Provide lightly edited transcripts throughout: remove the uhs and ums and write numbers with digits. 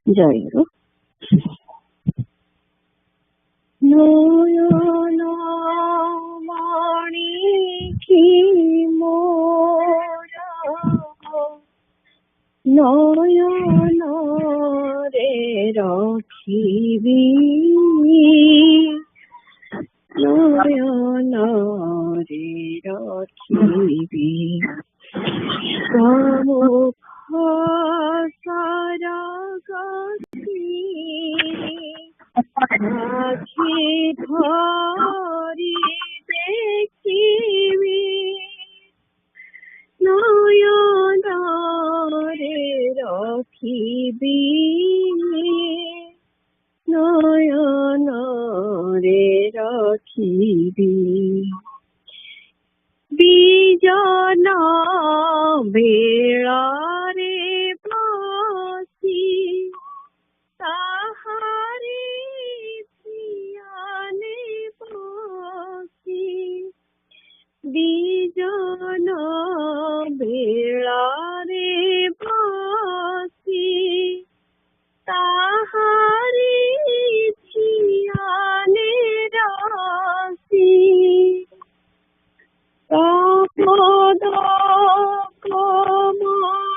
জয়গুরু। নয়ন মাণিকি মোরা নয়ন রে রাখিবি, নয়ন রে রাখিবি, সারা আখি ধরি দেখিবি, নয়ন রে রাখিবি, নয়ন রে রাখিবি। বিজন বেড়ারে বাসি তাহারে ধ্যানে বসি, বিজন বেড়ারে বাসি তাহারে ধ্যানে রাসি, পদ কমল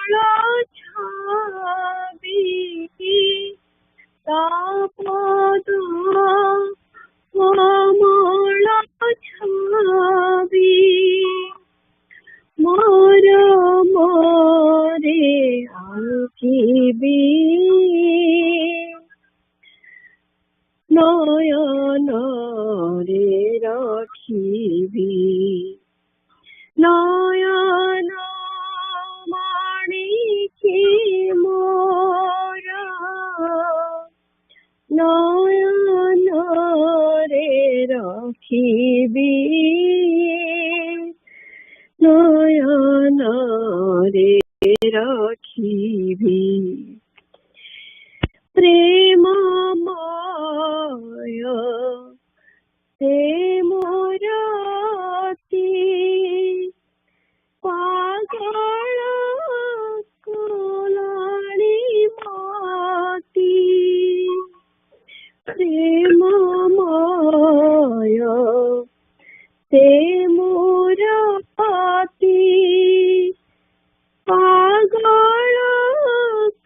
रे आँखिबी नयन रे रखिबी नयन माणिके मोर नयन रे रखिबी नयन रे रखिबी प्रेममय ते मोर अति पागल कलाणी माती प्रेममय ते मोर अति पागल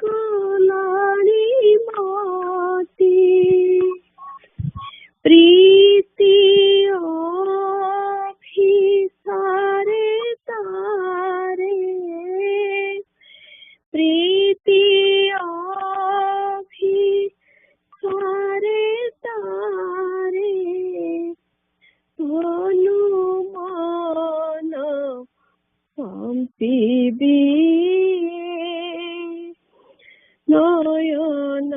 कलाणी माती प्रीति अभिसारे तारे प्रीति अभिसारे तारे हनुमान सम्पिबी नयन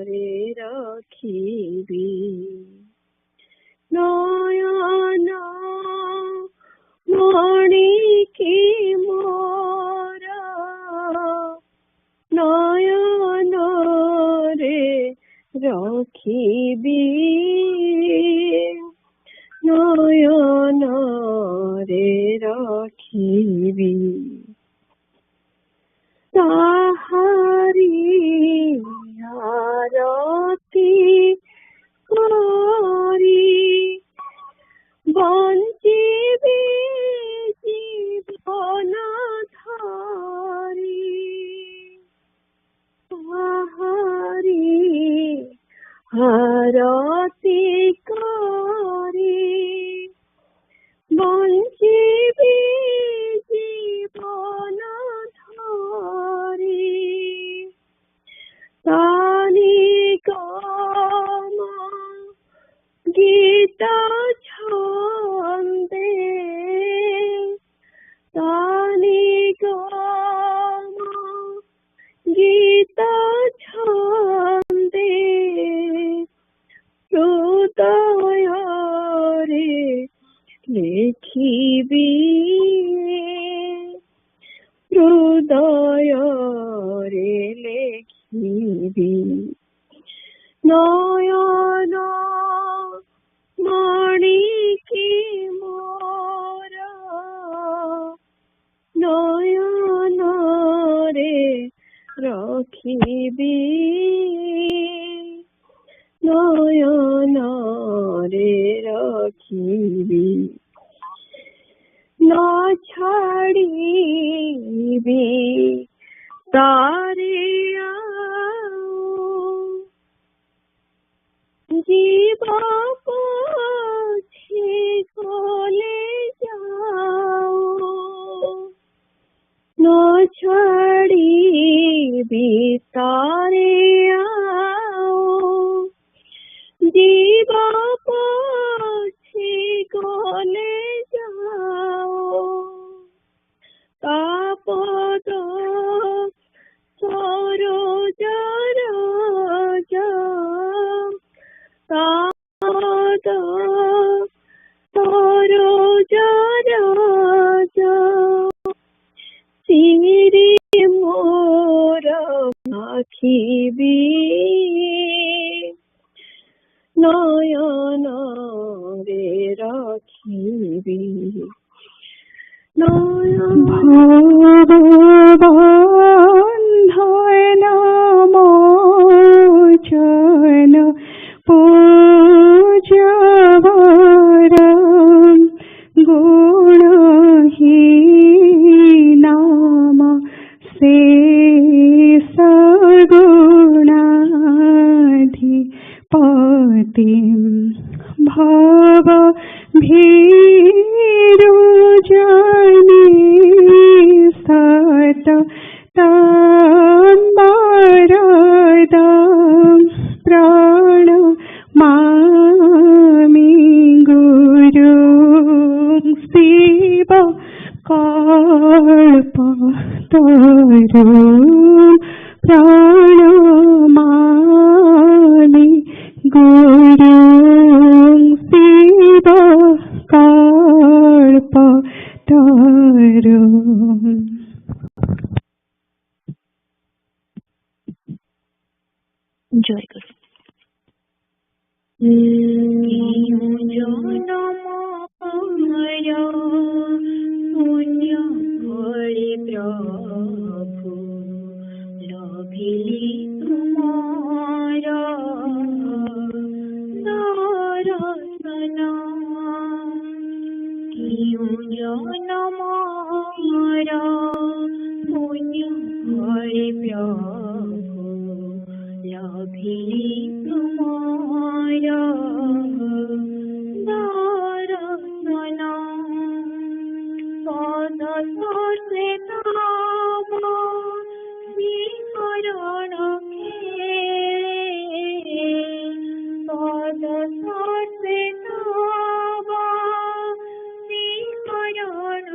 रे रखिबी नयन माणिके मोर नयन रे रखिबी नयन रे रखिबी ताहारी आरती करी बंचिबी जीवन धारी ताहारी आरती करी बंचिबी जीवन धारी तानी गाम गीत छन्दे तानी गाम गीत छन्दे हृदय रे लिखिबी हृदय रे लिखिबी नयन माणिके मोर नयन रे रखिबी नयन रे रखिबी न छाड़िबी तारे जीव पछे गले जाओ न छाड़िबी तारे जीव पछे गले जाओ तापद सरोज राज तापद सरोज राज सिरी मोर आँखिबी नयन रे रखिबी भगवान मोचन पूजवरं गुणहीनाम शेष गुण तन्मरदं प्रणमामि गुरुं शिव कल्पतरुं प्रणमामि गुरुं शिव कल्पतरुं। जय गुरु। पुण्य फले प्रभु लभिली तुम्हारा दर्शन। क्यों जन्म हमारा पुण्य फले प्रभु लभिली तुम्हारा दर्शन। पद स्पर्शे तव श्रीचरण पद स्पर्शे तव श्रीचरण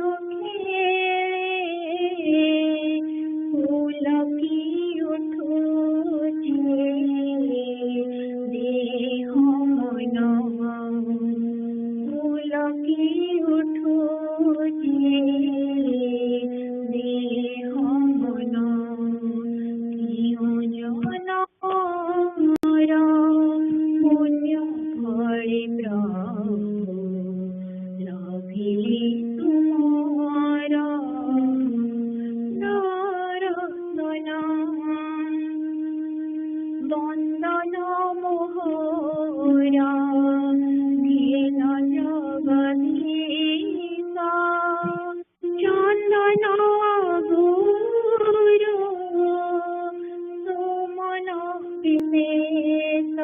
पुलकी उठुछे देह मन पुलकी उठुछे देह मन। क्यों जनमरा पुण्य फले प्रभु लभिली तुम्हारा दर्शन। वंदन मोहरा दीन जगदीशा चंदन गुरु सुमन विशेष।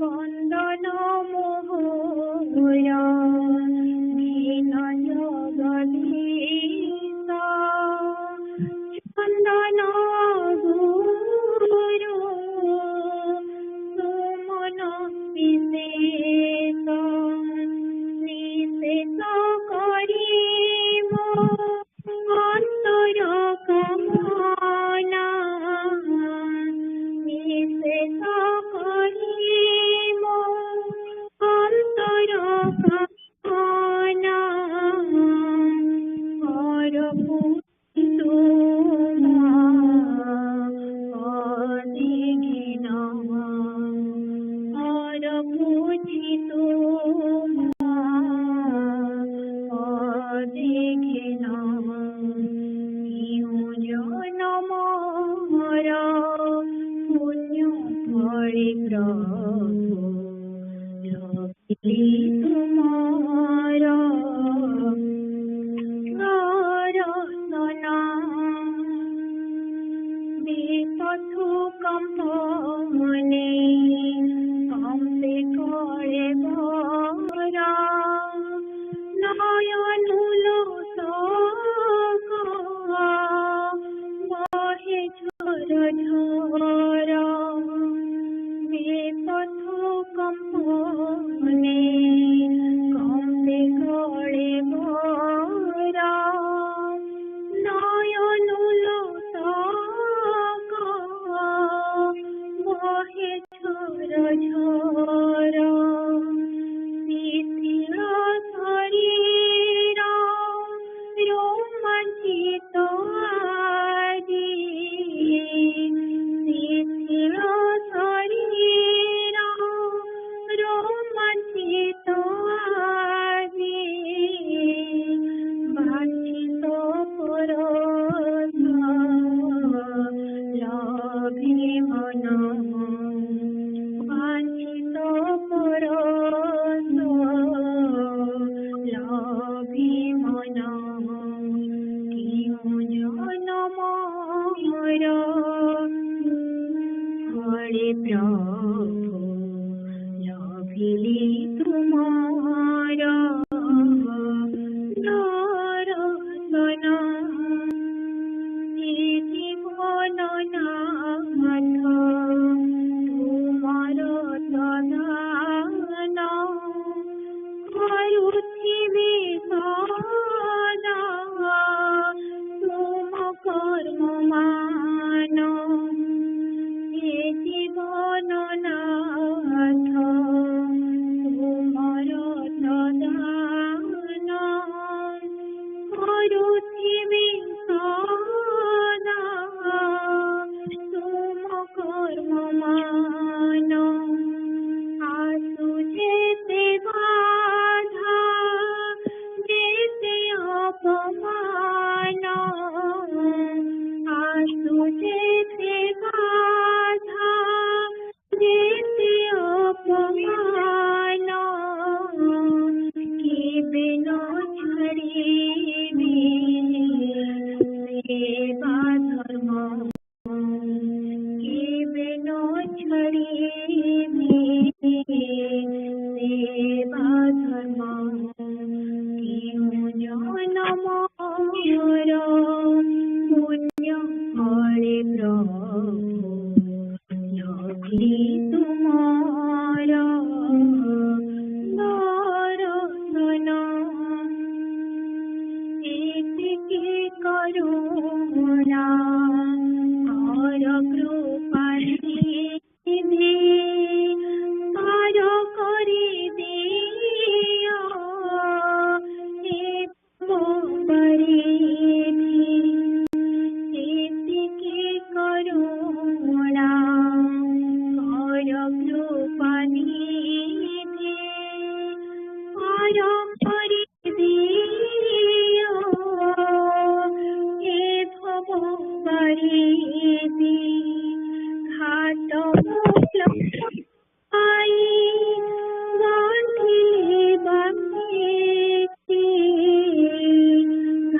वंदन मोहरा दीन जगदीशा चंदन गुरु सुमन विशेष। निशेष करिब अंतर कामना निशेष करिब अंतर कामना हर पुण्य फले प्रभु लभिली तुम्हारा दर्शन। बेपथु कंपने कंपे करे भरा नयनुलो सका बहे झरझरा। बेपथु कंपने कंपे करे भरा नयनुलो सका बहे झरझरा। शिथिल शरीरा रोमांचित आदि शिथिल शरीरा रोमांचित आदि वांछित परस लभे मन वांछित परस लभे मन। क्यों जनम हमारा फले प्रभु लभिली तुम्हारा दर्शन। କରୁଣା କର କୃପା ନିଧି କର କରି ଦିଅ ଏ ମୋ ପରିଧି ଏତିକି କରୁଣା କର କୃପା ନିଧି କର କରି ଦିଅ ଏ ଭବ ପରିଧି ଘାଟ ମୂଳ ପାଇ ଗଣ୍ଠିଲି ବାନ୍ଧିଛି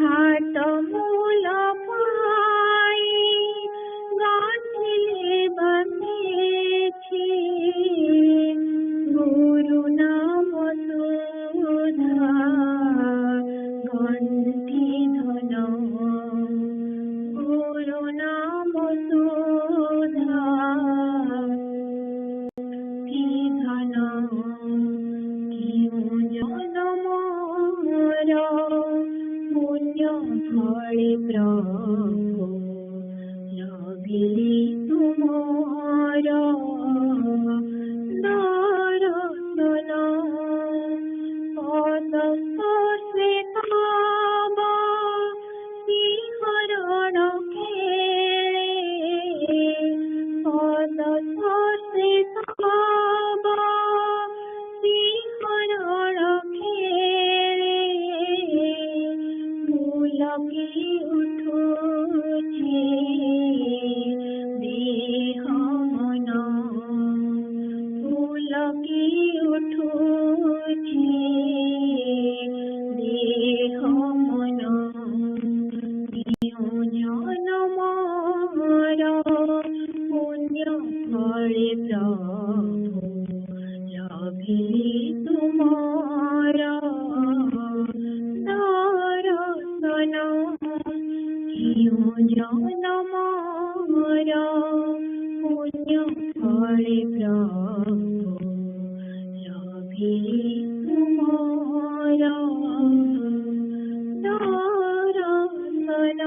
ଘାଟ ମୂଳ ପାଇ ଗଣ୍ଠିଲି ବାନ୍ଧିଛି ଗୁରୁ ନାମ ସୁଧା ଗଣ୍ଠି ଧନ ଗୁରୁ ନାମ ସୁଧା କି ଧନ କେଉଁ ଜନମର ପୁଣ୍ୟ ଫଳେ ପ୍ରଭୁ ଲଭିଲି ତୁମର ଦର୍ଶନ ପଦ ସ୍ପର୍ଶେ ତବ ଶିହରଣ ଖେଳେ ପଦ ସ୍ପର୍ଶେ ତବ ଶିହରଣ ଖେଳେ ପୁଲକି ଉଠୁଛି ଦେହ ମନ ପୁଲକି ଉଠୁଛି ଦେହ ମନ କେଉଁ ଜନମର ପୁଣ୍ୟ ଫଳେ ପ୍ରଭୁ ଲଭିଲି ତୁମର ଦର୍ଶନ କେଉଁ ଜନମର ପୁଣ୍ୟ ଫଳେ ପ୍ରଭୁ ଲଭିଲି ତୁମର ଦର୍ଶନ।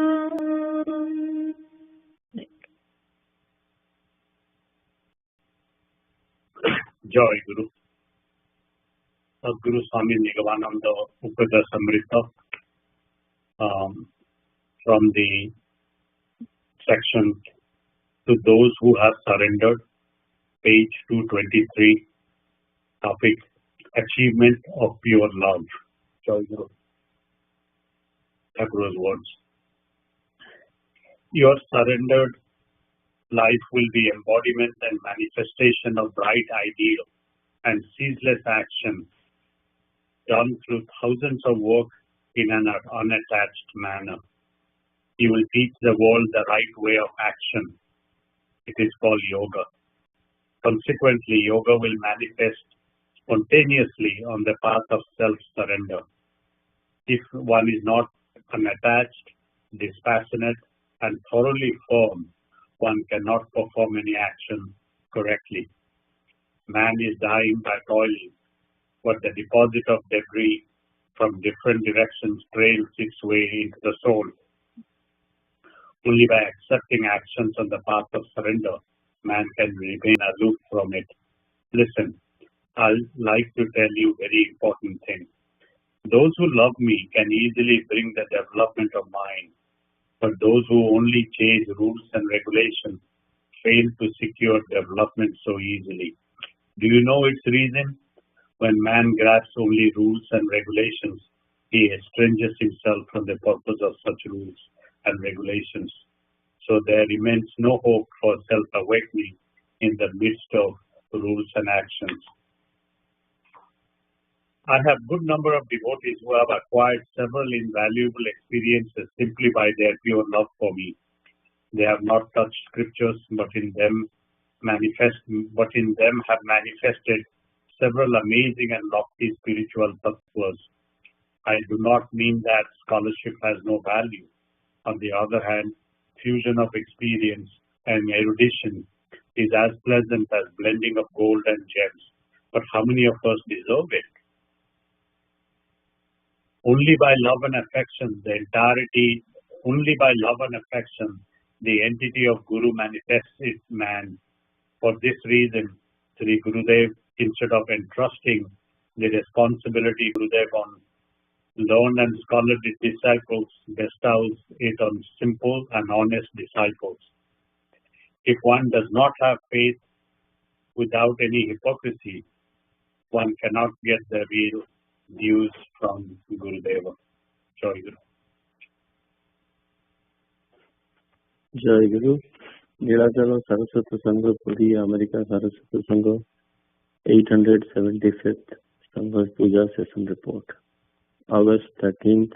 Joy Guru. Guru Swami Nigamananda Upadesamrita from the section To Those Who Have Surrendered, page 223, topic Achievement of Pure Love. Joy Guru. Thakur's words. Your surrendered life will be embodiment and manifestation of bright ideal and ceaseless action done through thousands of work in an unattached manner. You will teach the world the right way of action. It is called yoga. Consequently, yoga will manifest spontaneously on the path of self-surrender. If one is not unattached, dispassionate, and thoroughly firm, one cannot perform any action correctly. Man is dying by toiling, but the deposit of debris from different directions trails its way into the soul. Only by accepting actions on the path of surrender, man can remain aloof from it. Listen, I'd like to tell you a very important thing. Those who love me can easily bring the development of mind, but those who only chase rules and regulations fail to secure development so easily. Do you know its reason? When man grabs only rules and regulations, he estranges himself from the purpose of such rules and regulations. So there remains no hope for self-awakening in the midst of rules and actions. I have good number of devotees who have acquired several invaluable experiences simply by their pure love for me. They have not touched scriptures, but in them have manifested several amazing and lofty spiritual tattvas. I do not mean that scholarship has no value. On the other hand, fusion of experience and erudition is as pleasant as blending of gold and gems. But how many of us deserve it? Only by love and affection, the entirety Only by love and affection the entity of Guru manifests its man. For this reason, Sri Gurudev, instead of entrusting the responsibility Gurudev on learned and scholarly disciples, bestows it on simple and honest disciples. If one does not have faith without any hypocrisy, one cannot get the real news from Gurudeva. Joy Guru. Jai Guru. Nilachalo Saraswata Sangha, Puri, America, Saraswata Sangha, 875th Sangha Puja Session Report. August 13th,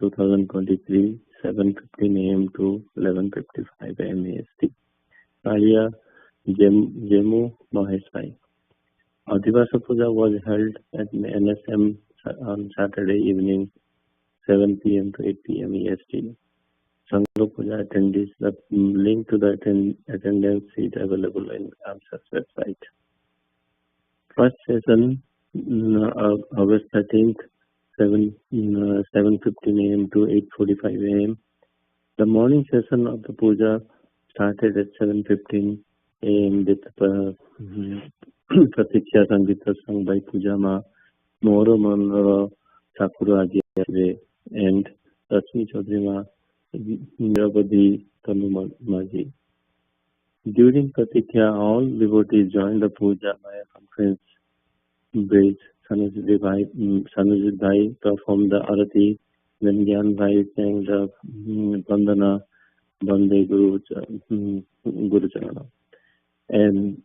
2023, 7:15 a.m. to 11:55 a.m. AST. Alia Jemu Maheshwai. Adivasa Puja was held at NSM on Saturday evening, 7 p.m. to 8 p.m. EST. Sangha Puja attendees, the link to the attendance sheet available in AMSA's website. First session, August 13th, 7:15 a.m. to 8:45 a.m. The morning session of the puja started at 7:15 a.m. with Pratiksha Sangita sung by Puja Ma, Moro Manoro Sakura Ajiyare, and Rashmi Chaudhary Ma, Nirabadi Tanu Maji. During Pratiksha, all devotees joined the puja by a conference bridge. Sanujit Bhai performed the arati, then Gyan Bhai sang the Vandana, Bande Guru Charana, and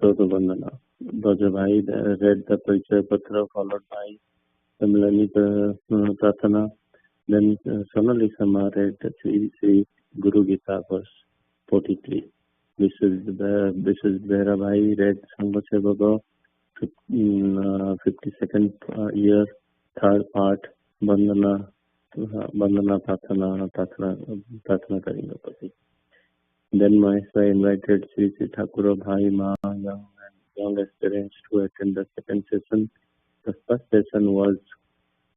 Stota Vandana. Braja Bhai read the Parichaya Patra followed by Tamilani Pratana. Then Sonali Sama read Sri Guru Gita verse 43. This is Bhaira Bhai read Sangha Sevaka 52nd year, third part, Bandana Pratana Karinga Pati. Then Maheshwar invited Sri Thakur Bhai Ma, young aspirants to attend the second session. The first session was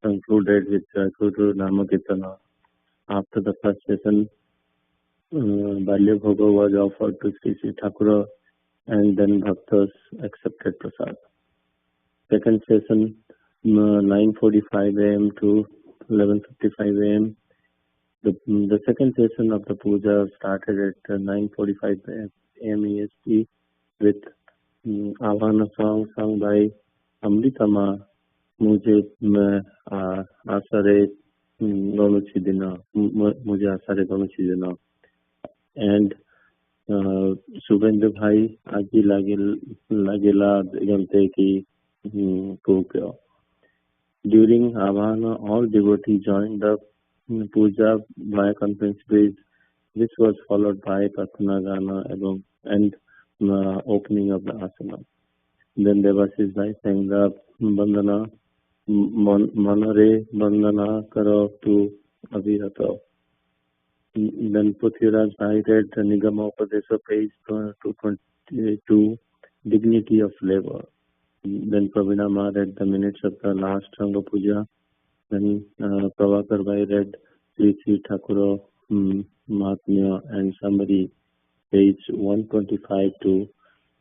concluded with Guru Namakirtana. After the first session, Balya Bhoga was offered to Sri Thakur, and then Bhaktas accepted prasad. Second session, 9:45 a.m. to 11:55 a.m. The second session of the puja started at 9:45 a.m. EST with Avana song sung by Amritama, Mujhe Asare Donuchidina, Mujhe Asare Donuchidina, and Subhendra Bhai Aji Lagila Gante Ki Pukyo. During Avana, all devotees joined the puja via conference bridge. This was followed by Pratana Gana and opening of the asana. Then Devashish Bhai sang the Bandana, Manare Bandana Karo tu Abhirato. Then Prithviraj Bhai read Nigama Upadesa page 222, Dignity of Labor. Then Pravina Ma read the minutes of the last Sangha Puja. Then Prabhakar Bhai read Sri Thakur Mahatmya and summary, page 125 to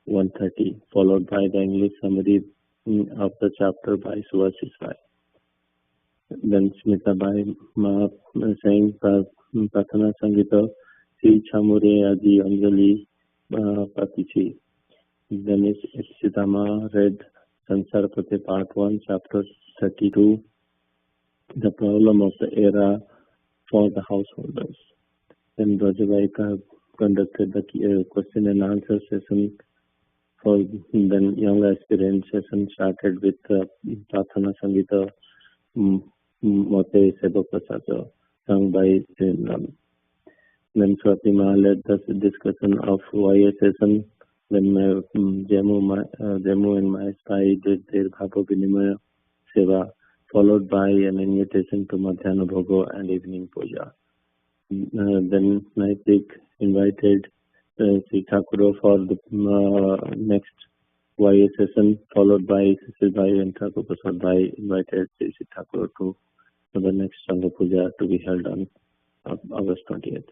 130, followed by the English summary of the chapter by Subhashis Bhai. Then Smita Bhai Ma sang Pratana Sangita, Sri Chamure Adi Anjali Patichi. Then Sitama read Sansarpate Part 1, Chapter 32, The Problem of the Era for the Householders. Then Rajavaika conducted the question and answer session. For then young aspirant session started with Pratana Sangita Mote Seba Prasada, sung by Srinram. Then Swatima led the discussion of YA session. Then Jemu and Maheshwar did their Bhapa Vinimaya Seva, followed by an invitation to Madhyana Bhoga and evening puja. Then Naitik invited Sri Thakur for the next YA session, followed by Sri Bhai and Thakur Prasad Bhai invited Sri Thakur to the next Sangha Puja to be held on August 20th.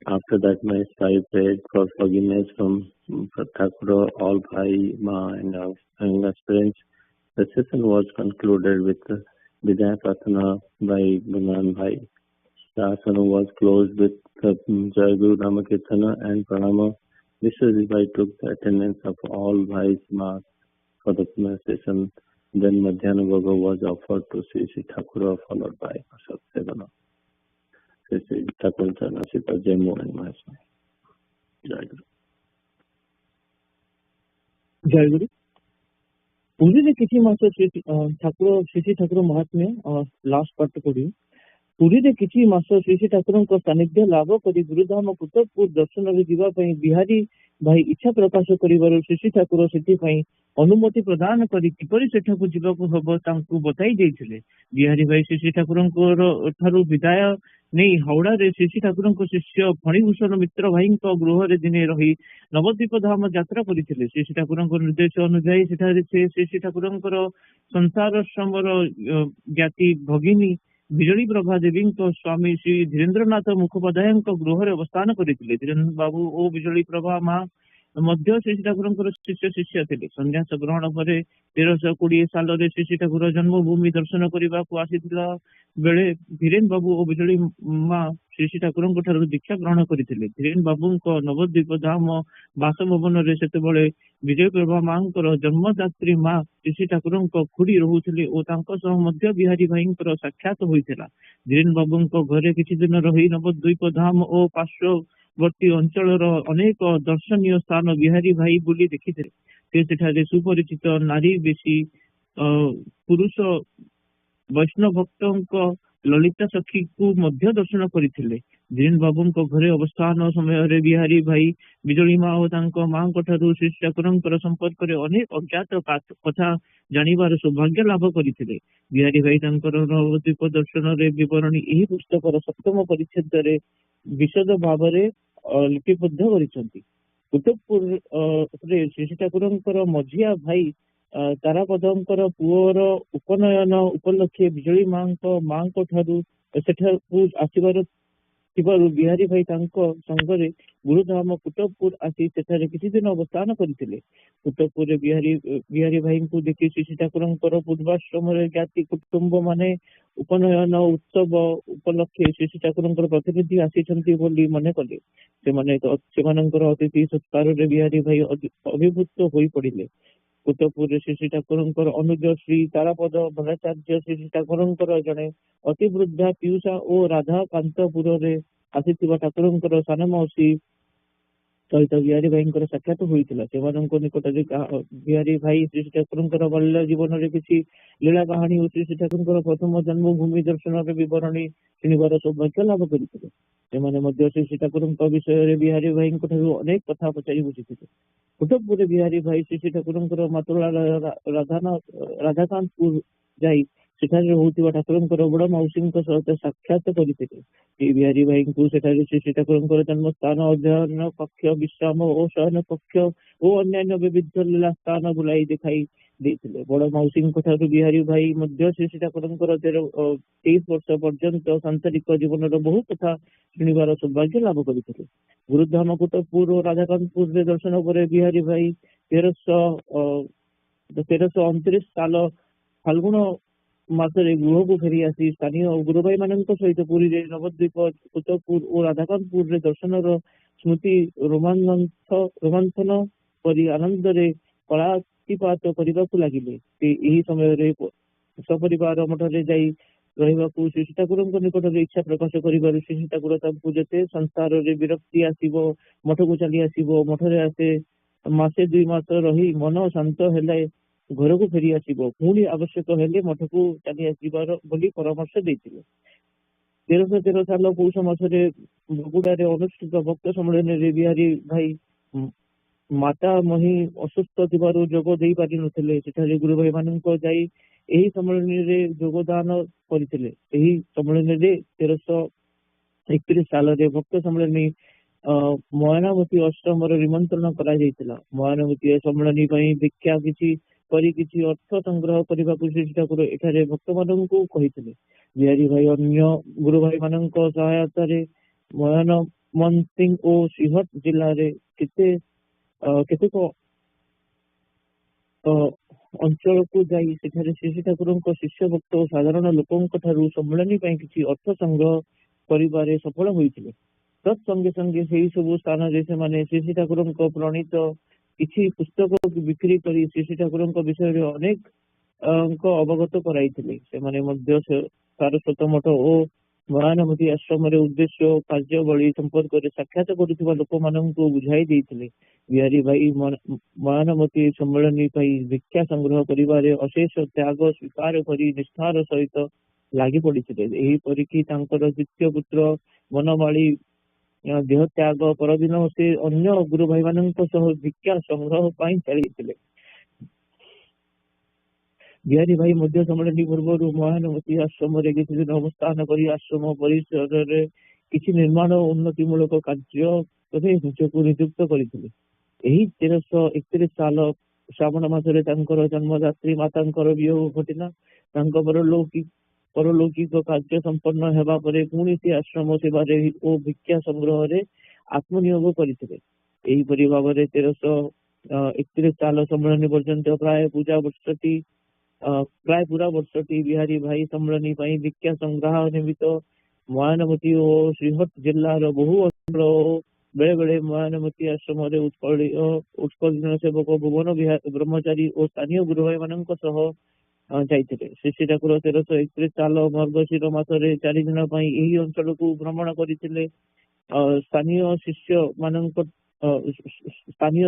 After that, my Sai prayed for forgiveness from Thakur, all Bhai, Ma, and young aspirants. The session was concluded with Vidya Pratana by Gunan Bhai. The asana was closed with Jai Guru Ramakirtana and Pranama. Vishwajit Bhai took the attendance of all Bhai's Ma for the session. Then Madhyana Bhoga was offered to Sri Sri Thakur, followed by Asat Sevana. Sri Sri Thakur Chanasita Jammu and Mahasana. Jai Guru. जय गुरु पुरी किसी मास ठाकुर श्री ठाकुर महात्म्य last part पढ़ी पुरी किसी मास श्री ठाकुर सानिध्य लाभ कर गुरुधाम कुतुबपुर दर्शन जावाई बिहारी भाई इच्छा प्रकाश कर श्री ठाकुर से अनुमति प्रदान करी किपरि सेठाकु जीवाकु हबो तांकु बताई देइथिले। बिहारी भाई श्री ठाकुरंकर ठारु विदाय नहीं हावड़ा रे श्री ठाकुरंक शिष्य फणीभूषण मित्र भाई गृह रे दिने रही नवद्वीप धाम यात्रा करथिले। श्री ठाकुरंक निर्देश अनुसार सेठारे श्री ठाकुरंकर संसार श्रमर ज्ञाति भगिनी बिजली प्रभा देवी स्वामी श्री धीरेन्द्रनाथ मुखोपाध्याय गृह रे अवस्थान करथिले। धीरेन्द्र बाबू ओ बिजली प्रभा मां मध्य श्री ठाकुर शिष्य शिष्य थे। संन्यास ग्रहण पर 1320 साल श्री ठाकुर जन्मभूमि दर्शन करने को आसीथिला बेले धीरेन्द्र बाबू और बिजली मां श्री ठाकुर दीक्षा ग्रहण करते। धीरेन्द्र बाबू नवद्वीप धाम बासभवन से विजय प्रभा मां जन्मदात्री मां श्री ठाकुर खुड़ी रोते और बिहारी भाई साक्षात होता। धीरेन्द्र बाबू घरे किसी दिन रही नवद्वीप धाम और पार्श्ववर्ती अंचल अनेक दर्शनीय स्थान बिहारी भाई बुली देखी। सुपरिचित नारी बेशी पुरुष वैष्णव भक्त ललिता सखी को मध्य दर्शन करते। धीरेन्द्र बाबू घरे अवस्थान समय बिहारी भाई बिजली माँ और माँ श्री ठाकुर संपर्क में अनेक अज्ञात कथा जानिबार सौभाग्य लाभ करते। बिहारी भाई नवद्वीप दर्शन विवरणी यही पुस्तक सप्तम परिच्छेद विशद भाव लिपिबद्ध कर। कुतुबपुर श्री ठाकुर मझिया भाई तारापदंकर पुअर उपनयन उपलक्षे बिजली मां आसबार बिहारी भाई संगे गुरुधाम कुतुबपुर आसी सेठारे किसी दिन अवस्थान करते। कुतुबपुर बिहारी भाई को देखी श्री ठाकुर पूर्वाश्रम ज्ञाति कुटुंब माने उपनयन उत्सव उपलक्षे श्री ठाकुर प्रतिनिधि आसी मन कले। अतिथि सत्कार बिहारी भाई अभिभूत हो पड़े। कुतुबपुर श्री ठाकुर अनुज श्री तारापद भट्टाचार्य श्री ठाकुर जड़े अति वृद्धा पीयूषा और राधा कांतपुर आसी ठाकुर सान मौसी सहित बिहारी भाई साक्षात होता। निकट बिहारी भाई श्री ठाकुर बाल्य जीवन में किसी लीला कहानी और श्री ठाकुर प्रथम जन्मभूमि दर्शन विवरणी शुणिबार सौभाग्य लाभ करते। श्री ठाकुर विषय बिहारी भाई अनेक कथा पचारि बुझी। कुतुबपुर बिहारी भाई श्री ठाकुर मातुला राधाकांतपुर जाई सेठारे होतिबा ठाकुर बड़ मौसी सहित साक्षात करते। बिहारी भाई को श्री ठाकुर जन्म स्थान अध्ययन कक्ष विश्राम और शयन कक्ष और अन्य विविध लीला स्थान बुलाई दिखाई देते। बड़ मौसी बिहारी भाई श्री ठाकुर 23 वर्ष पर्यंत सांसारिक जीवन बहु कथा शुणिबार सौभाग्य लाभ करते। गुरुधाम कुतुबपुर और राधाकांतपुर दर्शन पर बिहारी भाई 1329 साल फाल्गुन मासरे गृह को फेरी आसी स्थानीय गुरु भाई मान सहित पुरी नवद्वीप कुतुबपुर और राधाकांतपुर दर्शन स्मृति रोमांचन पर आनंद कलापात करने लगे। समय सपरिवार मठरे जाई रही श्री ठाकुर निकट इच्छा प्रकाश कर श्री ठाकुर जिते संसार विरक्ति आसो मठ को चली आसो मठरे आसे मासे 2 मास रही मन शांत है घर को फेरी आसो पुणी आवश्यक हेले मठ को चली आसबार परामर्श देते। 1313 साल पौष मासरे बगुड़े अनुष्ठित भक्त सम्मेलन बिहारी भाई माता मही असुस्थ थिबारु जोग देई पारि नथिले। सेठारे गुरु भाई मानक जाई एही सम्मेलन रे योगदान करथिले। एही सम्मेलन रे 1331 साल रे भक्त सम्मेलन मयनावती अष्टम निमंत्रण करा जायतिला। मयनावती सम्मेलन पई दीक्षा किछि अर्थ संग्रह करने श्री ठाकुर एठारे भक्त मानक कहिथिले। ବିହାରୀ ଭାଇ ଅନ୍ୟ ଗୁରୁ ଭାଇ ମାନଙ୍କ ସହାୟତାରେ ମୟୂରଭଞ୍ଜ ସିଂ ଓ ସିଂହଟ ଜିଲ୍ଲାରେ କେତେକ ଅଞ୍ଚଳକୁ ଯାଇ ସେଠାରେ ଶ୍ରୀ ଠାକୁରଙ୍କ ଶିଷ୍ୟ ଭକ୍ତ ଓ ସାଧାରଣ ଲୋକଙ୍କ ଠାରୁ ସମ୍ମିଳନୀ ପାଇଁ କିଛି ଅର୍ଥ ସଂଗ୍ରହ କରିବାରେ ସଫଳ ହୋଇଥିଲେ। ତତ୍ ସଙ୍ଗେ ସଙ୍ଗେ ସେହି ସବୁ ସ୍ଥାନରେ ସେମାନେ ଶ୍ରୀ ଠାକୁରଙ୍କ ପ୍ରଣୀତ କିଛି ପୁସ୍ତକ ବିକ୍ରି କରି ଶ୍ରୀ ଠାକୁରଙ୍କ ବିଷୟରେ ଅନେକ ଅବଗତ କରାଇଥିଲେ। ସେମାନେ ମଧ୍ୟ ସାରସ୍ୱତ ମଠ ଓ ମହାନମତି ଆଶ୍ରମରେ ଉଦ୍ଦେଶ୍ୟ ଓ କାର୍ଯ୍ୟାବଳୀ ସମ୍ପର୍କରେ ସାକ୍ଷାତ କରୁଥିବା ଲୋକମାନଙ୍କୁ ବୁଝାଇ ଦେଇଥିଲେ। ବିହାରୀ ଭାଇ ମହାନମତି ସମ୍ମିଳନୀ ପାଇଁ ଭିକ୍ଷା ସଂଗ୍ରହ କରିବାରେ ଅଶେଷ ତ୍ୟାଗ ସ୍ୱୀକାର କରି ନିଷ୍ଠାର ସହିତ ଲାଗି ପଡିଥିଲେ। ଏହିପରିକି ତାଙ୍କର ଦ୍ୱିତୀୟ ପୁତ୍ର ବନମାଳୀ ଦେହ ତ୍ୟାଗ ପରଦିନ ସେ ଅନ୍ୟ ଗୁରୁ ଭାଇ ମାନଙ୍କ ସହ ଭିକ୍ଷା ସଂଗ୍ରହ ପାଇଁ ଚାଲିଥିଲେ। ବିହାରୀ ଭାଇ ମଧ୍ୟ ସମ୍ମିଳନୀ ପୂର୍ବରୁ ମହାନମତି ଆଶ୍ରମରେ କିଛି ଦିନ ଅବସ୍ଥାନ କରି ଆଶ୍ରମ ପରିସରରେ କିଛି ନିର୍ମାଣ ଓ ଉନ୍ନତିମୂଳକ କାର୍ଯ୍ୟରେ ନିଜକୁ ନିଯୁକ୍ତ କରିଥିଲେ। ଏହି 1331 ସାଲ ଶ୍ରାବଣ ମାସରେ ତାଙ୍କର ଜନ୍ମଦାତ୍ରୀ ମାତାଙ୍କର ବିୟୋଗ ଘଟିଲା। ତାଙ୍କ ପରଲୌକିକ କାର୍ଯ୍ୟ ସମ୍ପନ୍ନ ହେବା ପରେ ପୁଣି ସେ ଆଶ୍ରମ ସେବାରେ ଓ ଭିକ୍ଷା ସଂଗ୍ରହରେ ଆତ୍ମନିୟୋଗ କରିଥିଲେ। ଏହିପରି ଭାବରେ 1331 ସାଲ ସମ୍ମିଳନୀ ପର୍ଯ୍ୟନ୍ତ ପ୍ରାୟ ପୁରା ବର୍ଷଟି ବିହାରୀ ଭାଇ ସମ୍ମିଳନୀ ପାଇଁ ଭିକ୍ଷା ସଂଗ୍ରହ ନିମିତ୍ତ ମହାନମତି ଓ ଶ୍ରୀହଟ ଜିଲ୍ଲାର ବହୁ ଅଞ୍ଚଳ ଓ ବେଳେ ବେଳେ ମହାନମତି ଆଶ୍ରମରେ ଉତ୍କଳୀନ ସେବକ ଭୁବନ ବ୍ରହ୍ମଚାରୀ ଓ ସ୍ଥାନୀୟ ଗୁରୁ ଭାଇ ମାନଙ୍କ ସହ ଯାଇଥିଲେ। ଶ୍ରୀ ଠାକୁର 1331 ସାଲ ମାର୍ଗଶିର ମାସରେ 4 ଦିନ ପାଇଁ ଏହି ଅଞ୍ଚଳକୁ ଭ୍ରମଣ କରିଥିଲେ। ସ୍ଥାନୀୟ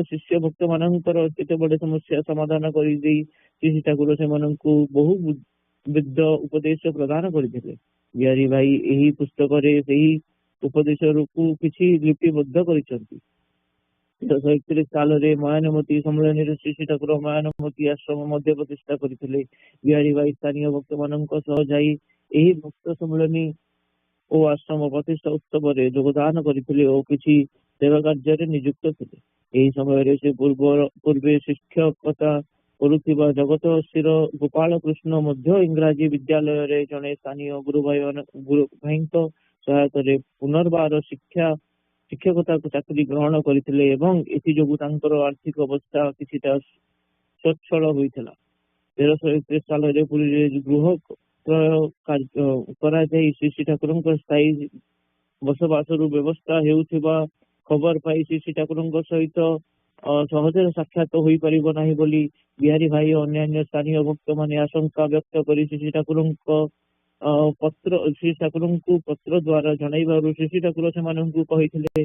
ଶିଷ୍ୟ ଭକ୍ତ ମାନଙ୍କର କେତେ ବଡ ସମସ୍ୟା ସମାଧାନ କରିଦେଇ ଶ୍ରୀ ଠାକୁର ସେମାନଙ୍କୁ ବହୁ ବିଦ୍ୟ ଉପଦେଶ ପ୍ରଦାନ କରିଥିଲେ। ବିହାରୀ ଭାଇ ଏହି ପୁସ୍ତକରେ ସେହି ଉପଦେଶକୁ କିଛି ଲିପିବଦ୍ଧ କରିଛନ୍ତି। 1331 ସାଲରେ ମହାନମତି ସମ୍ମିଳନୀରେ ଶ୍ରୀ ଠାକୁର ମହାନମତି ଆଶ୍ରମ ମଧ୍ୟ ପ୍ରତିଷ୍ଠା କରିଥିଲେ। ବିହାରୀ ଭାଇ ସ୍ଥାନୀୟ ଭକ୍ତ ମାନଙ୍କ ସହ ଯାଇ ଏହି ଭକ୍ତ ସମ୍ମିଳନୀ ଓ ଆଶ୍ରମ ପ୍ରତିଷ୍ଠା ଉତ୍ସବରେ ଯୋଗଦାନ କରିଥିଲେ ଓ କିଛି ସେବା କାର୍ଯ୍ୟରେ ନିଯୁକ୍ତ ଥିଲେ। ଏହି ସମୟରେ ସେ ପୂର୍ବେ ଶିକ୍ଷକତା କରୁଥିବା ଜଗତ ଶିର ଗୋପାଳ କୃଷ୍ଣ ମଧ୍ୟ ଇଂରାଜୀ ବିଦ୍ୟାଳୟରେ ଜଣେ ସ୍ଥାନୀୟ ଗୁରୁ ଭାଇଙ୍କ ସହାୟତାରେ ପୁନର୍ବାର ଶିକ୍ଷକତା ଚାକିରି ଗ୍ରହଣ କରିଥିଲେ ଏବଂ ଏଥିଯୋଗୁଁ ତାଙ୍କର ଆର୍ଥିକ ଅବସ୍ଥା କିଛିଟା ସ୍ୱଚ୍ଛଳ ହୋଇଥିଲା। 1331 ସାଲରେ ପୁରୀରେ ଗୃହ କରାଯାଇ ଶ୍ରୀ ଠାକୁରଙ୍କ ସ୍ଥାୟୀ ବସବାସରୁ ବ୍ୟବସ୍ଥା ହେଉଥିବା ଖବର ପାଇ ଶ୍ରୀ ଠାକୁରଙ୍କ ସହିତ ସହଜରେ ସାକ୍ଷାତ ହୋଇପାରିବ ନାହିଁ ବୋଲି ବିହାରୀ ଭାଇ ଓ ଅନ୍ୟାନ୍ୟ ସ୍ଥାନୀୟ ଭକ୍ତ ମାନେ ଆଶଙ୍କା ବ୍ୟକ୍ତ କରି ଶ୍ରୀ ଠାକୁରଙ୍କୁ ପତ୍ର ଦ୍ୱାରା ଜଣାଇବାରୁ ଶ୍ରୀ ଠାକୁର ସେମାନଙ୍କୁ କହିଥିଲେ,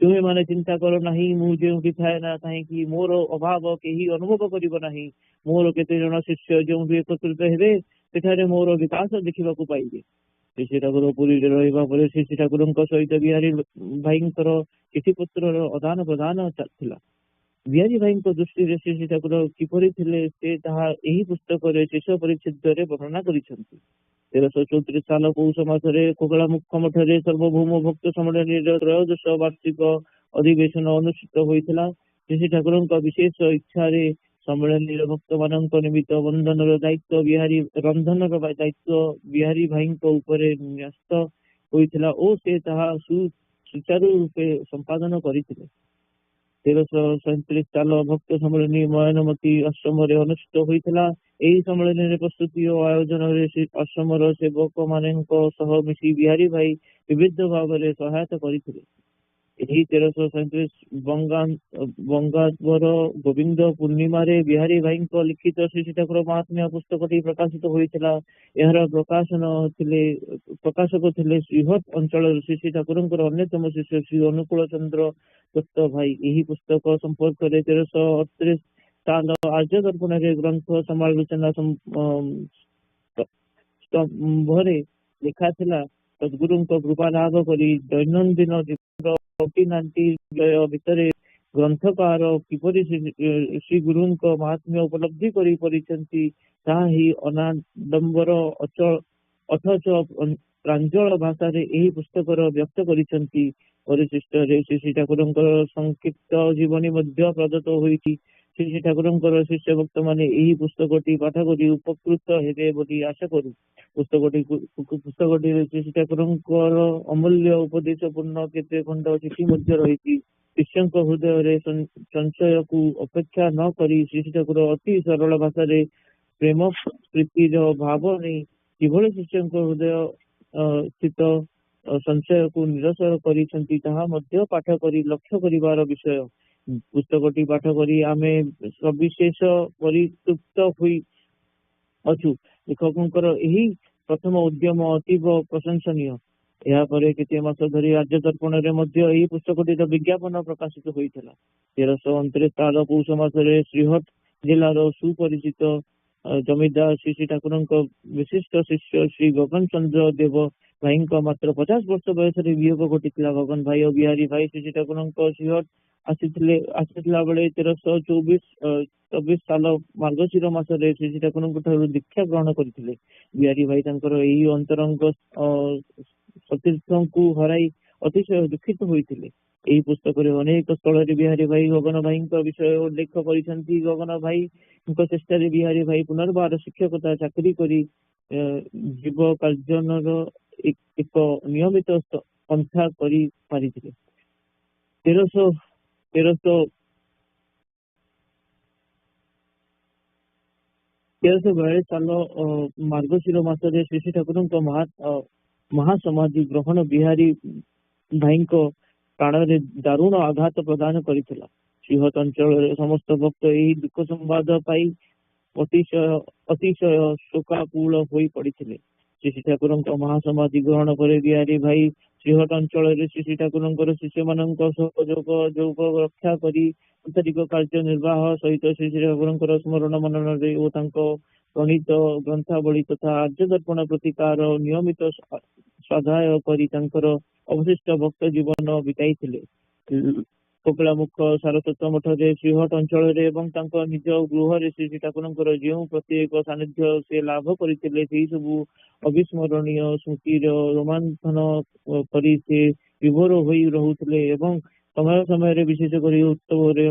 ତୁମେ ମାନେ ଚିନ୍ତା କର ନାହିଁ, ମୁଁ ଯେଉଁଠି ଥାଏ ନା କାହିଁକି ମୋର ଅଭାବ କେହି ଅନୁଭବ କରିବ ନାହିଁ। ମୋର କେତେ ଜଣ ଶିଷ୍ୟ ଯେଉଁଠି ଏକତ୍ରିତ ହେବେ ସେଠାରେ ମୋର ବିକାଶ ଦେଖିବାକୁ ପାଇବେ। ଶ୍ରୀ ଠାକୁର ପୁରୀରେ ରହିବା ପରେ ଶ୍ରୀ ଠାକୁରଙ୍କ ସହିତ ବିହାରୀ ଭାଇଙ୍କର ଚିଠି ପତ୍ରର ଆଦାନ ପ୍ରଦାନ ଥିଲା। ବିହାରୀ ଭାଇଙ୍କ ଦୃଷ୍ଟିରେ ଶ୍ରୀ ଠାକୁର କିପରି ଥିଲେ ସେ ତାହା ଏହି ପୁସ୍ତକରେ ଶେଷ ପରିଚ୍ଛେଦରେ ବର୍ଣ୍ଣନା କରିଛନ୍ତି। 1334 ସାଲ ପୌଷ ମାସରେ କୋକଳାମୁଖ ମଠରେ ସର୍ବଭୌମ ଭକ୍ତ ସମ୍ମିଳନୀର 13ଦଶ ବାର୍ଷିକ ଅଧିବେଶନ ଅନୁଷ୍ଠିତ ହୋଇଥିଲା। ଶ୍ରୀ ଠାକୁରଙ୍କ ବିଶେଷ ଇଚ୍ଛାରେ ସମ୍ମିଳନୀର ଭକ୍ତ ମାନଙ୍କ ନିମିତ୍ତ ରନ୍ଧନର ଦାୟିତ୍ୱ ବିହାରୀ ଭାଇଙ୍କ ଉପରେ ନ୍ୟସ୍ତ ହୋଇଥିଲା ଓ ସେ ତାହା ସୁଚାରୁ ରୂପେ ସମ୍ପାଦନ କରିଥିଲେ। 1337 ସାଲ ଭକ୍ତ ସମ୍ମିଳନୀ ମହାନମତି ଆଶ୍ରମରେ ଅନୁଷ୍ଠିତ ହୋଇଥିଲା। ଏହି ସମ୍ମିଳନୀରେ ପ୍ରସ୍ତୁତି ଓ ଆୟୋଜନରେ ଆଶ୍ରମର ସେବକ ମାନଙ୍କ ସହ ମିଶି ବିହାରୀ ଭାଇ ବିବିଧ ଭାବରେ ସହାୟତା କରିଥିଲେ। ଏହି 1337 ବଙ୍ଗାବର ଗୋବିନ୍ଦ ପୂର୍ଣ୍ଣିମାରେ ବିହାରୀ ଭାଇଙ୍କ ଲିଖିତ ଶ୍ରୀ ଠାକୁର ମହାତ୍ମ୍ୟ ପୁସ୍ତକଟି ପ୍ରକାଶିତ ହୋଇଥିଲା। ଏହାର ପ୍ରକାଶକ ଥିଲେ ଶ୍ରୀହଟ ଅଞ୍ଚଳର ଶ୍ରୀ ଠାକୁରଙ୍କର ଅନ୍ୟତମ ଶିଷ୍ୟ ଶ୍ରୀ ଅନୁକୂଳ ଚନ୍ଦ୍ର ଦତ୍ତ ଭାଇ। ଏହି ପୁସ୍ତକ ସମ୍ପର୍କରେ 1338 ସାଲ ଆର୍ଯ୍ୟ ଦର୍ପଣରେ ଗ୍ରନ୍ଥ ସମାଲୋଚନା ସ୍ତମ୍ଭରେ ଲେଖା ଥିଲା, ସଦ୍ଗୁରୁଙ୍କ କୃପା ଲାଭ କରି ଦୈନନ୍ଦିନ ଭିତରେ ଗ୍ରନ୍ଥକାର କିପରି ଶ୍ରୀ ଗୁରୁଙ୍କ ମହାତ୍ମ୍ୟ ଉପଲବ୍ଧି କରିପାରିଛନ୍ତି ତାହା ହିଁ ଅନାଡମ୍ବର ଅଥଚ ପ୍ରାଞ୍ଜଳ ଭାଷାରେ ଏହି ପୁସ୍ତକର ବ୍ୟକ୍ତ କରିଛନ୍ତି। ପରିଶିଷ୍ଟରେ ଶ୍ରୀ ଠାକୁରଙ୍କର ସଂକ୍ଷିପ୍ତ ଜୀବନୀ ମଧ୍ୟ ପ୍ରଦତ୍ତ ହୋଇଛି। ଶ୍ରୀ ଠାକୁରଙ୍କର ଶିଷ୍ୟ ଭକ୍ତ ମାନେ ଏହି ପୁସ୍ତକଟି ପାଠ କରି ଉପକୃତ ହେବେ ବୋଲି ଆଶା କରୁ ପୁସ୍ତକଟି ଶ୍ରୀ ଠାକୁରଙ୍କର ଅମୂଲ୍ୟ ଉପଦେଶ ପୂର୍ଣ୍ଣ କେତେ ଖଣ୍ଡ ଚିଠି ମଧ୍ୟ ରହିଛି। ଶିଷ୍ୟଙ୍କ ହୃଦୟରେ ସଞ୍ଚୟକୁ ଅପେକ୍ଷା ନ କରି ଶ୍ରୀ ଠାକୁର ଅତି ସରଳ ଭାଷାରେ ପ୍ରେମ ପ୍ରୀତିର ଭାବ ନେଇ କିଭଳି ଶିଷ୍ୟଙ୍କ ହୃଦୟ ସ୍ଥିତ ସଞ୍ଚୟକୁ ନିରସନ କରିଛନ୍ତି ତାହା ମଧ୍ୟ ପାଠ କରି ଲକ୍ଷ୍ୟ କରିବାର ବିଷୟ। ପୁସ୍ତକଟି ପାଠ କରି ଆମେ ସବିଶେଷ ପରିତୃପ୍ତ ହୋଇ ଅଛୁ। ଲେଖକଙ୍କର ଏହି ପ୍ରଥମ ଉଦ୍ୟମ ଅତୀବ ପ୍ରଶଂସନୀୟ। ଏହାପରେ କେତେ ମାସ ଧରି ରାଜ୍ୟ ଦର୍ପଣରେ ମଧ୍ୟ ଏହି ପୁସ୍ତକଟିର ବିଜ୍ଞାପନ ପ୍ରକାଶିତ ହୋଇଥିଲା। 1329 ସାଲ ପୌଷ ମାସରେ ଶ୍ରୀହଟ ଜିଲ୍ଲାର ସୁପରିଚିତ ଜମିଦାର ଶ୍ରୀ ଠାକୁରଙ୍କ ବିଶିଷ୍ଟ ଶିଷ୍ୟ ଶ୍ରୀ ଗଗନ ଚନ୍ଦ୍ର ଦେବ ଭାଇଙ୍କ ମାତ୍ର 50 ବର୍ଷ ବୟସରେ ବିୟୋଗ ଘଟିଥିଲା। ଗଗନ ଭାଇ ଓ ବିହାରୀ ଭାଇ ଶ୍ରୀ ଠାକୁରଙ୍କ ଶ୍ରୀହଟ ଆସିଥିଲା ବେଳେ 1324 ସାଲ ମାର୍ଗଶିର ମାସରେ ଶ୍ରୀ ଠାକୁରଙ୍କ ଠାରୁ ଦୀକ୍ଷା ଗ୍ରହଣ କରିଥିଲେ। ବିହାରୀ ଭାଇ ତାଙ୍କର ଏହି ଅନ୍ତରଙ୍ଗ ସତୀର୍ଥଙ୍କୁ ହରାଇ ଅତିଶୟ ଦୁଃଖିତ ହୋଇଥିଲେ। ଏହି ପୁସ୍ତକରେ ଅନେକ ସ୍ଥଳରେ ବିହାରୀ ଭାଇ ଗଗନ ଭାଇଙ୍କ ବିଷୟ ଉଲ୍ଲେଖ କରିଛନ୍ତି। ଗଗନ ଭାଇଙ୍କ ଚେଷ୍ଟାରେ ବିହାରୀ ଭାଇ ପୁନର୍ବାର ଶିକ୍ଷକତା ଚାକିରି କରି ଜୀବ କାର୍ଯ୍ୟର ଏକ ନିୟମିତ ପନ୍ଥା କରି ପାରିଥିଲେ। 1342 ସାଲ ମାର୍ଗଶିର ମାସରେ ଶ୍ରୀ ଠାକୁରଙ୍କ ମହାସମାଧି ଗ୍ରହଣ ବିହାରୀ ଭାଇଙ୍କ ପ୍ରାଣରେ ଦାରୁଣ ଆଘାତ ପ୍ରଦାନ କରିଥିଲା। ଶ୍ରୀହଟ ଅଞ୍ଚଳରେ ସମସ୍ତ ଭକ୍ତ ଏହି ଦୁଃଖ ସମ୍ବାଦ ପାଇ ଅତିଶୟ ଶୋକାକୁଳ ହୋଇ ପଡିଥିଲେ। ଶ୍ରୀ ଠାକୁରଙ୍କ ମହାସମାଧି ଗ୍ରହଣ ପରେ ବିହାରୀ ଭାଇ ଶ୍ରୀହଟ ଅଞ୍ଚଳରେ ଶ୍ରୀ ଠାକୁରଙ୍କର ଶିଷ୍ୟମାନଙ୍କ ସହଯୋଗ ରକ୍ଷା କରି ଆନ୍ତରିକ କାର୍ଯ୍ୟ ନିର୍ବାହ ସହିତ ଶ୍ରୀ ଠାକୁରଙ୍କର ସ୍ମରଣ ମନନରେ ଓ ତାଙ୍କ ପ୍ରଣୀତ ଗ୍ରନ୍ଥାବଳୀ ତଥା ଆର୍ଯ୍ୟ ଦର୍ପଣ ପ୍ରତିକାର ନିୟମିତ ସ୍ୱାଧ୍ୟାୟ କରି ତାଙ୍କର ଅବଶିଷ୍ଟ ଭକ୍ତ ଜୀବନ ବିତାଇଥିଲେ। କପିଳାମୁଖ ସାରସ୍ୱତ ମଠରେ ଶ୍ରୀହଟ ଅଞ୍ଚଳରେ ଏବଂ ତାଙ୍କ ନିଜ ଗୃହରେ ଶ୍ରୀ ଠାକୁରଙ୍କର ଯେଉଁ ପ୍ରତ୍ୟେକ ସାନ୍ନିଧ୍ୟ ସେ ଲାଭ କରିଥିଲେ ସେହି ସବୁ ଅବିସ୍ମରଣୀୟ ସ୍ମୃତିର ରୋମାଞ୍ଚନ କରି ସେ ବିଭୋର ହୋଇ ରହୁଥିଲେ ଏବଂ ସମୟ ସମୟରେ ବିଶେଷ କରି ଉତ୍ସବରେ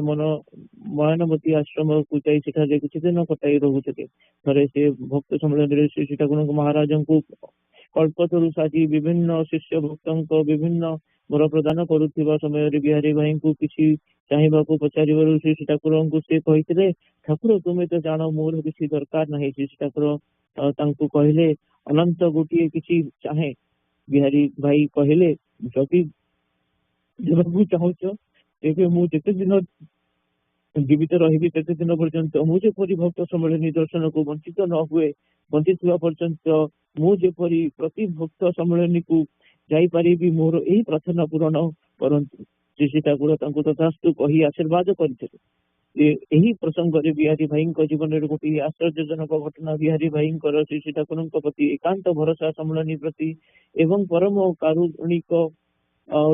ମୟନମତୀ ଆଶ୍ରମକୁ ଯାଇ ସେଠାରେ କିଛି ଦିନ କଟାଇ ରହୁଥିଲେ। ଥରେ ସେ ଭକ୍ତ ସମ୍ମିଳନୀରେ ଶ୍ରୀ ଠାକୁରଙ୍କ ମହାରାଜଙ୍କୁ କଳ୍ପତରୁ ସାଜି ବିଭିନ୍ନ ଶିଷ୍ୟ ଭକ୍ତଙ୍କ ବିଭିନ୍ନ ବର ପ୍ରଦାନ କରୁଥିବା ସମୟରେ ବିହାରୀ ଭାଇଙ୍କୁ କିଛି ଚାହିଁବାକୁ ପଚାରିବାରୁ ଶ୍ରୀ ଠାକୁରଙ୍କୁ ସେ କହିଥିଲେ, ଠାକୁର ତୁମେ ତ ଜାଣ ମୋର କିଛି ଦରକାର ନାହିଁ। ଶ୍ରୀ ଠାକୁର ତାଙ୍କୁ କହିଲେ, ଅନନ୍ତ ଗୋଟିଏ କିଛି ଚାହେଁ। ବିହାରୀ ଭାଇ କହିଲେ, ଯଦି ଦେବାକୁ ଚାହୁଁଛ ତେବେ ମୁଁ ଯେତେ ଦିନ ଜୀବିତ ରହିବି ସେତେ ଦିନ ପର୍ଯ୍ୟନ୍ତ ମୁଁ ଯେପରି ଭକ୍ତ ସମ୍ମିଳନୀ ଦର୍ଶନକୁ ବଞ୍ଚିତ ନ ହୁଏ, ବଞ୍ଚିଥିବା ପର୍ଯ୍ୟନ୍ତ ମୁଁ ଯେପରି ପ୍ରତି ଭକ୍ତ ସମ୍ମିଳନୀକୁ ଯାଇପାରିବି ମୋର ଏହି ପ୍ରାର୍ଥନା ପୂରଣ କରନ୍ତୁ। ଶ୍ରୀ ଠାକୁର ତାଙ୍କୁ ତଥାସ୍ତୁ କହି ଆଶୀର୍ବାଦ କରିଥିଲେ। ଏହି ପ୍ରସଙ୍ଗରେ ବିହାରୀ ଭାଇଙ୍କ ଜୀବନରେ ଗୋଟିଏ ଆଶ୍ଚର୍ଯ୍ୟଜନକ ଘଟଣା। ବିହାରୀ ଭାଇଙ୍କର ଶ୍ରୀ ଠାକୁରଙ୍କ ପ୍ରତି ଏକାନ୍ତ ଭରସା ସମ୍ମିଳନୀ ପ୍ରତି ଏବଂ ପରମ କାରୁଣିକ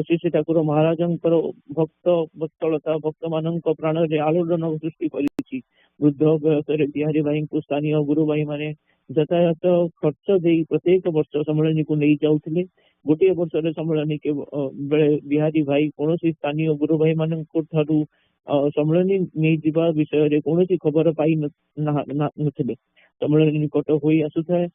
ଶ୍ରୀ ଠାକୁର ମହାରାଜଙ୍କର ଭକ୍ତ ବତ୍ସଳତା ଭକ୍ତ ମାନଙ୍କ ପ୍ରାଣରେ ଆଲୋଡ଼ନ ସୃଷ୍ଟି କରିଛି। ବୃଦ୍ଧ ବୟସରେ ବିହାରୀ ଭାଇଙ୍କୁ ସ୍ଥାନୀୟ ଗୁରୁ ଭାଇ ମାନେ ଯାତାୟାତ ଖର୍ଚ୍ଚ ଦେଇ ପ୍ରତ୍ୟେକ ବର୍ଷ ସମ୍ମିଳନୀକୁ ନେଇ ଯାଉଥିଲେ। ଗୋଟିଏ ବର୍ଷରେ ସମ୍ମିଳନୀ ବେଳେ ବିହାରୀ ଭାଇ କୌଣସି ସ୍ଥାନୀୟ ଗୁରୁ ଭାଇ ମାନଙ୍କ ଠାରୁ ସମ୍ମିଳନୀ ନେଇଯିବା ବିଷୟରେ କୌଣସି ଖବର ପାଇ ନଥିଲେ। ସମ୍ମିଳନୀ ନିକଟ ହୋଇ ଆସୁଥାଏ।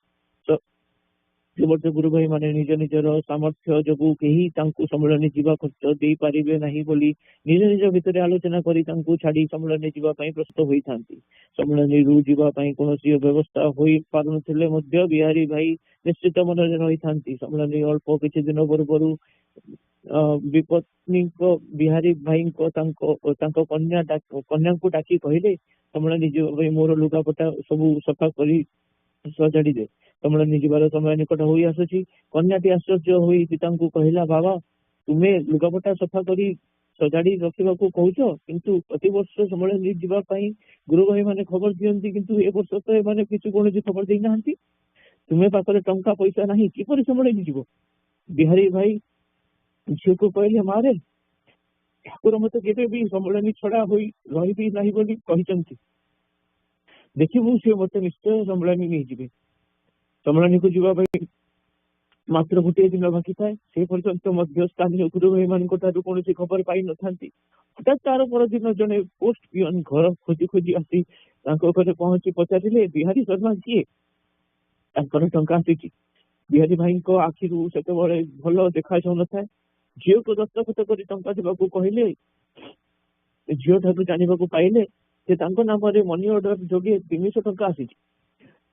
ସେ ବର୍ଷ ଗୁରୁ ଭାଇ ମାନେ ନିଜ ନିଜର ସାମର୍ଥ୍ୟ ଯୋଗୁଁ କେହି ତାଙ୍କୁ ସମ୍ମିଳନୀ ଯିବା ଖର୍ଚ୍ଚ ଦେଇପାରିବେ ନାହିଁ ବୋଲି ନିଜ ନିଜ ଭିତରେ ଆଲୋଚନା କରି ତାଙ୍କୁ ଛାଡି ସମ୍ମିଳନୀ ଯିବା ପାଇଁ ପ୍ରସ୍ତୁତ ହୋଇଥାନ୍ତି। ସମ୍ମିଳନୀରୁ ଯିବା ପାଇଁ କୌଣସି ବ୍ୟବସ୍ଥା ହୋଇ ପାରୁନଥିଲେ ମଧ୍ୟ ବିହାରୀ ଭାଇ ନିଶ୍ଚିତ ମନରେ ରହିଥାନ୍ତି। ସମ୍ମିଳନୀ ଅଳ୍ପ କିଛି ଦିନ ପୂର୍ବରୁ ବିପତ୍ନୀଙ୍କ ବିହାରୀ ଭାଇଙ୍କ ତାଙ୍କ କନ୍ୟାଙ୍କୁ ଡାକି କହିଲେ, ସମ୍ମିଳନୀ ଯିବା ପାଇଁ ମୋର ଲୁଗାପଟା ସବୁ ସଫା କରି ସଜାଡି ଦେ। ସମ୍ମିଳନୀ ଯିବାର ସମୟ ନିକଟ ହୋଇ ଆସୁଛି। କନ୍ୟାଟି ଆଶ୍ଚର୍ଯ୍ୟ ହୋଇ ପିତାଙ୍କୁ କହିଲା, ବାବା ତୁମେ ଲୁଗାପଟା ସଫା କରି ସଜାଡି ରଖିବାକୁ କହୁଛ, କିନ୍ତୁ ପ୍ରତିବର୍ଷ ସମ୍ମିଳନୀ ଯିବା ପାଇଁ ଗୁରୁ ଭାଇ ମାନେ ଖବର ଦିଅନ୍ତି, କିନ୍ତୁ ଏ ବର୍ଷ ତ ଏମାନେ କିଛି କୌଣସି ଖବର ଦେଇନାହାନ୍ତି। ତୁମେ ପାଖରେ ଟଙ୍କା ପଇସା ନାହିଁ, କିପରି ସମ୍ମିଳନୀ ଯିବ? ବିହାରୀ ଭାଇ ଝିଅକୁ କହିଲେ, ମାରେ ଠାକୁର ମତେ କେବେ ବି ସମ୍ମିଳନୀ ଛଡା ହୋଇ ରହିବି ନାହିଁ ବୋଲି କହିଛନ୍ତି। ଦେଖିବୁ ସେ ମତେ ନିଶ୍ଚୟ ସମ୍ମିଳନୀ ନେଇଯିବେ। ସମ୍ମିଳନୀକୁ ଯିବା ପାଇଁ ମାତ୍ର ଗୋଟିଏ ଦିନ ବାକି ଥାଏ। ସେ ପର୍ଯ୍ୟନ୍ତ ମଧ୍ୟ ସ୍ଥାନୀୟ ଗୁରୁ ଭାଇ ମାନଙ୍କ ଠାରୁ କୌଣସି ଖବର ପାଇନଥାନ୍ତି। ହଠାତ୍ ତାର ପରଦିନ ଜଣେ ପୋଷ୍ଟ ପିଅନ ଘର ଖୋଜି ଖୋଜି ଆସି ତାଙ୍କ ଘରେ ପହଞ୍ଚି ପଚାରିଲେ, ବିହାରୀ ଶର୍ମା କିଏ? ତାଙ୍କର ଟଙ୍କା ଆସିଛି। ବିହାରୀ ଭାଇଙ୍କ ଆଖିରୁ ସେତେବେଳେ ଭଲ ଦେଖାଯାଉନଥାଏ। ଝିଅକୁ ଦସ୍ତଖତ କରି ଟଙ୍କା ଦେବାକୁ କହିଲେ, ଝିଅ ଠାରୁ ଜାଣିବାକୁ ପାଇଲେ ଯେ ତାଙ୍କ ନାମରେ ମନି ଅର୍ଡର ଯୋଗେ 300 ଟଙ୍କା ଆସିଛି।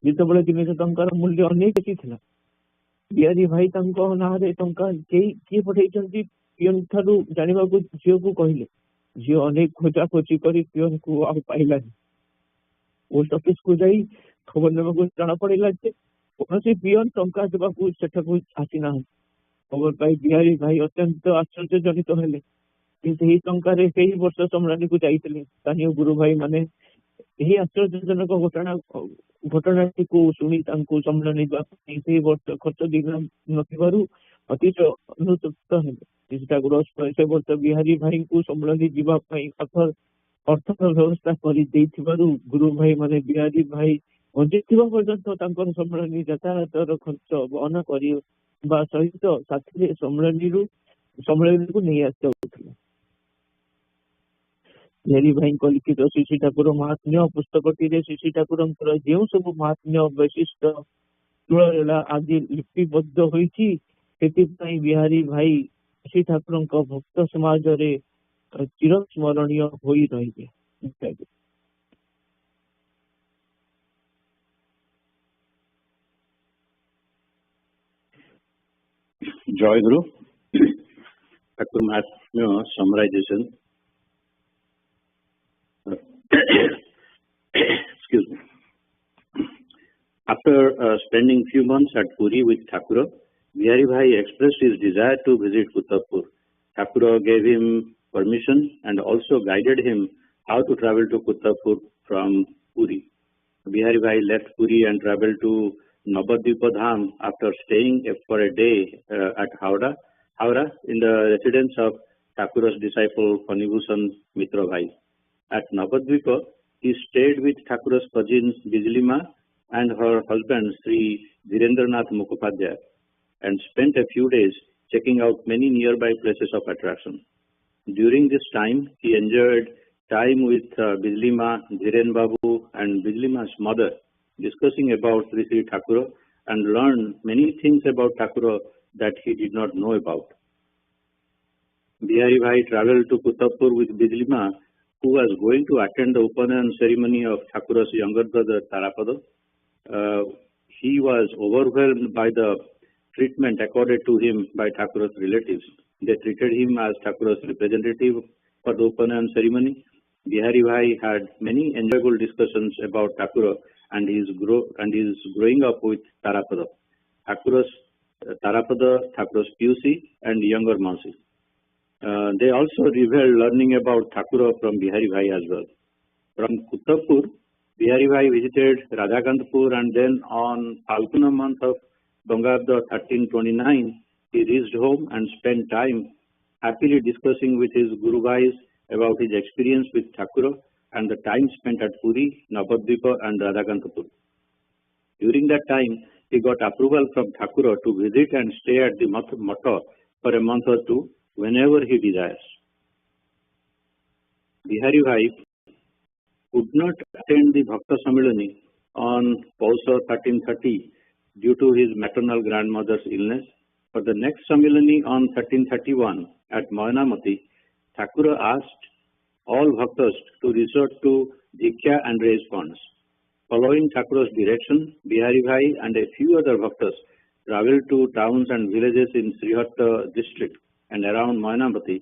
ଯେତେବେଳେ 300 ଟଙ୍କାର ମୂଲ୍ୟ ଅନେକ ବେଶୀ ଥିଲା, ବିହାରୀ ଭାଇ ତାଙ୍କ ନାଁରେ ଟଙ୍କା କିଏ ପଠେଇଛନ୍ତି ପିଅନ ଠାରୁ ଜାଣିବାକୁ ଝିଅକୁ କହିଲେ। ଝିଅ ଅନେକ ଖୋଜାଖୋଜି କରି ପିଅନକୁ ଆଉ ପାଇଲାନି। ପୋଷ୍ଟ ଅଫିସକୁ ଯାଇ ଖବର ନେବାକୁ ଜଣା ପଡିଲା ଯେ କୌଣସି ପିଅନ ଟଙ୍କା ଦେବାକୁ ସେଠାକୁ ଆସିନାହାନ୍ତି। ଖବର ପାଇ ବିହାରୀ ଭାଇ ଅତ୍ୟନ୍ତ ଆଶ୍ଚର୍ଯ୍ୟଜନିତ ହେଲେ। ସେହି ଟଙ୍କାରେ ସେହି ବର୍ଷ ସମ୍ମିଳନୀକୁ ଯାଇଥିଲେ। ସ୍ଥାନୀୟ ଗୁରୁ ଭାଇ ମାନେ ଏହି ଆଶ୍ଚର୍ଯ୍ୟଜନକ ଘଟଣାଟିକୁ ଶୁଣି ତାଙ୍କୁ ସମ୍ମିଳନୀ ଯିବା ପାଇଁ ସେହି ବର୍ଷ ଖର୍ଚ୍ଚ ନଥିବାରୁ ଅତିଶ ଅନୁତପ୍ତ ହେଲେ। ଠାକୁର ସେ ବର୍ଷ ବିହାରୀ ଭାଇଙ୍କୁ ସମ୍ମିଳନୀ ଯିବା ପାଇଁ ଅର୍ଥର ବ୍ୟବସ୍ଥା କରି ଦେଇଥିବାରୁ ଗୁରୁ ଭାଇ ମାନେ ବିହାରୀ ଭାଇ ବଞ୍ଚିଥିବା ପର୍ଯ୍ୟନ୍ତ ତାଙ୍କର ସମ୍ମିଳନୀ ଯାତାୟାତର ଖର୍ଚ୍ଚ ବହନ କରିବା ସହିତ ସାଥିରେ ସମ୍ମିଳନୀକୁ ନେଇ ଆସିଯାଉଥିଲେ। ବିହାରୀ ଭାଇଙ୍କ ଲିଖିତ ଶ୍ରୀ ଶ୍ରୀ ଠାକୁର ମହାତ୍ମ୍ୟ ପୁସ୍ତକଟିରେ ଶ୍ରୀ ଶ୍ରୀ ଠାକୁରଙ୍କର ଯେଉଁ ସବୁ ମହାତ୍ମ୍ୟ ବୈଶିଷ୍ଟ୍ୟ ତୁଳନା ଆଦି ଲିପିବଦ୍ଧ ହୋଇଛି, ସେଥିପାଇଁ ବିହାରୀ ଭାଇ ଶ୍ରୀ ଠାକୁରଙ୍କ ଭକ୍ତ ସମାଜରେ ଚିରସ୍ମରଣୀୟ ହୋଇ ରହିବେ। Joy Guru, Thakur Mahatmya summarization. Excuse me. After spending few months at Puri with Thakura, Bihari Bhai expressed his desire to visit Kuttapur. Thakura gave him permission and also guided him how to travel to Kuttapur from Puri. Bihari Bhai left Puri and traveled to Navadvipa Dham after staying for a day at Howrah in the residence of Thakura's disciple Fanibhushan Mitra Bhai. At Navadvipa, he stayed with Thakura's cousin Bijlima and her husband Sri Dhirendranath Mukhopadhyay and spent a few days checking out many nearby places of attraction. During this time, he enjoyed time with Bijlima, Dhiren Babu and Bijlima's mother, discussing about Sri Sri Thakura and learned many things about Thakura that he did not know about. Bihari Bhai travelled to Kuttapur with Bijlima, who was going to attend the Upanayan ceremony of Thakura's younger brother Tarapada. He was overwhelmed by the treatment accorded to him by Thakura's relatives. They treated him as Thakura's representative for the Upanayan ceremony. Bihari Bhai had many enjoyable discussions about Thakura and his growing up with Tarapada, Thakura's PUC and younger Mansi. They also revealed learning about Thakura from Bihari Bhai as well. From Kuttapur, Bihari Bhai visited Radhakantpur and then on Falguna month of Bangabda 1329, he reached home and spent time happily discussing with his Guru Bhais about his experience with Thakura and the time spent at Puri, Navadvipa and Radhakantpur. During that time, he got approval from Thakura to visit and stay at the Mata for a month or two whenever he desires. Bihari Bhai could not attend the Bhakta Samilani on Pausa 1330 due to his maternal grandmother's illness. For the next Samilani on 1331 at Moyanamati, Thakura asked all Bhaktas to resort to Diksha and raise funds. Following Thakura's direction, Bihari Bhai and a few other Bhaktas travelled to towns and villages in Srihatta district and around Moyanamati,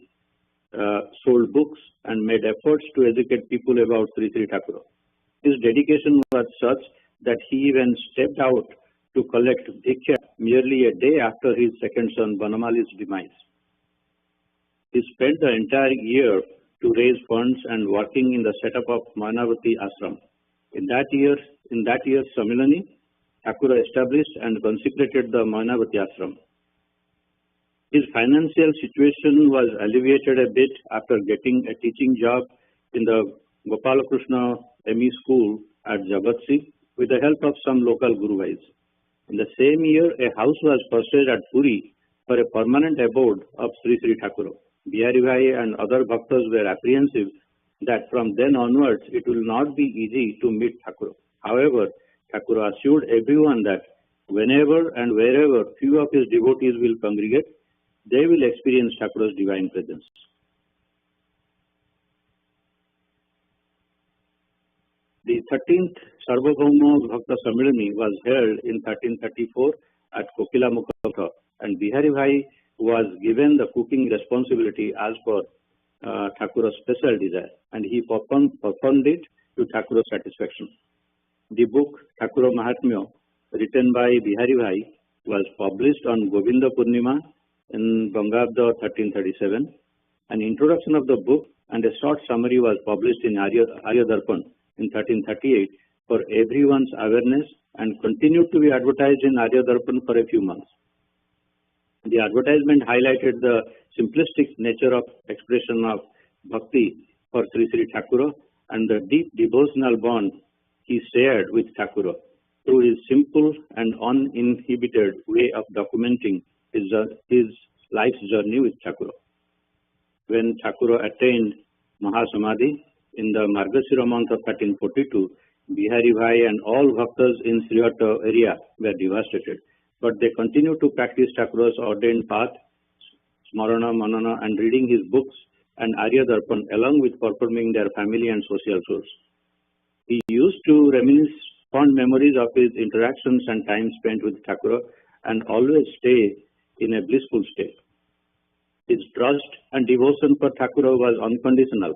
sold books and made efforts to educate people about Sri Sri Thakura. His dedication was such that he even stepped out to collect Diksha merely a day after his second son Banamali's demise. He spent the entire year to raise funds and working in the setup of Moyanavati Ashram. In that year's Samilani, Thakura established and consecrated the Moyanavati Ashram. His financial situation was alleviated a bit after getting a teaching job in the Gopalakrishna ME school at Jagatsi with the help of some local Guru Bhais. In the same year, a house was purchased at Puri for a permanent abode of Sri Sri Thakura. Bihari Bhai and other Bhaktas were apprehensive that from then onwards it will not be easy to meet Thakura. However, Thakura assured everyone that Whenever and wherever few of his devotees will congregate, they will experience Thakura's divine presence. The 13th Sarvabhauma Bhakta Samilani was held in 1334 at Kokilamukha, and Bihari Bhai was given the cooking responsibility as per Thakura's special desire, and he performed it to Thakura's satisfaction. The book Thakura Mahatmya, written by Bihari Bhai, was published on Govinda Purnima in Bangabda 1337. An introduction of the book and a short summary was published in Arya Darpan in 1338 for everyone's awareness and continued to be advertised in Arya Darpan for a few months. The advertisement highlighted the simplistic nature of expression of bhakti for Sri Sri Thakura and the deep devotional bond he shared with Thakura through his simple and uninhibited way of documenting his life's journey with Thakura. When Thakura attained Mahasamadhi in the Margasira month of 1342, Bihari Bhai and all bhaktas in Srihata area were devastated, but they continued to practice Thakura's ordained path, Smarana, Manana, and reading his books and Arya Darpan along with performing their family and social chores. He used to reminisce fond memories of his interactions and time spent with Thakura and always stay in a blissful state. His trust and devotion for Thakura was unconditional.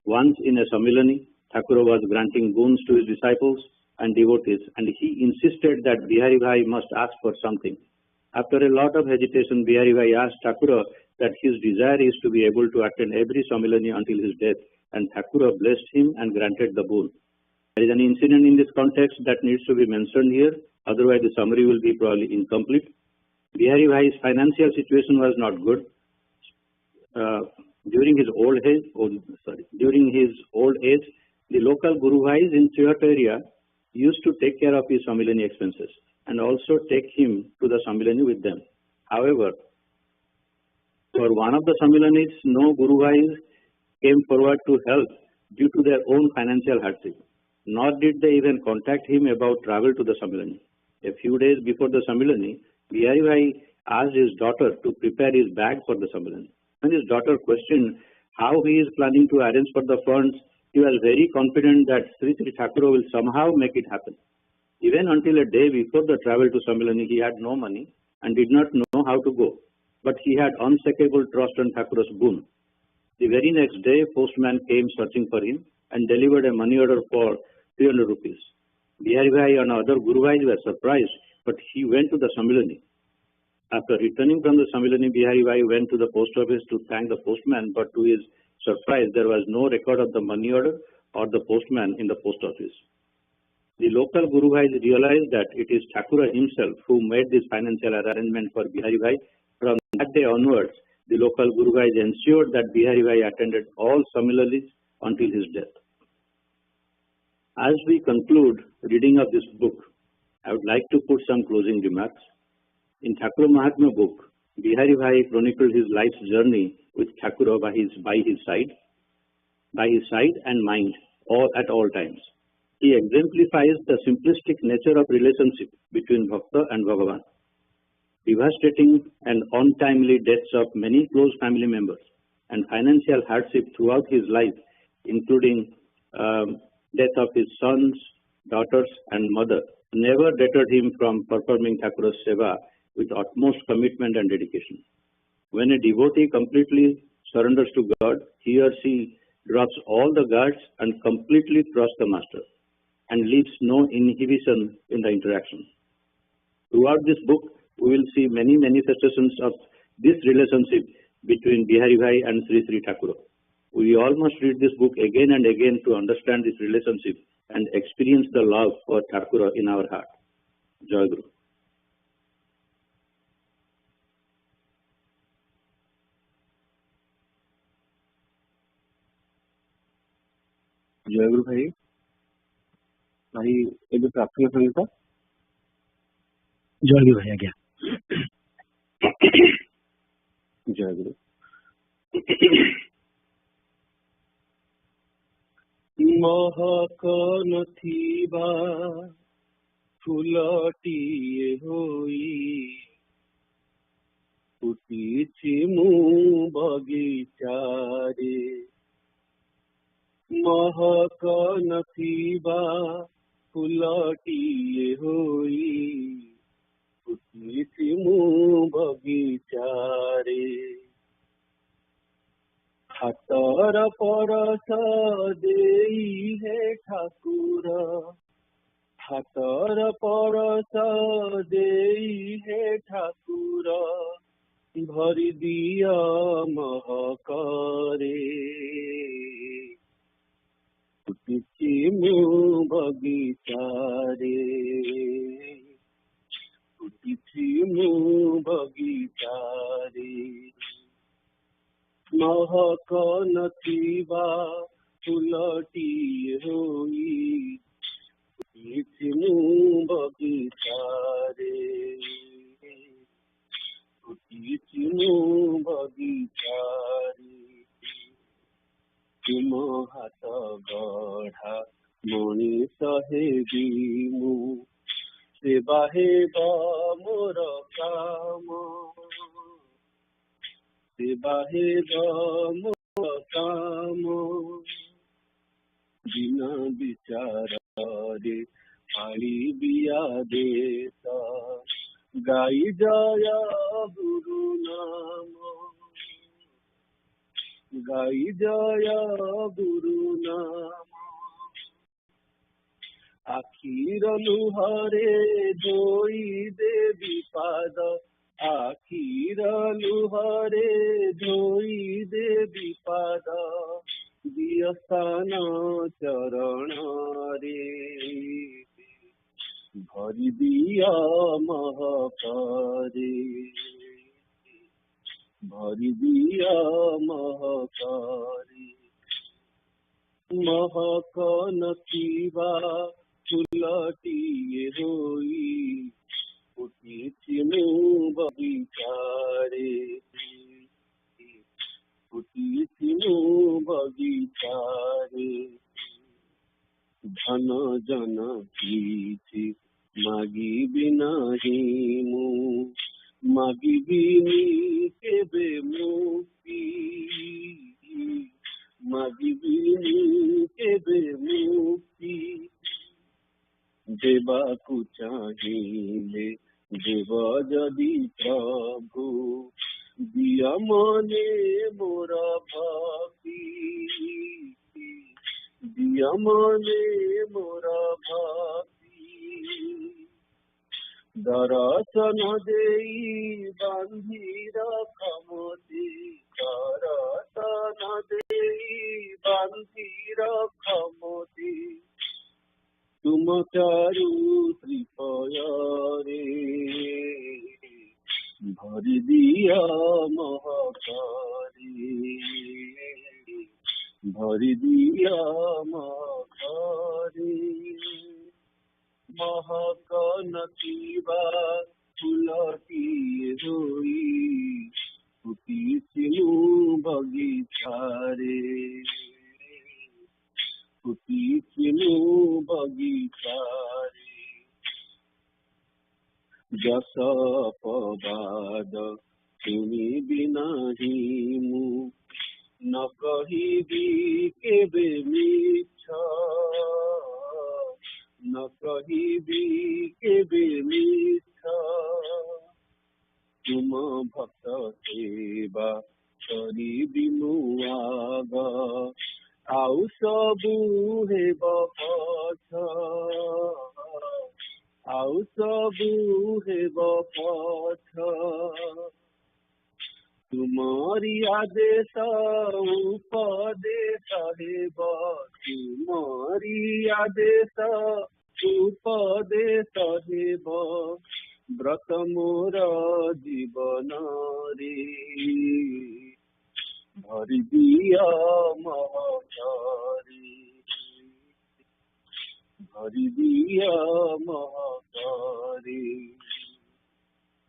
Once in a Samilani, Thakura was granting boons to his disciples and devotees, and he insisted that Bihari Bhai must ask for something. After a lot of hesitation, Bihari Bhai asked Thakura that his desire is to be able to attend every Samilani until his death, and Thakura blessed him and granted the boon. There is an incident in this context that needs to be mentioned here, otherwise the summary will be probably incomplete. Bihari Bhai's financial situation was not good. During his old age, the local Guru Bhais in Srihata area used to take care of his Samilani expenses and also take him to the Samilani with them. However, for one of the Samilanis, no Guru Bhais came forward to help due to their own financial hardship, nor did they even contact him about travel to the Samilani. A few days before the Samilani, Bihari Bhai asked his daughter to prepare his bag for the Samilani. When his daughter questioned how he is planning to arrange for the funds, he was very confident that Sri Sri Thakura will somehow make it happen. Even until a day before the travel to Samilani, he had no money and did not know how to go. But he had unshakable trust on Thakura's boon. The very next day, postman came searching for him and delivered a money order for 300 rupees. Bihari Bhai and other Guru Bhais were surprised, but he went to the Samilani. After returning from the Samilani, Bihari Bhai went to the post office to thank the postman, but to his surprise, there was no record of the money order or the postman in the post office. The local Guru Bhais realized that it is Thakura himself who made this financial arrangement for Bihari Bhai. From that day onwards, the local Guru Bhais ensured that Bihari Bhai attended all Samilanis until his death. As we conclude reading of this book, I would like to put some closing remarks. In Thakura Mahatmya book, Bihari Bhai chronicled his life's journey with Thakura by his side and mind at all times. He exemplifies the simplistic nature of relationship between Bhakta and Bhagavan. Devastating and untimely deaths of many close family members and financial hardship throughout his life, including death of his sons, daughters, and mother, never deterred him from performing Thakura's seva with utmost commitment and dedication. When a devotee completely surrenders to God, he or she drops all the guards and completely trusts the Master and leaves no inhibition in the interaction. Throughout this book, we will see many manifestations of this relationship between Bihari Bhai and Sri Sri Thakura. We all must read this book again and again to understand this relationship and experience the love for Thakura in our heart. Jai Guru. जय गुरु भाई भाई ଏବେ ପ୍ରାର୍ଥନା ସହିତ ଜୟ ଗୁରୁ ଭାଇ ଆଜ୍ଞା ଜୟ ଗୁରୁ ମହକ ନଥିବା फुलटिए होई फुटिछि मु बगीचारे महक नथिबा फुलटिए होई फुटिछि मु बगीचारे हातर परस देई हे ठाकुर हातर परस देई हे ठाकुर भरि दिया महकरे फुटिछि मु बगीचारे फुटिछि मु बगीचारे महक नथिबा फुलटिए होई फुटिछि मु बगीचारे फुटिछि मु बगीचारे तुम हाथ गढ़ा मनीष हेबी मु सेवा हेब मोर काम सेवा हेब मोर काम बिना विचार रे आली बिया देश गाई जय गुरु नाम गाई जय गुरु नाम आखिर लुहरे धोई देवी पाद आखिर लुहरे धोई देवी पाद दिय स्थान चरण रे भरि दिया महकरे भरि दिया महकरे महक नथिबा फुलटिए होई फुटिछि मु बगीचारे फुटिछि मु बगीचारे धन जन किछि मागिबि नाही मु मागिबिनि केबे मुक्ति मागिबिनि केबे मुक्ति देबाकु चाहिले देव जदि प्रभु दिया मने मोर भक्ति दिया मने मोर भक्ति दर्शन देई बांधी रख मोती दर्शन देई बांधी रख मोती तुम चारु त्रिपयरे भरि दिया महकरे भरि दिया महकरे महक नथिबा फुलटिए होई फुटिछि मु बगीचारे फुटिछि मु बगीचारे जस अपवाद शुणिबि नाही मु न कहिबि केबे मिछ न कहिबि केबे मिछ तुम भक्त सेवा करिबि मु आग आउ सबु हेब पछ आउ सबु हेब पछ तुमरी आदेश उपदेश हेब तुमरी आदेश उपदेश हेब व्रत मोर जीवन रे भरि दिया महकरे भरि दिया महकरे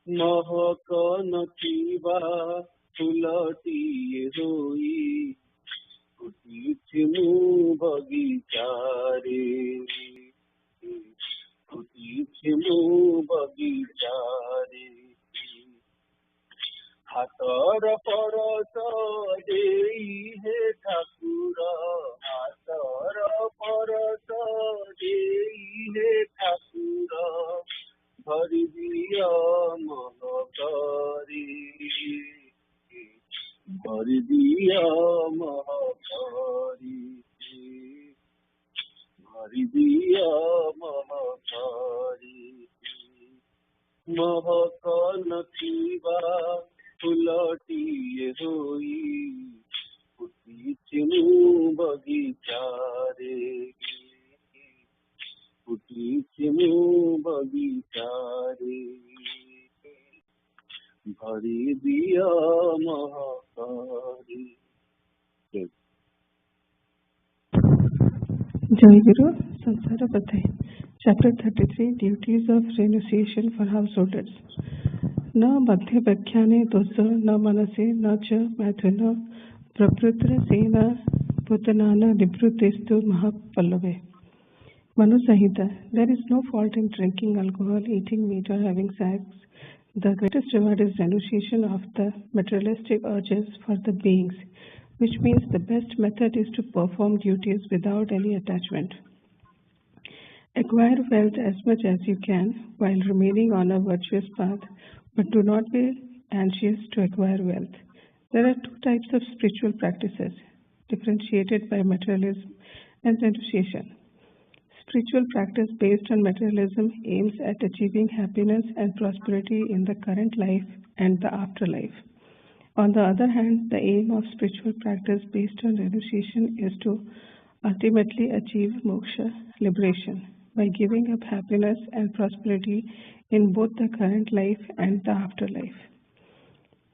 महक नथिबा फुलटिए होई फुटिछि मु बगीचारे फुटिछि महाकारी भरी दिया महाकारी महक नथिबा फुलटिए होई फुटिछि मु बगीचारे फुटिछि मु बगीचारे भरी दिया महाकारी। Jai Guru, Samsara Pathai. Chapter 33, Duties of Renunciation for Householders. न मध्य व्याख्याने दोष न मनसे न च मैथुन प्रपृत्र Sen पुतनान निवृत्तिस्तु महापल्लवे. Manu Samhita. There is no fault in drinking alcohol, eating meat or having sex. The greatest reward is renunciation of the materialistic urges for the beings, which means the best method is to perform duties without any attachment. Acquire wealth as much as you can while remaining on a virtuous path, but do not be anxious to acquire wealth. There are two types of spiritual practices, differentiated by materialism and renunciation. Spiritual practice based on materialism aims at achieving happiness and prosperity in the current life and the afterlife. On the other hand, the aim of spiritual practice based on renunciation is to ultimately achieve moksha, liberation, by giving up happiness and prosperity in both the current life and the afterlife.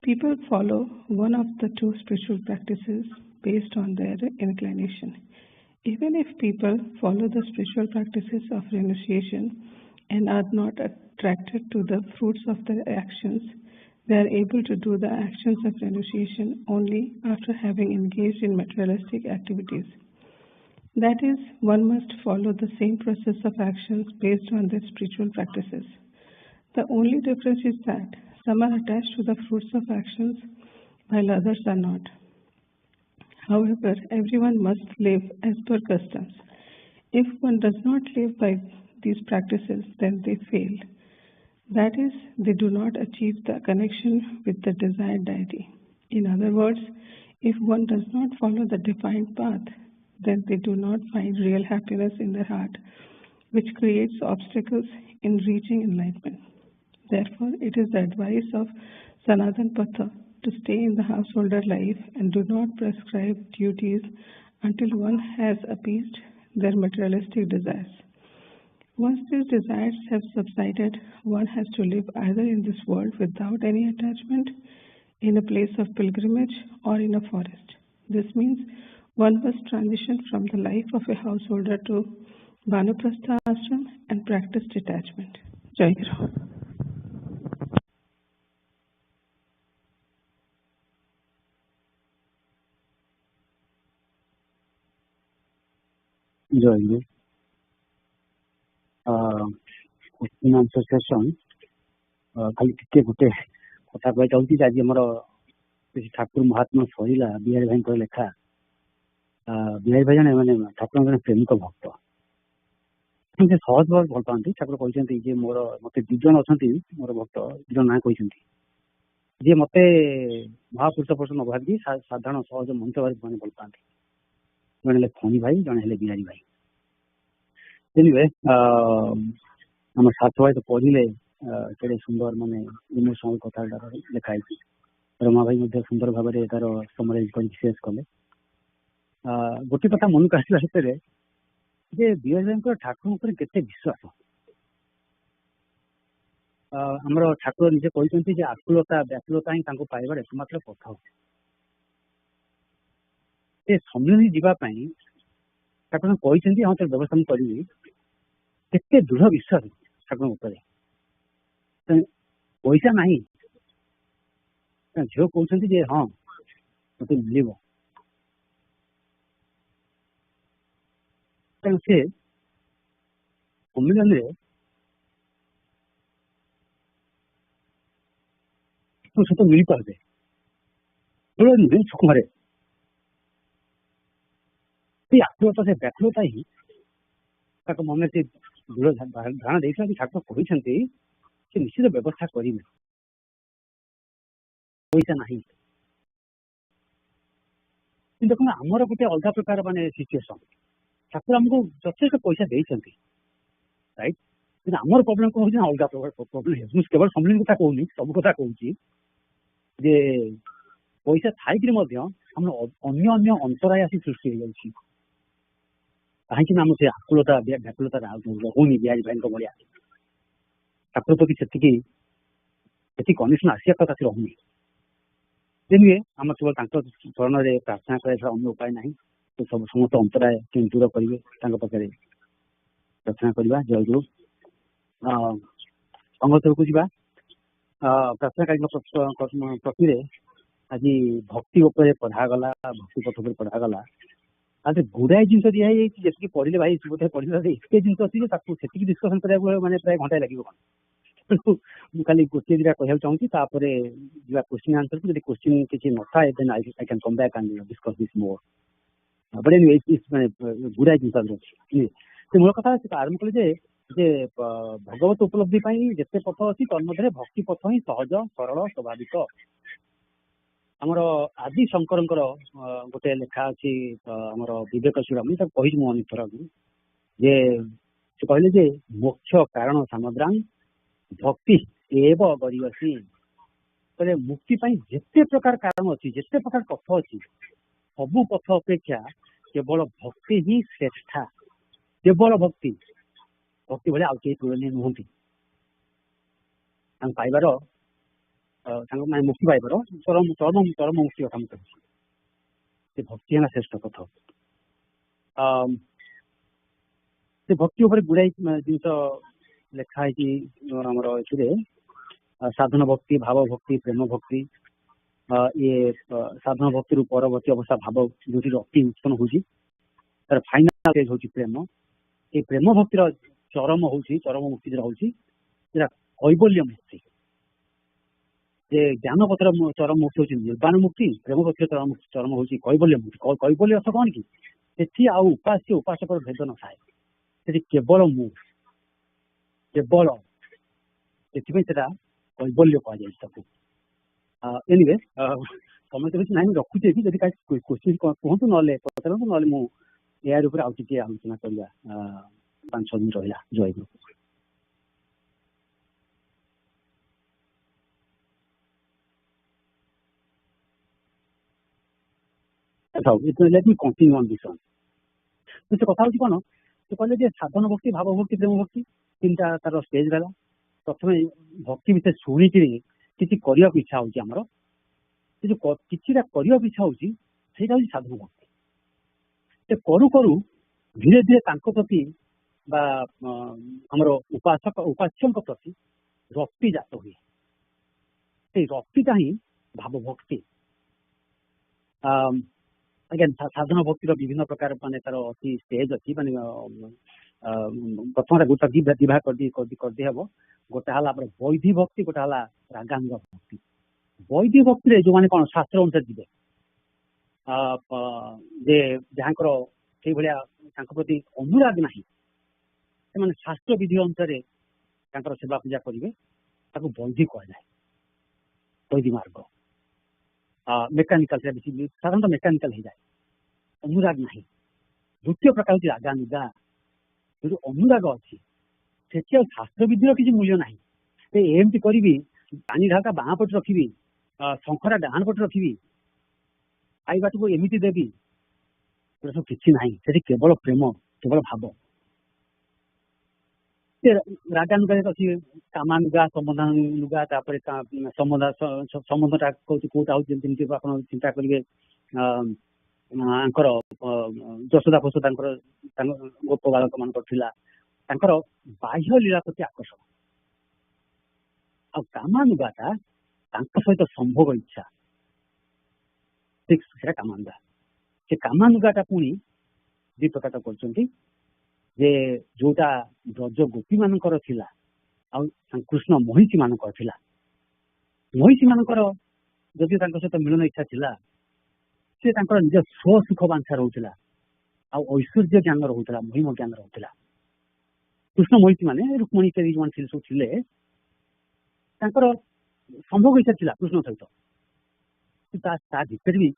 People follow one of the two spiritual practices based on their inclination. Even if people follow the spiritual practices of renunciation and are not attracted to the fruits of their actions, they are able to do the actions of renunciation only after having engaged in materialistic activities. That is, one must follow the same process of actions based on their spiritual practices. The only difference is that some are attached to the fruits of actions while others are not. However, everyone must live as per customs. If one does not live by these practices, then they fail. That is, they do not achieve the connection with the desired deity. In other words, if one does not follow the defined path, then they do not find real happiness in their heart, which creates obstacles in reaching enlightenment. Therefore, it is the advice of Sanatan Patha to stay in the householder life and do not prescribe duties until one has appeased their materialistic desires. Once these desires have subsided, one has to live either in this world without any attachment, in a place of pilgrimage, or in a forest. This means one must transition from the life of a householder to Vanaprastha ashram and practice detachment. Jai Guru. Jai Guru. Question answer session. खाली टिके गोटे कथा कह चाहूँगी आज आमर ठाकुर महात्मा सरीला बिहारी भाई लेखा बिहारी भाई जन मैंने ठाकुर जन प्रेमिक भक्त सहज भाव भल पाती ठाकुर कहते मोर मत दिज अच्छा मोर भक्त दिज ना कहते जी मत महापुरुष पुरुष न भावी साधारण सहज मनुष्य भावी मैंने भल पाती जड़े फणी भाई जड़े बिहारी भाई एनिवे आम साथ भाई तो पढ़ले केड़े सुंदर माने इमोशनल कथा लिखाई रमा भाई सुंदर भाव में तार समराइज कर शेष कले गोटे कथा मन को आसला जे बिहारी ठाकुर केते विश्वास आमर ठाकुर निजे कहते आकुलता व्याकुलता ही पाइबार एकमात्र पथ से सम्मिलनी जावाई ठाकुर कहते हाँ तो व्यवस्था करी केते दृढ़ विश्वास ठाकुर उपर पैसा ना झील कहते हाँ मत मिल से सम्मिलन सहित मिल पारे नुहे सुखमरे आकुलता से व्याकुलता ही मन से दृढ़ धारणा देता कि ठाकुर कहते निश्चित व्यवस्था करेंगे पैसा ना देखो आमर गोटे अलग प्रकार माने सिचुएशन ठाकुर आमको यथेष पैसा देइछंती राइट कि आमर प्रॉब्लम को होछि अलग प्रॉब्लम है केवल समलिन कथा कहूनी सब कथा कहूची जे पैसा थाइकरी मध्य हम अन्य अन्य अंतराय आसी सृष्टि हो जाउछि कहीं नाम से आकुलता व्याकुलता रहुनी बिहारी भाई भाया ठाकुर प्रति से कनेक्शन आसिया कथा से रहुनी तेणुए आम केवल चरण में प्रार्थना कर अन्य उपाय ना तो सब समस्त अंतराय के दूर करेंगे पाखे प्रार्थना करवा जय गुरु अंगतर को जा प्रार्थनाकालीन प्रति आज भक्ति उपर पढ़ागला भक्ति पथ पर पढ़ागला आज गुड़ाए जिन दिखाई जी पढ़े भाई बोधे पढ़े एत जिन अच्छी से डिस्कसन करा मैंने प्राय घंटाए लगे मुझे खाली गोटे दुटा कहना चाहूँगी क्वेश्चन आंसर को क्वेश्चन किसी न था then I can come back and discuss this more but anyway माने गुड़ाए जिन अच्छी तो मूल कथा आरंभ कले भगवत उपलब्धि जिते पथ अच्छी तन्मध्य भक्ति पथ ही सहज सरल स्वाभाविक आमर आदि शंकर गोटे लेखा अच्छी आमर विवेक चूड़ामी कही अनेक थर जे से कहले जे मोक्ष कारण सामग्रांग भक्ति एव गरीयसी कहले मुक्ति जिते प्रकार कारण अच्छी जिते प्रकार पथ अच्छी सबू पथ अपेक्षा केवल भक्ति ही श्रेष्ठा केवल भक्ति भक्ति भाई आउ तुलनीय नुहति पाइबार मुक्ति पाइबार चरम चरम चरम मुक्ति कथा मुझे भक्ति है श्रेष्ठ पथ से भक्ति उपर गुड़ाई जिन लिखाई आमर ए साधन भक्ति भाव भक्ति प्रेम भक्ति ये साधन भक्ति रू परवर्ती अवस्था भाव जो अति उत्पन्न होती तार फाइनाल स्टेज होची प्रेम ये प्रेम भक्तिर चरम होची चरम मुक्ति जो होची कैवल्य मुक्ति जे ज्ञान पत्र चरम मुक्ति होची निर्वाण मुक्ति प्रेम भक्तिर चरम होची कैवल्य मुक्ति कैवल्य अर्थ कौन कि सेठी आ उपास्य उपासक भेद न थाए सेठी केवल मु केवल से कैवल्य कह एनिवे समय तो किसी ना रखुचे कि क्वेश्चन कहतु ना पचारतु ना मुझे यार आउ टे आलोचना करवा 5-6 दिन रहा जय गुरु let me continue on this one तो कथा हूँ कौन से कहले साधन भक्ति भाव भक्ति प्रेम भक्ति 3टा तार स्टेज रहा प्रथम भक्ति विषय शुणिक किसी करने इच्छा होमर जो किसी करने इच्छा होती साधन भक्ति से करू करू धीरे धीरे प्रति आमर उपासक उपास्य प्रति रक्ति जात हुए से रक्तिटा ही भाव भक्ति अगेन साधन भक्तिर विभिन्न प्रकार माने तार अच्छी स्टेज अच्छी माने प्रथम गोटा विवाह करदे हम गोटा है वैधि भक्ति गोटा है रागांग भक्ति वैधि भक्ति जो मैंने कौन शास्त्र अनुसार जी जहाँ से प्रति अनुराग ना से शास्त्र विधि अनुसार सेवा पूजा करेंगे वैधि कह जाए वैधि मार्ग मेकानिकल साधारणतः मेकानिकल हो जाए अनुराग ना द्वितीय प्रकार हूँ रागानुगा जो अनुराग अच्छी से शास्त्र विधि किसी मूल्य ना एमती करी पानी ढाका बाँ पट रखी शंखरा डाण पट रखी खाइबाट को एमती देवी सब किसी ना से केवल प्रेम केवल भाव रागानुगा अच्छी कामानुगा संबंधानुगा संबंधटा कौटा हूँ जमी आप चिंता करेंगे जशोदा फशोदा गोप बालक मान बाह्य लीला प्रति आकर्षण आ कामानुगाटा सहित संभोग इच्छा से कामानुगा से कामानुगाटा पुणी 2 प्रकार कर जोटा ब्रज गोपी मानकर थिला कृष्ण महिषी मानकर थिला महिषी मानकर जदि सहित मिलन इच्छा थिला से निज स्वसुख बांछा रोला ऐश्वर्य ज्ञान रोला महिम ज्ञान रोला कृष्ण महिषी माने रुक्मणी इत्यादि जो सब थे संभोग इच्छा थिला कृष्ण सहित भर भी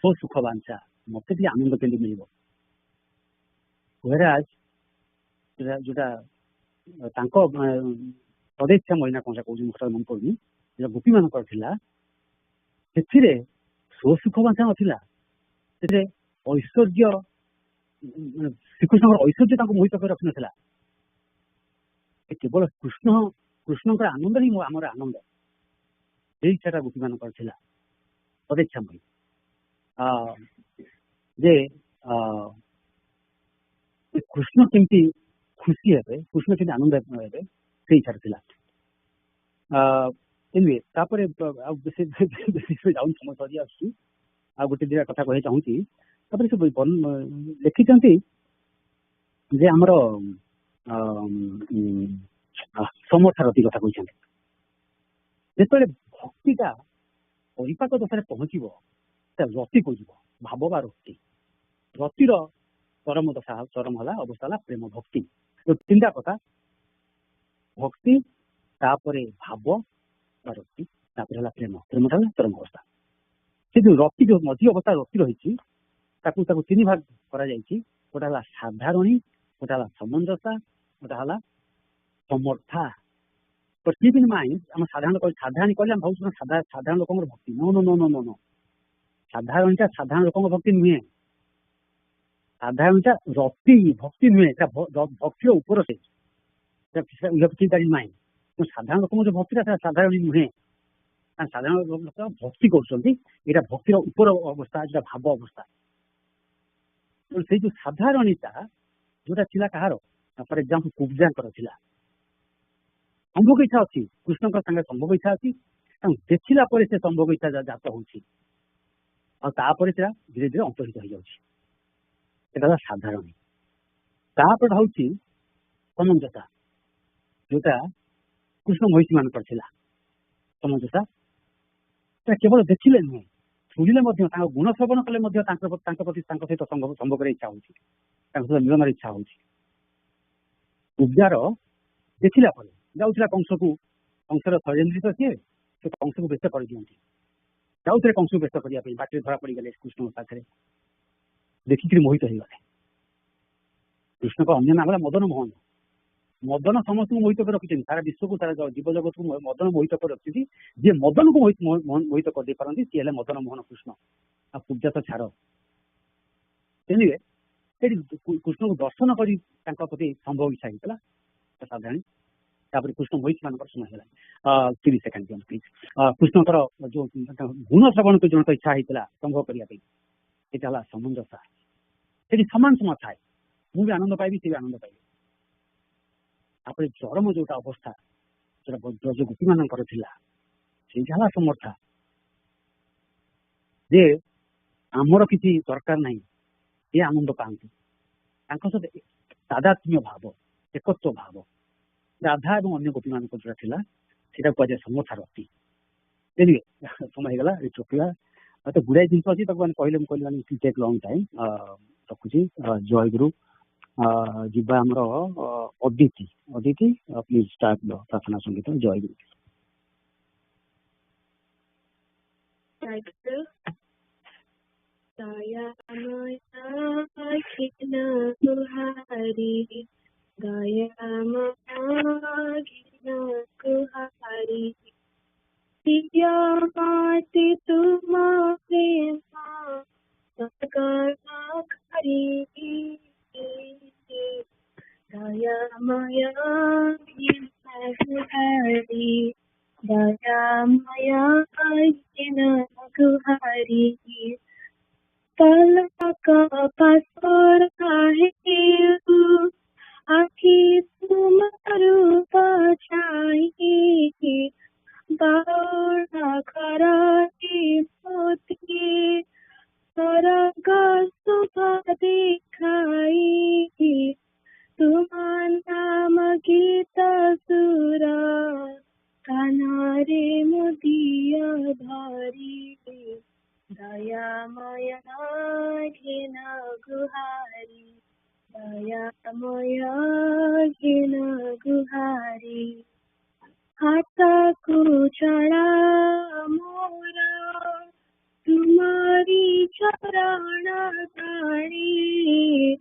स्वसुख बांछा मत आनंद के मिल व्हेराज जोटा सदैच्छा महिला कौन कौन मन पड़नी जो गोपी मान स्वसुख बांछा नाला ऐश्वर्य श्रीकृष्ण ऐश्वर्य मोहित कर रखी नाला केवल कृष्ण आनंद ही आमर आनंद ये इच्छा गोपी मान सदैच्छा मई जे कृष्ण केमती खुशी हे कृष्ण के आनंद हे से इच्छा था एनिवे तापर जाऊँ समय सरी आसुची आ गोटे दिटा कथा कहे चाहूँगी से लिखि जे आमर समर्था रति कथा कहते जो भक्तिटा परिपाक दशा पहुँचब रति को भाव बा रति रतिर चरम दशा चरम है अवस्था है प्रेम भक्ति तो तीनटा कथा भक्ति तापरे भाव बा रति तापरे प्रेम प्रेमटा है चरम अवस्था से जो रति जो मझी अवस्था रति रही तीन भाग करा गोटा है साधारणी गोटा है समंजसा गोटा है समर्था तो कीप इन माइंड आम साधारण कहले भाव साधारण लोक भक्ति no no no no no no साधारणटा साधारण लोक भक्ति नुहे साधारणटा रति भक्ति नुहे भक्तिर ऊपर से माइंड साधारण लोक जो भक्ति साधारण नुहे साधारण लोक भक्ति कर भक्तिर ऊपर अवस्था जो भाव अवस्था से जो साधारणता जोटा थिला कहार फॉर एग्जांपल कुब्जांकर थिला संभोग इच्छा अच्छी कृष्ण संगे संभोग इच्छा अच्छी देखला से संभोग इच्छा जात होती धीरे धीरे अंतहित हो जाता साधारण तापर हूँ समंजसा जोटा कृष्ण महिषी मान समंजसा केवल देखिले नुहे शुणिले गुण श्रवण कले प्रति सहित संभोग इच्छा होती मिलन इच्छा होती उद्गार देखला जाऊला कंस को कंसर षड्यंत्री सी से कंस को बेच कर दिखती जाऊे कंस को बेच करने बाटे धरा पड़ गए कृष्ण पाखे देखिक मोहित हो गले कृष्ण का अन्य नाम है मदन मोहन मदन समस्त को मोहित कर रखी सारा विश्व को सारा जीव जगत को मदन मोहित कर रखी जी मदन को मोहित कर दे पारती सी है मदन मोहन कृष्ण आ पूजा तो छाड़ एनिवे कृष्ण को दर्शन कर प्रति संभव इच्छा होता साधारण तापर कृष्ण महिषी मान समय 30 सेकेंड प्लीज कृष्णकर जो गुण श्रवण को जो इच्छा होता संभव करने यहाँ समंजसा से सामान समान थाए मुझे आनंद पाइबी सी आनंद पाइबे तापर चरम जोटा अवस्था जो गोपी मान से समर्था जे आमर किसी दरकार ना ये आनंद पाती सहित तादात्म्य भाव एकत्व भाव राधा और अन्य गोपी मान जो था कह समर्था रति एनिवे समय होगा चुकला तो गुड़ाई जिन अच्छी कहले मुझे टेक लंग टाइम रखुची जय गुरु जीवा आमर Aditi Aditi please start the प्रार्थना संगीत जय गुरु माते तुमा प्रेमा करी दया माया गुहारी दया माया गुहारी का पासोर है आखी तुम रूप चाहिए बारा खराटी पोती स्वर्ग सुभा दिखाई तुमान नाम गीत सुरा कानारे मुदिया धारी दया माया घिना गुहारी दया माया घिना गुहारी हाथ को चढ़ा मोरा तुम्हारी चरण ताड़ी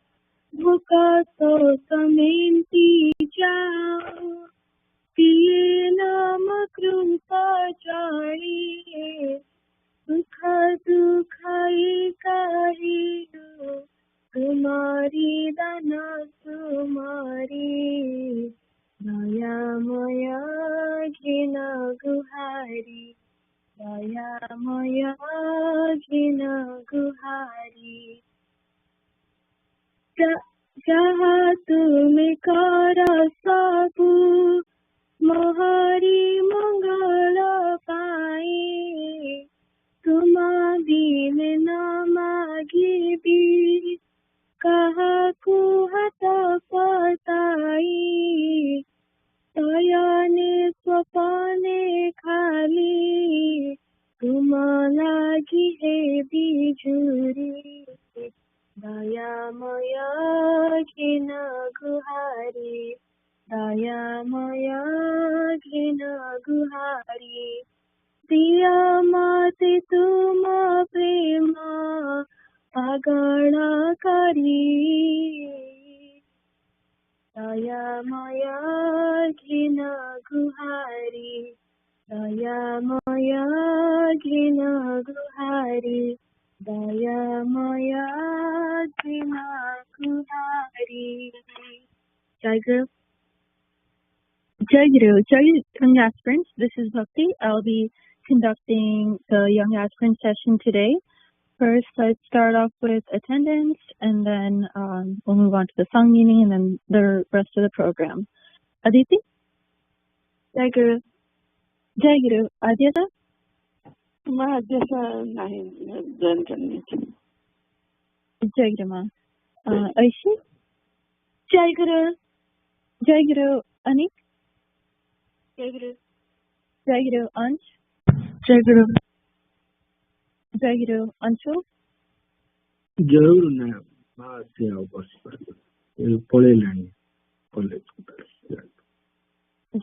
भूखा तो समेटी जाओ पिए नाम कृपा जाड़ी सुख दुखाई काहियो तुम्हारी दाना तुम्हारी दयामया घिन गुहारी दयामया घिन गुहारी जहाँ तुम्हें कर सबु मोहरी मंगल पाए तुम्हारी में न मागिबी काहाकु हात पताई शयने स्वपने खाली तुम लागि हे बिजुरी दयामय घिन गुहारी दयामय घिन गुहारी दिया मते तुम प्रेम पागल करी दयामय घिन गुहारी दयामय घिन गुहारी दयामय घिन गुहारी. Jai Guru. Jai Guru. Jai Young Aspirants. This is Bhakti. I'll be conducting the Young Aspirant session today. First, let's start off with attendance, and then we'll move on to the song meaning, and then the rest of the program. Aditi? Jai Guru. Jai Guru. Adyata? Jai Guru Ma. Aishi? Jai Guru. Jai Guru. Anik? Jai Guru. Jai Guru. Ansh? Jai Guru. Jai Guru. Anshu? जरूर ना माँ से उपस्थित पढ़े लानी college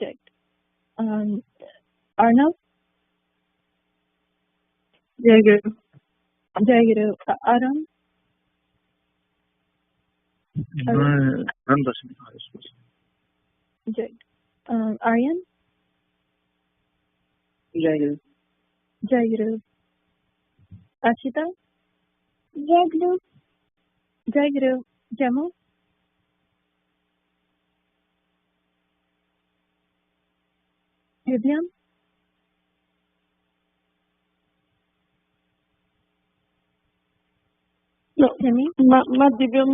Jai. Arnav? Jai Guru. Jai Guru. Aram? Jai. Aryan? Jai Guru. Jai Guru. Ashita? Jai Guru. Jai Guru. Jamu? Vidyam? No. Timmy? Ma Divyam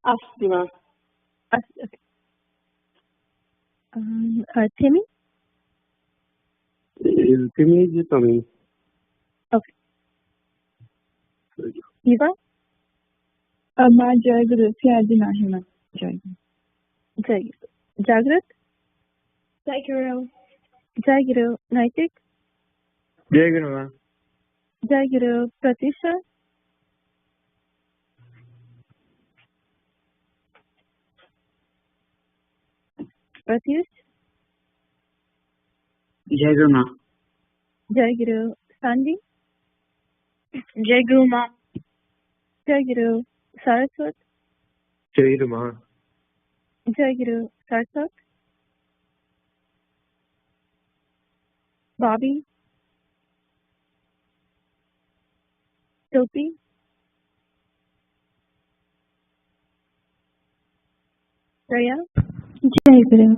Astima. Okay. Timmy? Timmy is coming. Okay. Eva? Ma Jai Guru. Fyadi Nahima. Jai Guru. Jai Guru. Jagrat? Jai Guru. Jai Guru. Naitik? Jai Guru. Jai Guru. Pratisha? Pratyush? Jai Guru Ma. Jai Guru. Sandy? Jai Guru Ma. Jai Guru. Saraswat? Jai Guru Ma. Jai Guru. Sarsak? Bobby? Sophie? Raya? Jai Guru.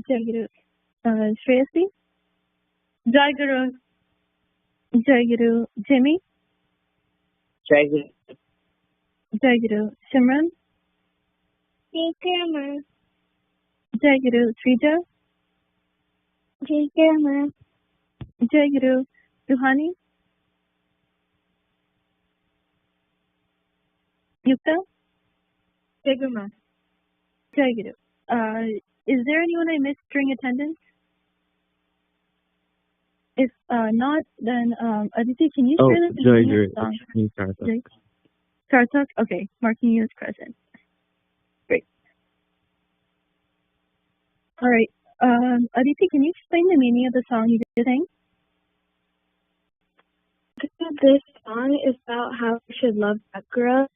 Jai Guru. Shreyasi? Jai Guru. Jai Guru. Jimmy? Jai Guru. Jai Guru. Simran? Jai Guru Ma. Jai Guru. Srija? Jai Guru Ma. Jai Guru. Ruhani? Yukta? Jai Guru Ma. Jai Guru. Is there anyone I missed during attendance? If not, then Aditi, can you share the Jai song? Guru. Sarsak? Okay, marking you as present. Great. All right. Aditi, can you explain the meaning of the song you just sang? This song is about how we should love Thakura.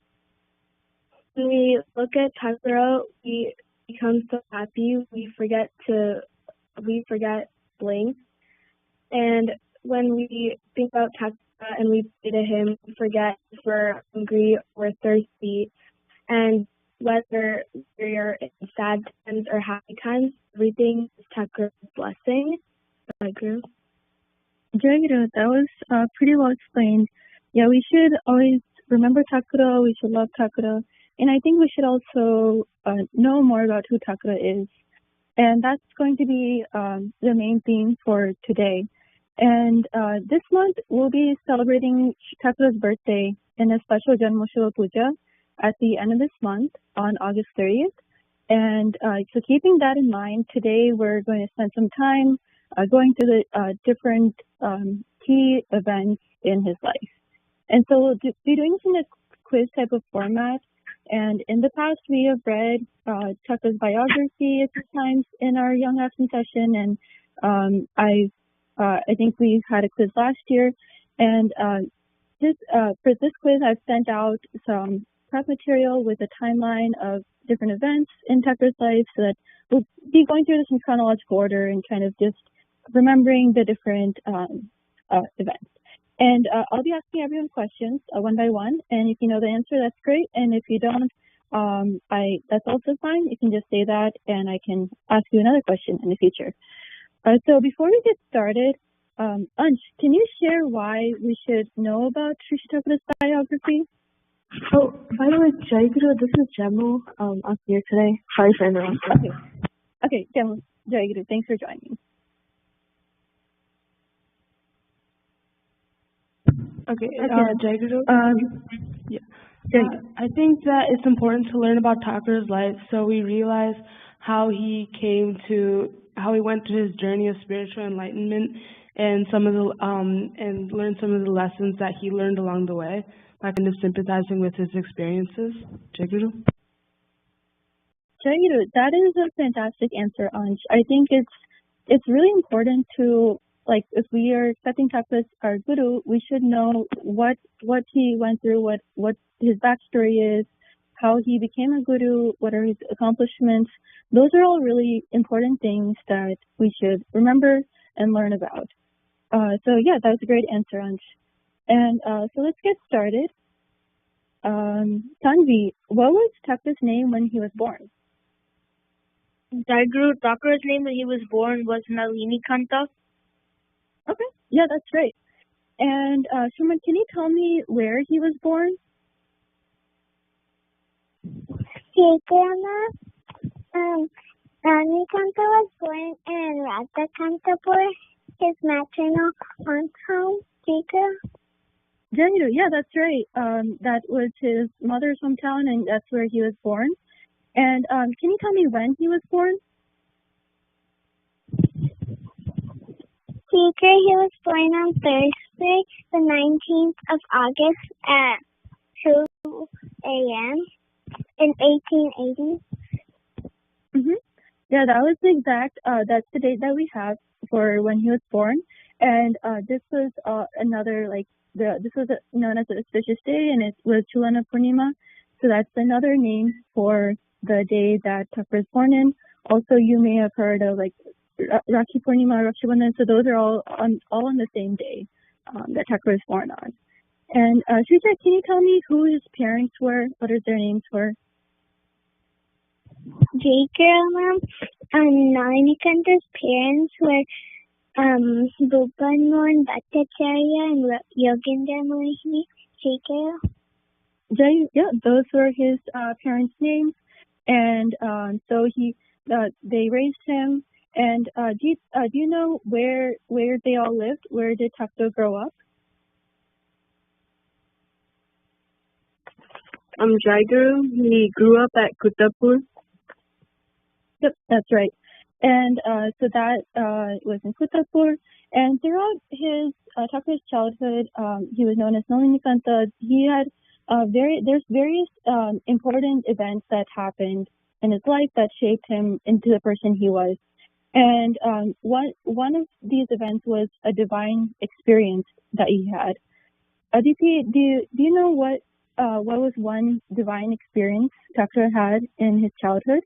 When we look at Thakura, we become so happy we forget blink. And when we think about Thakura and we pray to him, we forget if we're hungry or thirsty. And whether we're in sad times or happy times, everything is Thakura's blessing. Jai Guru, that was pretty well explained. Yeah, we should always remember Thakura, we should love Thakura, and I think we should also know more about who Thakura is. And that's going to be the main theme for today. And this month, we'll be celebrating Thakura's birthday in a special Janmoshola Puja at the end of this month on August 30th. And so keeping that in mind, today we're going to spend some time going through the different key events in his life. And so we'll be doing this in a quiz type of format. And in the past, we have read Thakura's biography a few times in our Young Action session, and I think we had a quiz last year. And for this quiz, I've sent out some prep material with a timeline of different events in Thakura's life, so that we'll be going through this in chronological order and kind of just remembering the different events. And I'll be asking everyone questions one by one, and if you know the answer, that's great. And if you don't, that's also fine. You can just say that, and I can ask you another question in the future. So before we get started, Ansh, can you share why we should know about Sri Thakura's biography? Oh, by the way, Jai Guru, this is Jamu. I'm here today. Sorry for interrupting. Okay, Jamu, Jai Guru, thanks for joining. Okay, Jai Guru. Yeah. I think that it's important to learn about Thakura's life so we realize how he went through his journey of spiritual enlightenment and and learn some of the lessons that he learned along the way by kind of sympathizing with his experiences. Jai Guru. Jai Guru, that is a fantastic answer, Ansh. I think it's really important to, like, if we are accepting Thakura as our guru, we should know what he went through, what his backstory is, how he became a guru, what are his accomplishments. Those are all really important things that we should remember and learn about. So yeah, that was a great answer, Ansh. And so let's get started. Tanvi, what was Thakura's name when he was born? Jai Guru, Thakura's name when he was born was Nalini Kanta. Okay, yeah, that's right. And Shuman, can you tell me where he was born? Nalini Kanta was born in Radhakantapur, his maternal hometown. Yeah, that's right. That was his mother's hometown, and that's where he was born. And can you tell me when he was born? He was born on Thursday, the 19th of August at 2 a.m. in 1880. Yeah, that was the exact, that's the date that we have for when he was born. And this was this was known as an auspicious day, and it was Chulana Purnima. So that's another name for the day that Thakura was born in. Also, you may have heard of like Rakhi Purnima, Raksha Bandhan. So those are all on the same day that Thakura was born on. And Shrita, can you tell me who his parents were? What their names were? Jai Nalini Kanta's parents were Bhupan Mohan Bhattacharya and Yogendra Mohini. Yeah, those were his parents' names, and so they raised him. And do you know where they all lived? Where did Thakura grow up? Jai Guru, he grew up at Kutapur. Yep, that's right. And so that was in Kutapur. And throughout his Thakura's childhood, he was known as Nalini Kanta. He had there's various important events that happened in his life that shaped him into the person he was. And one of these events was a divine experience that he had. Aditi, do you know what was one divine experience Thakur had in his childhood?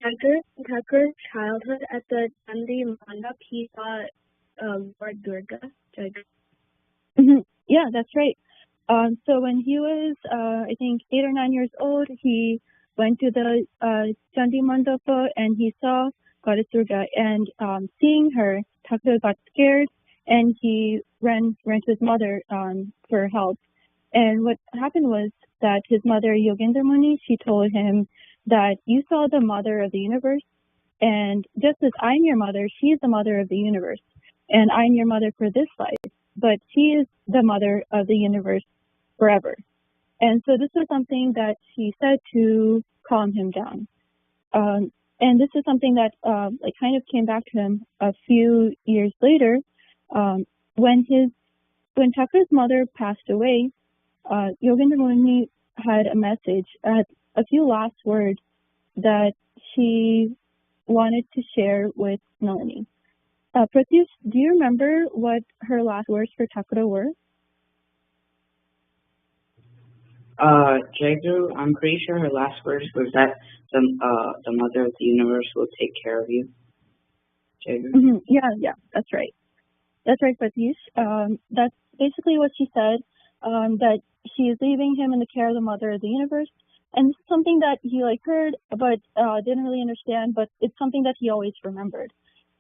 Thakur's childhood at the Chandi Mandap, he saw Lord Durga. Yeah, that's right. So when he was, I think, 8 or 9 years old, he went to the Chandi Mandapa and he saw Goddess Durga. And seeing her, Thakur got scared and he ran to his mother for help. And what happened was that his mother, Yogendra Muni, she told him that you saw the mother of the universe, and just as I'm your mother, she is the mother of the universe, and I'm your mother for this life, but she is the mother of the universe forever. And so this was something that she said to calm him down. And this is something that like kind of came back to him a few years later, when Thakur's mother passed away. Yogendra Muni had a message, a few last words that she wanted to share with Nalini. Pratyush, do you remember what her last words for Thakur were? Jagru, I'm pretty sure her last words was that the mother of the universe will take care of you. Jagru? Yeah, that's right. That's right, Pratyush. That's basically what she said, that she is leaving him in the care of the mother of the universe. And this is something that he heard, but didn't really understand, but it's something that he always remembered.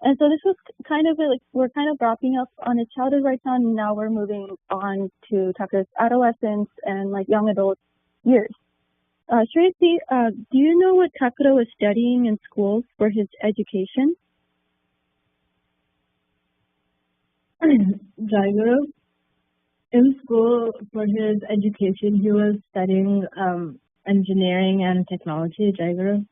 And so this was kind of we're kind of wrapping up on his childhood right now, and now we're moving on to Thakur's adolescence and young adult years. Shreyasi, do you know what Thakur was studying in school for his education? Jaguru, in school for his education, he was studying engineering and technology. Jaguru.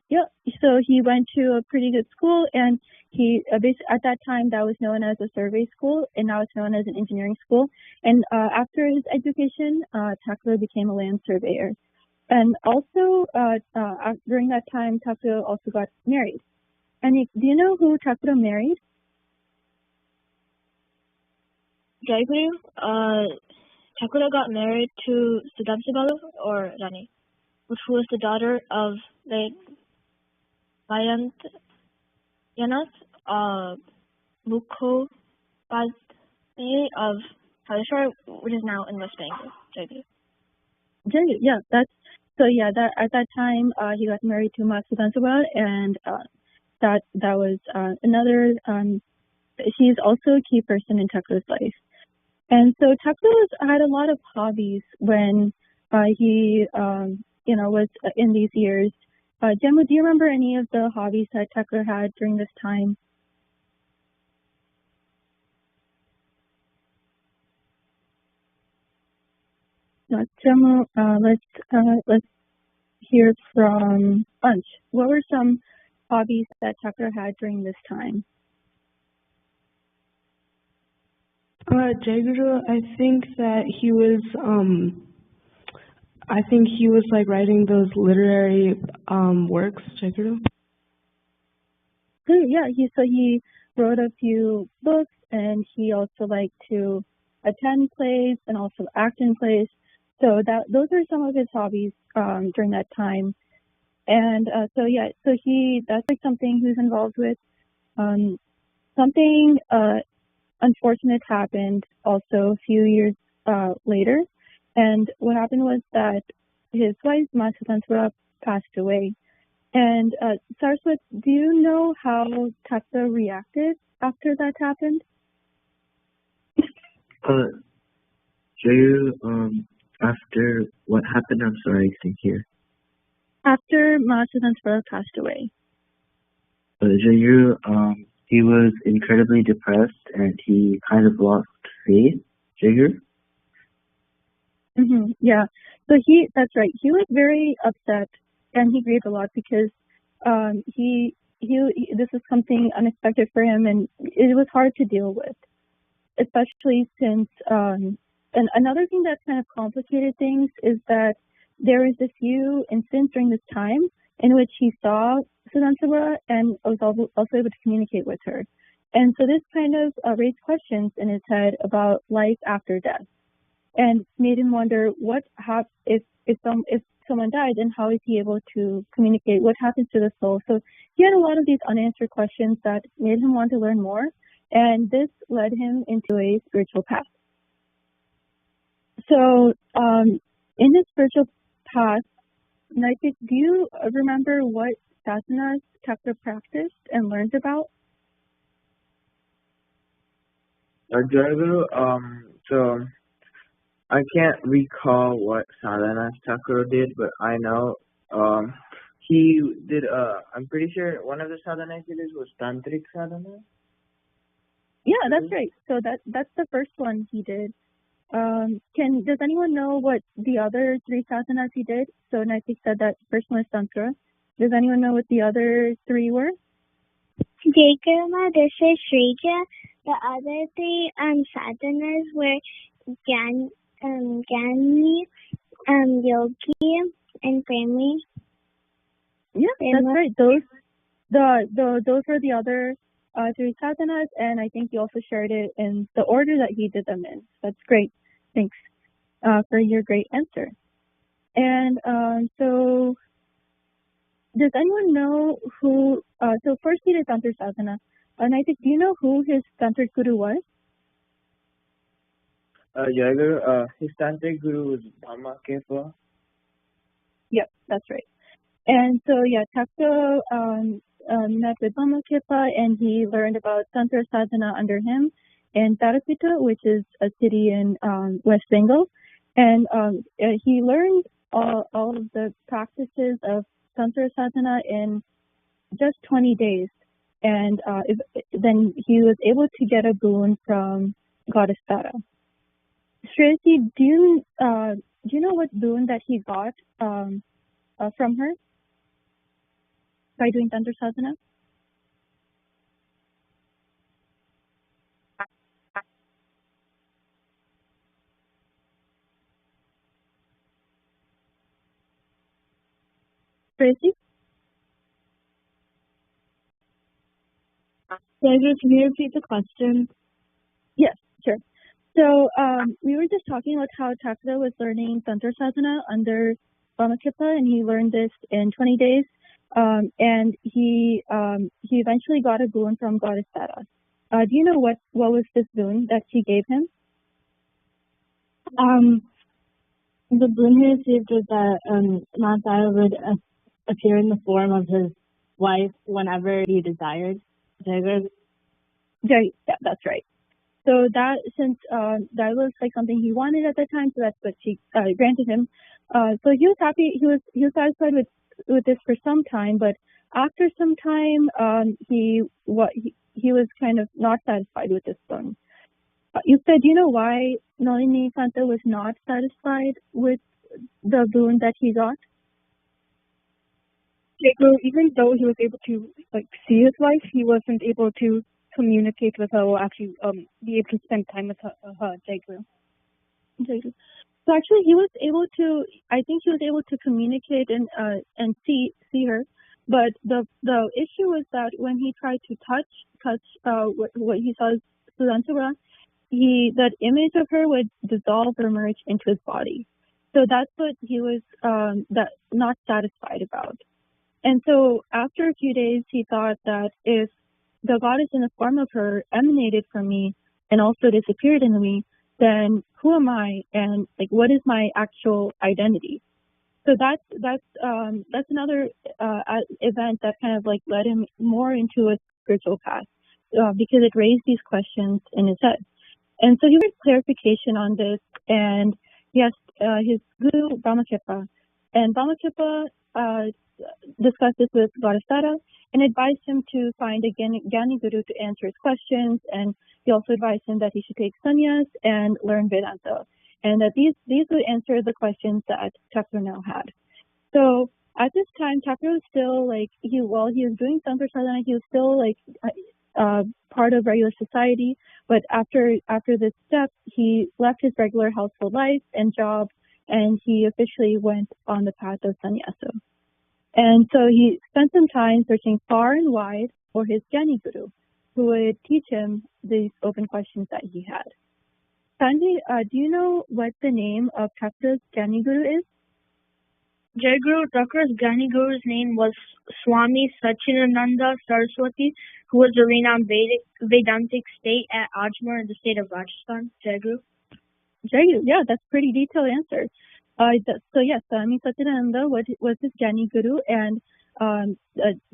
Yeah, so he went to a pretty good school, and he at that time that was known as a survey school, and now it's known as an engineering school. And after his education, Thakur became a land surveyor. And also during that time, Thakur also got married. And do you know who Thakur married? Jaguru, Thakur got married to Sudamsibalu or Rani, which was the daughter of the Vayanth Yanas Mukhopadhyay of Palishwar, which is now in West Bengal. Jaguru. Yeah, that at that time he got married to Sudamsibalu, and that was another. She's also a key person in Thakur's life. And so Thakur had a lot of hobbies when he was in these years. Gemma, do you remember any of the hobbies that Thakur had during this time? Gemma, let's hear from Ansh. What were some hobbies that Thakur had during this time? Jaguru, I think that he was writing those literary works. Jaguru. Yeah, he wrote a few books, and he also liked to attend plays and also act in plays. So those are some of his hobbies during that time. And so that's something he was involved with. Something unfortunate happened also a few years later, and what happened was that his wife Sudamsibalu passed away. And Saraswat, do you know how Thakur reacted after that happened? After what happened? I'm sorry, I didn't hear. After Sudamsibalu passed away. He was incredibly depressed, and he kind of lost faith. Yeah. So that's right. He was very upset, and he grieved a lot because this is something unexpected for him, and it was hard to deal with, especially since and another thing that kind of complicated things is that there was a few incidents during this time in which he saw Sudamsibalu and was also able to communicate with her. And so this kind of raised questions in his head about life after death, and made him wonder if someone died, then how is he able to communicate? What happens to the soul? So he had a lot of these unanswered questions that made him want to learn more, and this led him into a spiritual path. So in his spiritual path, Naitik, do you remember what sadhanas Thakur practiced and learned about? Jayaguru, so I can't recall what sadhanas Thakur did, but I know he did. I'm pretty sure one of the sadhanas he did was tantric sadhana. Yeah, that's right. So that's the first one he did. Does anyone know what the other 3 sadhanas he did? So Naitik said that first one is tantra. Does anyone know what the other 3 were? Jakarma, this is Shrija. The other 3 sadhanas were Gyani, Yogi, and Premi. Yeah, that's right. Those were the other 3 sadhanas, and I think you also shared it in the order that he did them in. That's great. Thanks for your great answer. And so does anyone know who, so first he did Tantra Sadhana. Naitik, do you know who his Tantric Guru was? Jayaguru, his tantric guru was Dhamma Kepa. Yep, that's right. And so, yeah, Thakur met with Dhamma Kepa, and he learned about Tantra Sadhana under him in Tarapita, which is a city in West Bengal. And he learned all of the practices of Tantra Sadhana in just 20 days. And then he was able to get a boon from Goddess Tara. Shreyasi, do you know what boon that he got from her by doing Tantra Sadhana? Shreyasi? Can you repeat the question? Yes, sure. So we were just talking about how Thakur was learning Tantra Sadhana under Brahmakipa, and he learned this in 20 days. And he eventually got a boon from Goddess Tara. Do you know what was this boon that she gave him? The boon he received was that Mount Tara would appear in the form of his wife whenever he desired. Yeah, that's right. So that, since that was like something he wanted at the time, so that's what she granted him. So he was happy. He was satisfied with this for some time, but after some time, he was kind of not satisfied with this boon. You said, do you know why Nalini Kanta was not satisfied with the boon that he got? So even though he was able to see his wife, he wasn't able to communicate with her or actually be able to spend time with her Jaiguru. So actually, he was able to. I think he was able to communicate and see her, but the issue was that when he tried to touch what he saw as Sudantara, that image of her would dissolve or merge into his body. So that's what he was not satisfied about. And so after a few days, he thought that if the goddess in the form of her emanated from me and also disappeared in me, then who am I, and what is my actual identity? So that's another event that kind of led him more into a spiritual path because it raised these questions in his head. And so he wanted clarification on this, and he asked his guru Brahmakipa, and Brahmakipa discussed this with Goddess Tara and advised him to find a Gyani Guru to answer his questions, and he also advised him that he should take sannyas and learn Vedanta, and that these would answer the questions that Thakur now had. So at this time, Thakur was still while he was doing Tantra Sadhana, he was still part of regular society, but after this step, he left his regular household life and job, and he officially went on the path of sannyasa. And so he spent some time searching far and wide for his Gyani Guru. who would teach him these open questions that he had. Sanjay, do you know what the name of Thakur's Gyani Guru is? Jai Guru, Thakur's Gyani Guru's name was Swami Satchidananda Saraswati, who was a renowned Vedantic state at Ajmer in the state of Rajasthan. Jai Guru. Jai Guru, yeah, that's a pretty detailed answer. So yes, Swami Satchidananda was his Gyani Guru, and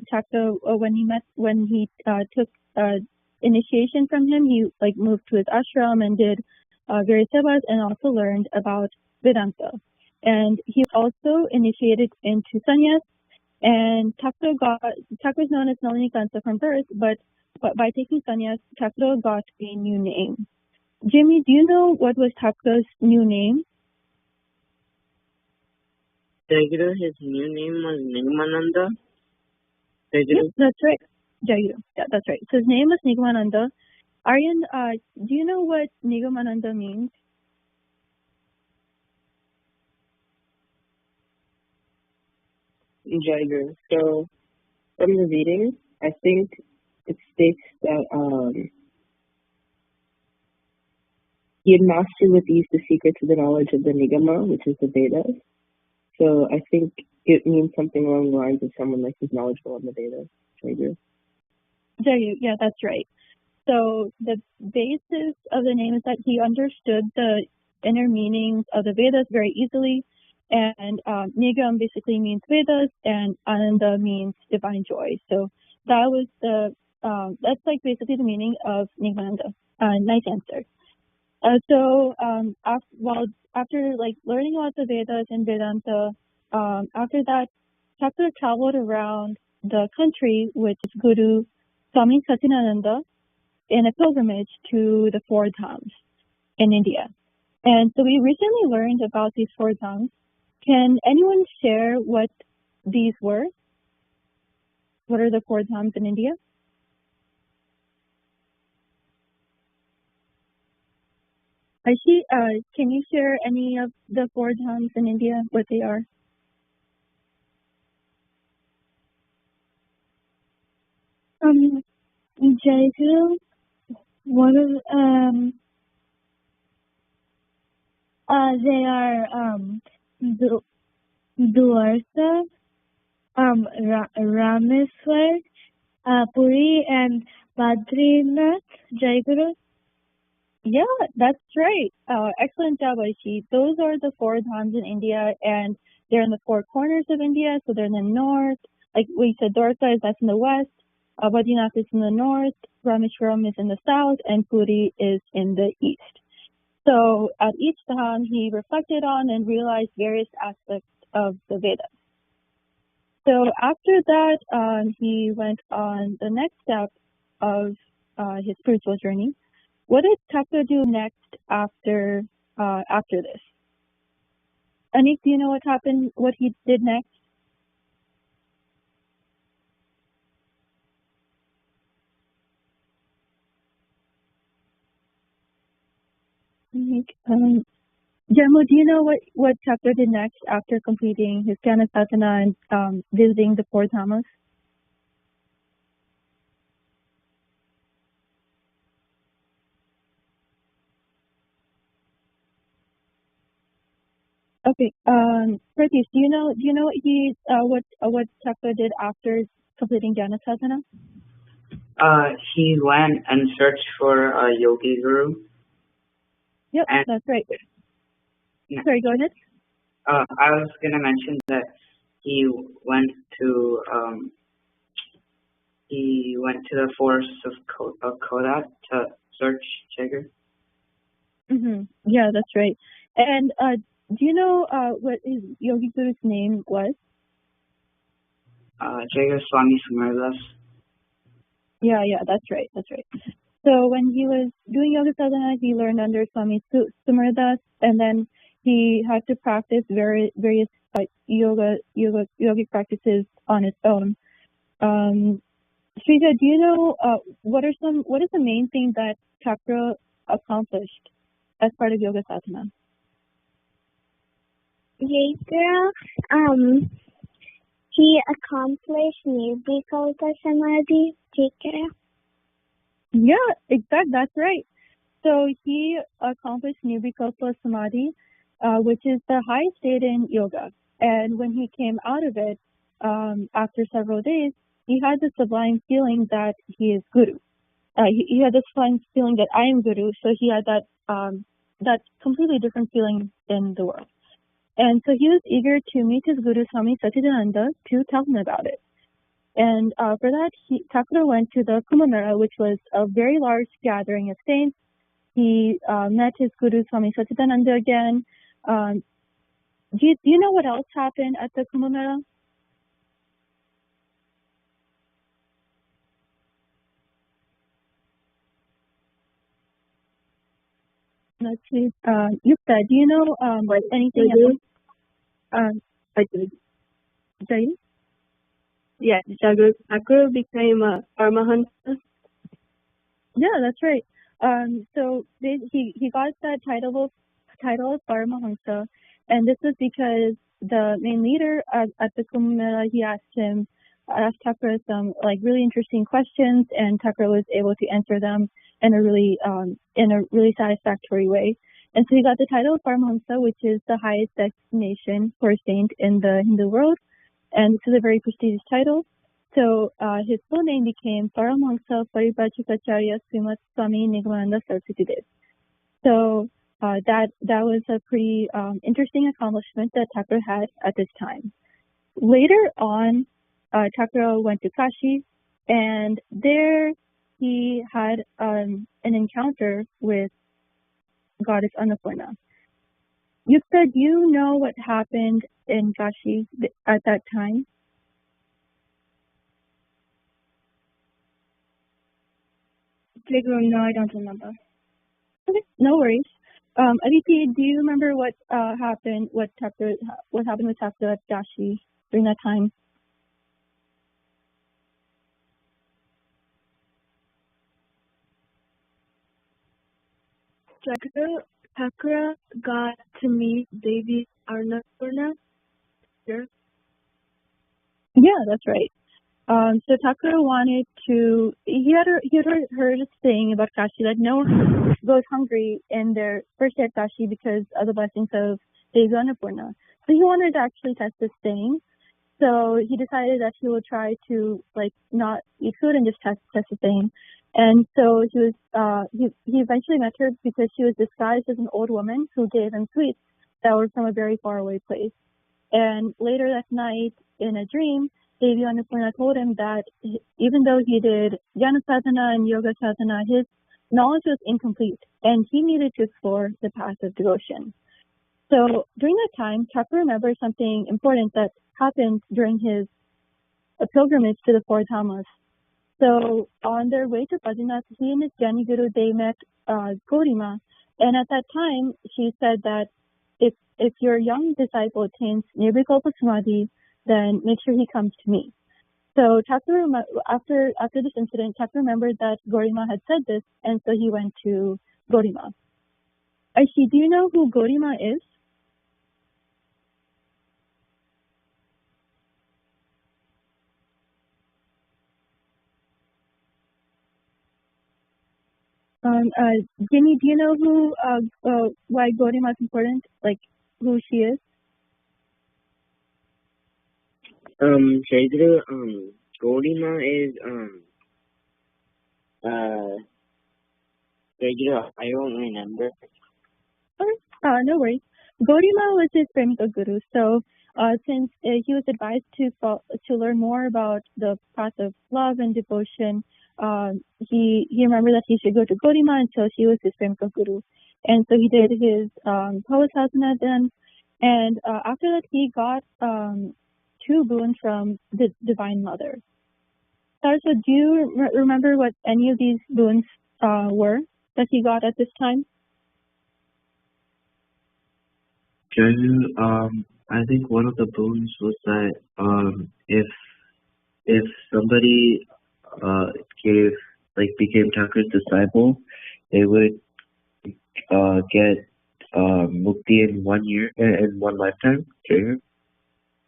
Thakur, when he took initiation from him, he moved to his ashram and did various sevas, and also learned about Vedanta. And he also initiated into sannyas, and Thakur is known as Nalinikanta from birth, but by taking sannyas, Thakur got a new name. Jimmy, do you know what was Thakur's new name? Jai Guru, his new name was Nigamananda. Yes, that's right. Jai Guru. Yeah, that's right. So his name was Nigamananda. Aryan, do you know what Nigamananda means? Jai Guru. So from the reading, I think it states that he had mastered with ease the secret to the knowledge of the Nigama, which is the Vedas. So I think it means something along the lines of someone who's knowledgeable in the Vedas. Jai Guru. Jai Guru, yeah, that's right. So the basis of the name is that he understood the inner meanings of the Vedas very easily, and Nigam basically means Vedas, and Ananda means divine joy. So that was that's basically the meaning of Nigamananda. Nice answer. After learning about the Vedas and Vedanta, after that, Thakur traveled around the country with his guru Swami Satchidananda in a pilgrimage to the 4 dhams in India. And so we recently learned about these 4 dhams. Can anyone share what these were? What are the 4 dhams in India? Aishi, can you share any of the 4 dhams in India, what they are? Jai Guru, one of they are Dwarka, Rameswar, Puri, and Badrinath. Jai Guru. Yeah, that's right. Excellent job, Aishi. Those are the 4 dhams in India, and they're in the 4 corners of India. So they're in the north. Like we said, Dwarka that's in the west. Badrinath is in the north. Rameshwaram is in the south, and Puri is in the east. So at each dham, he reflected on and realized various aspects of the Vedas. So after that, he went on the next step of his spiritual journey. What did Thakur do next after this? Anik, do you know what happened? What he did next? Jammu, do you know what Thakur did next after completing his Jnana Sadhana and visiting the 4 dhammas? Okay, Pratish, do you know what Thakur did after completing Jnana Sadhana? He went and searched for a yogi guru. Yep, that's right. Sorry, go ahead. I was gonna mention that he went to the forest of Kodat to search Jagger. Yeah, that's right. And do you know what his yogi guru's name was? Jagger Swami Sumardas. Yeah, that's right. So when he was doing yoga sadhana, he learned under Swami Sumardas, and then he had to practice various yogic practices on his own. Shrija, do you know what is the main thing that Thakur accomplished as part of yoga sadhana? He accomplished Nirvikalpa Samadhi. Yeah, that's right. So he accomplished Nirvikalpa Samadhi, which is the highest state in yoga. And when he came out of it, after several days, he had the sublime feeling that he is Guru. He had this sublime feeling that I am Guru. So he had that completely different feeling in the world. And so he was eager to meet his Guru Swami Satchidananda to tell him about it. And for that, Thakura went to the Kumbh Mela, which was a very large gathering of saints. He met his Guru Swami Satchidananda again. Do you know what else happened at the Kumbh Mela? Let's see. Yukta, do you know anything else? I did. Sorry? Yeah, Thakura became a Paramahansa. Yeah, that's right. So he got that title of Paramahansa, and this was because the main leader at the Kumbh Mela, he asked Thakura some really interesting questions, and Thakura was able to answer them in a really satisfactory way. And so he got the title of Paramahansa, which is the highest designation for a saint in the Hindu world, and this is a very prestigious title. So his full name became Paramahansa Paribhajikacharya Srimat Swami Nigamananda Saraswati Dev. So that was a pretty interesting accomplishment that Thakura had at this time. Later on, Thakura went to Kashi, and there he had an encounter with Goddess Annapurna. Yukta, do you know what happened in Kashi at that time? No, I don't remember. Okay, no worries. Aditi, do you remember what happened? What happened with Thakura at Kashi during that time? Thakura got to meet Devi Annapurna. Sure. Yeah, that's right. So Thakura wanted to. He had heard a saying about Kashi that no one goes hungry in their first day at Kashi because of the blessings of Devi Annapurna. So he wanted to actually test this saying. So he decided that he would try to not eat food and just test the thing. And so he eventually met her because she was disguised as an old woman who gave him sweets that were from a very far away place. And later that night, in a dream, Devi Annapurna told him that even though he did Jnana Sadhana and Yoga Sadhana, his knowledge was incomplete, and he needed to explore the path of devotion. So during that time, Thakura remembered something important that happened during his pilgrimage to the four Dhammas. So on their way to Badrinath, he and his Jnani Guru, they met Gaurima, and at that time, she said that if your young disciple attains Nirvikalpa Samadhi, then make sure he comes to me. So Thakura, after this incident, Thakura remembered that Gaurima had said this, and so he went to Gaurima. Aishi, do you know who Gaurima is? Jimmy, do you know why Gaurima is important? Who she is? Shaidru, Gaurima is, Shaidru, I don't remember. Okay, no worries. Gaurima was his Premika Guru, so since he was advised to learn more about the path of love and devotion, he remembered that he should go to Gaurima, and so she was his Premika Guru. And so he did his Bhava then, and after that he got 2 boons from the Divine Mother. Saraswata, do you remember what any of these boons were that he got at this time? I think one of the boons was that if somebody became Thakura's disciple, they would get mukti in 1 year, in one lifetime.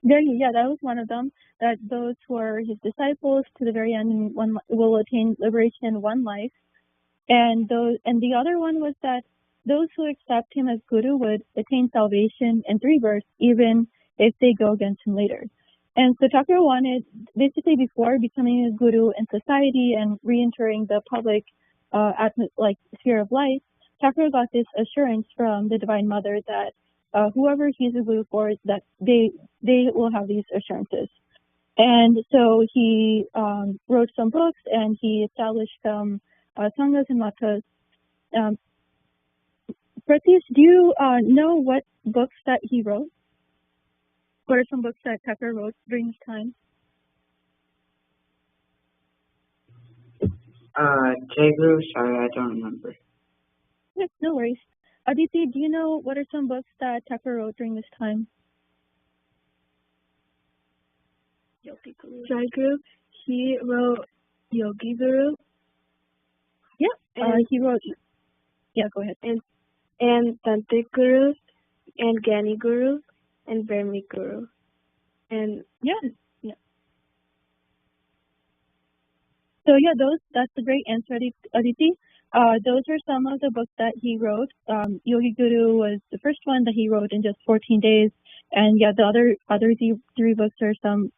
Yeah, that was one of them. That those who are his disciples to the very end will attain liberation in one life. And the other one was that those who accept him as Guru would attain salvation in 3 births, even if they go against him later. And so Thakur wanted, basically before becoming a Guru in society and re-entering the public sphere of life, Thakur got this assurance from the Divine Mother that whoever he's a Guru for, that they will have these assurances. And so he wrote some books and he established some sanghas and matas. Pratish, do you know what books that he wrote? What are some books that Thakur wrote during his time? Jai Guru, sorry, I don't remember. Yes, no worries. Aditi, do you know what are some books that Thakur wrote during this time? Jai Guru, he wrote Yogi Guru. Yeah, he wrote. Yeah, go ahead. And Tantric Guru, and Gyani Guru, and Vermi Guru, and yeah. So yeah, that's a great answer, Aditi. Those are some of the books that he wrote. Yogi Guru was the first one that he wrote in just 14 days, and yeah, the other 3 books are some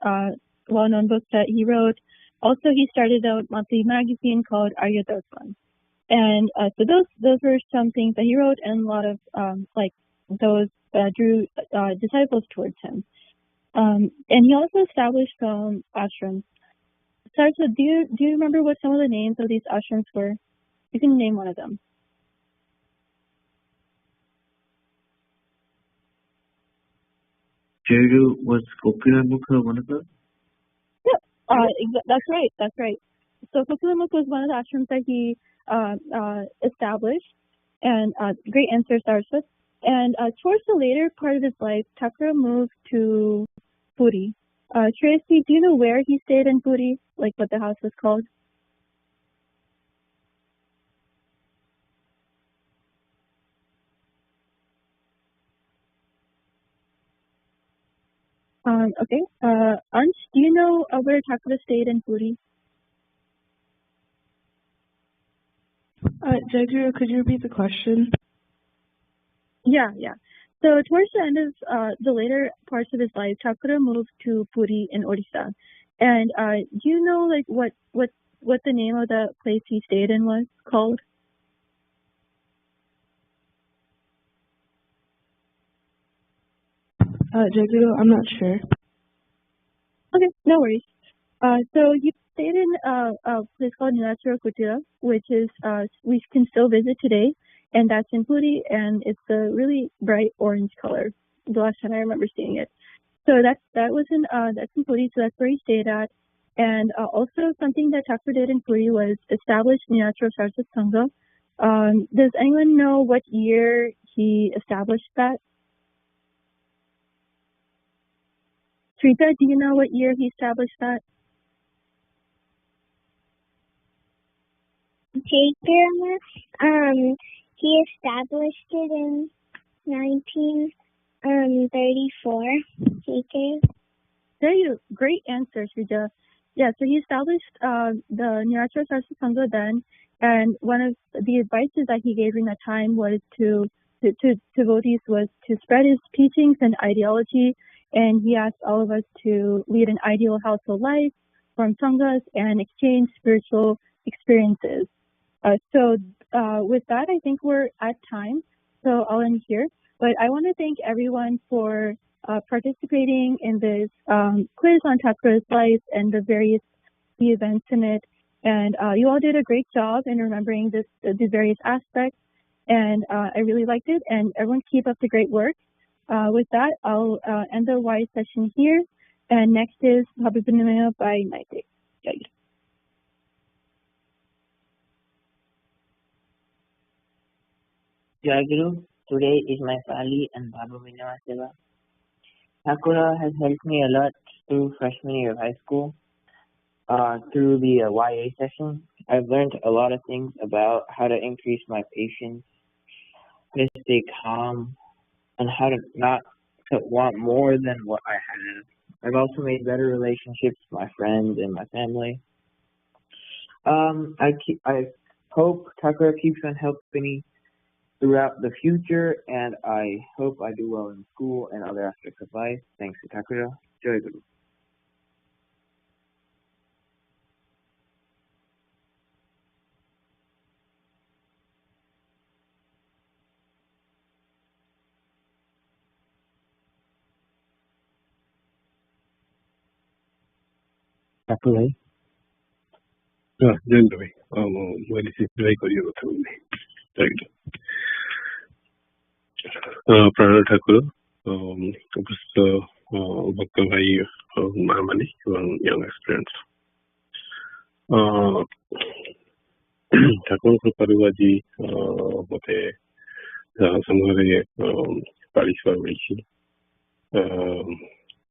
well-known books that he wrote. Also, he started a monthly magazine called Arya Darshan. And so those were some things that he wrote, and a lot of those drew disciples towards him. And he also established some ashrams. Saraswata, do you remember what some of the names of these ashrams were? You can name one of them. Jeru was Kokilamukha one of them? Yeah, that's right. So Kokilamukha was one of the ashrams that he established, and great answer, Saraswata. And towards the later part of his life, Thakur moved to Puri. Tracy, do you know where he stayed in Puri? Like what the house was called? Okay. Ansh, do you know where Thakur stayed in Puri? Jai Guru, could you repeat the question? Yeah. So towards the end of the later parts of his life, Thakur moved to Puri in Odisha. And do you know like what the name of the place he stayed in was called? Jai Guru, I'm not sure. Okay, no worries. So he stayed in a place called Nilachara Kutira, which is we can still visit today, and that's in Puri, and it's a really bright orange color. The last time I remember seeing it. So that's in Puri, so that's where he stayed at. And also something that Thakur did in Puri was establish Saraswata Sangha. Does anyone know what year he established that? Shrita, do you know what year he established that? He established it in 1934. There you go. Great answer, Shrita. Yeah, so he established the Saraswata Sangha then, and one of the advices that he gave during that time was to devotees was to spread his teachings and ideology, and he asked all of us to lead an ideal household life, form sanghas, and exchange spiritual experiences. So with that, I think we're at time, so I'll end here. But I want to thank everyone for participating in this quiz on Thakur's life and the various events in it. And you all did a great job in remembering the various aspects, and I really liked it. And everyone keep up the great work. With that, I'll end the Y session here. And next is Habibunimaya by Naite. Jai Guru, today is my Pali and Baba Vinaya Seva. Thakur has helped me a lot through freshman year of high school. Through the YA session, I've learned a lot of things about how to increase my patience, how to stay calm, and how to not to want more than what I have. I've also made better relationships with my friends and my family. I hope Thakura keeps on helping me throughout the future, and I hope I do well in school and other aspects of life. Thanks to Thakura. Jai Guru. ଠାକୁର ଭାଇ ଜୟନ୍ତ ଭାଇ ମୁଁ receipt ଭାଇ କରିବା କଥା କହିଲି। ପ୍ରାଣ ଠାକୁର ଉପସ୍ଥିତ ଭକ୍ତ ଭାଇ ମା ମାନେ ଏବଂ ୟଙ୍ଗ ଆସ୍ପିରାଣ୍ଟସ, ଠାକୁରଙ୍କ କୃପାରୁ ଆଜି ମତେ ସଂଘରେ ପାଳି ସେବା ମିଳିଛି।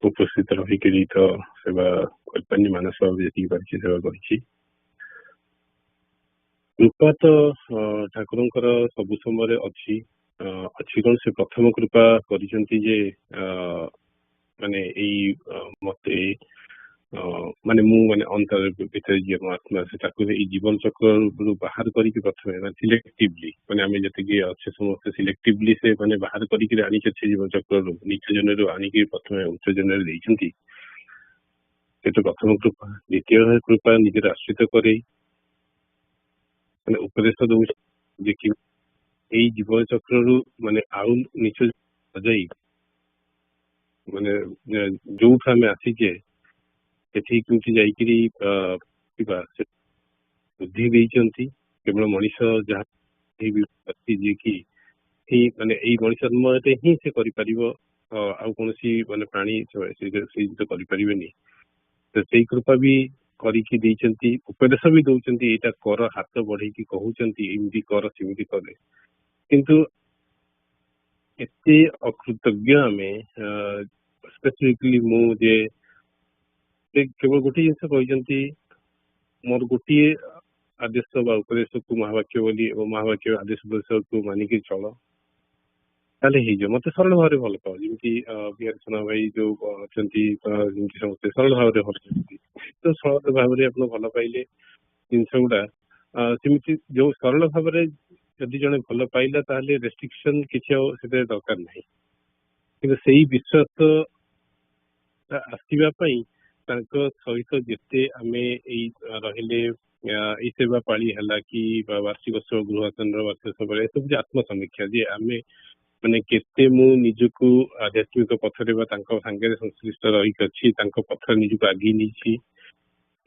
ଉପସ୍ଥିତ ରହିକିରି ତ ସେବା କରିପାରିନି, ମାନସ ଭାବରେ ଯେତିକି ପାରିଛି ସେବା କରିଛି। କୃପା ତ ଠାକୁରଙ୍କର ସବୁ ସମୟରେ ଅଛି। କଣ ସେ ପ୍ରଥମ କୃପା କରିଛନ୍ତି ଯେ ମାନେ ଏଇ ମତେ ମାନେ ମୁଁ ମାନେ ଅନ୍ତର ଭିତରେ ଯିଏ ମୋ ଆତ୍ମା ଅଛି ତାକୁ ଏଇ ଜୀବନ ଚକ୍ରରୁ ବାହାର କରିକି ପ୍ରଥମେ ମାନେ ସିଲେକ୍ଟିଭଲି, ମାନେ ଆମେ ଯେତିକି ଅଛେ ସମସ୍ତେ ସିଲେକ୍ଟିଭଲି ସେ ମାନେ ବାହାର କରିକି ଆଣିଛନ୍ତି ସେ ଜୀବନ ଚକ୍ରରୁ, ନିଚ ଜନ୍ମରୁ ଆଣିକି ପ୍ରଥମେ ଉଚ୍ଚ ଜନ୍ମରେ ଦେଇଛନ୍ତି। ସେଟା ପ୍ରଥମ କୃପା। ଦ୍ୱିତୀୟ କୃପା ନିଜର ଆଶ୍ରିତ କରି ମାନେ ଉପଦେଶ ଦଉଛି ଯେ କି ଏଇ ଜୀବନ ଚକ୍ରରୁ ମାନେ ଆଉ ନିଚ ଯାଇ ମାନେ ଯୋଉଠୁ ଆମେ ଆସିଛେ ସେଠି କେମିତି ଯାଇକିରି ବୁଦ୍ଧି ଦେଇଛନ୍ତି। କେବଳ ମଣିଷ ଯାହା ଯିଏ କି ମାନେ ଏଇ ମଣିଷ ଜନ୍ମରେ ହିଁ ସେ କରିପାରିବ, ଆଉ କୌଣସି ମାନେ ପ୍ରାଣୀ ସେଇ କରିପାରିବେନି। ତ ସେଇ କୃପା ବି କରିକି ଦେଇଛନ୍ତି, ଉପଦେଶ ବି ଦଉଛନ୍ତି, ଏଇଟା କର, ହାତ ବଢେଇକି କହୁଛନ୍ତି ଏମିତି କର ସେମିତି କରେ। କିନ୍ତୁ ଏତେ ଅକୃତଜ୍ଞ ଆମେ, ସ୍ପେସିଫିକଲି ମୁଁ ଯେ କେବଳ ଗୋଟେ ଜିନିଷ କହିଛନ୍ତି, ମୋର ଗୋଟିଏ ଆଦେଶ ବା ଉପଦେଶକୁ ମହାବାକ୍ୟ ବୋଲି ଏବଂ ମହାବାକ୍ୟ ଆଦେଶ ଉପଦେଶକୁ ମାନିକି ଚଳ, ତାହେଲେ ହେଇଯିବ। ମତେ ସରଳ ଭାବରେ ଭଲ ପାଅ, ଯେମିତି ବିହାର ସୁନା ଭାଇ ଯୋଉ ଅଛନ୍ତି ଯେମିତି ସମସ୍ତେ ସରଳ ଭାବରେ ଭଲ ପାଆନ୍ତି, ତ ସରଳ ଭାବରେ ଆପଣ ଭଲ ପାଇଲେ ଜିନିଷ ଗୁଡା ସେମିତି ଯୋଉ ସରଳ ଭାବରେ ଯଦି ଜଣେ ଭଲ ପାଇଲା ତାହେଲେ ରେଷ୍ଟ୍ରିକ୍ସନ କିଛି ଆଉ ସେଥିରେ ଦରକାର ନାହିଁ। କିନ୍ତୁ ସେଇ ବିଶ୍ୱାସ ଆସିବା ପାଇଁ ତାଙ୍କ ସହିତ ଯେତେ ଆମେ ଏଇ ରହିଲେ, ଏଇ ସେବା ପାଳି ହେଲା କି ବାର୍ଷିକ ଗୃହାସନର ବାର୍ଷିକ ସଭାରେ ଏସବୁ ଆତ୍ମସମୀକ୍ଷା ଯେ ଆମେ ମାନେ କେତେ ମୁଁ ନିଜକୁ ଆଧ୍ୟାତ୍ମିକ ପଥରେ ବା ତାଙ୍କ ସାଙ୍ଗରେ ସଂଶ୍ଳିଷ୍ଟ ରହିକି ଅଛି, ତାଙ୍କ ପଥରେ ନିଜକୁ ଆଗେଇ ନେଇଛି।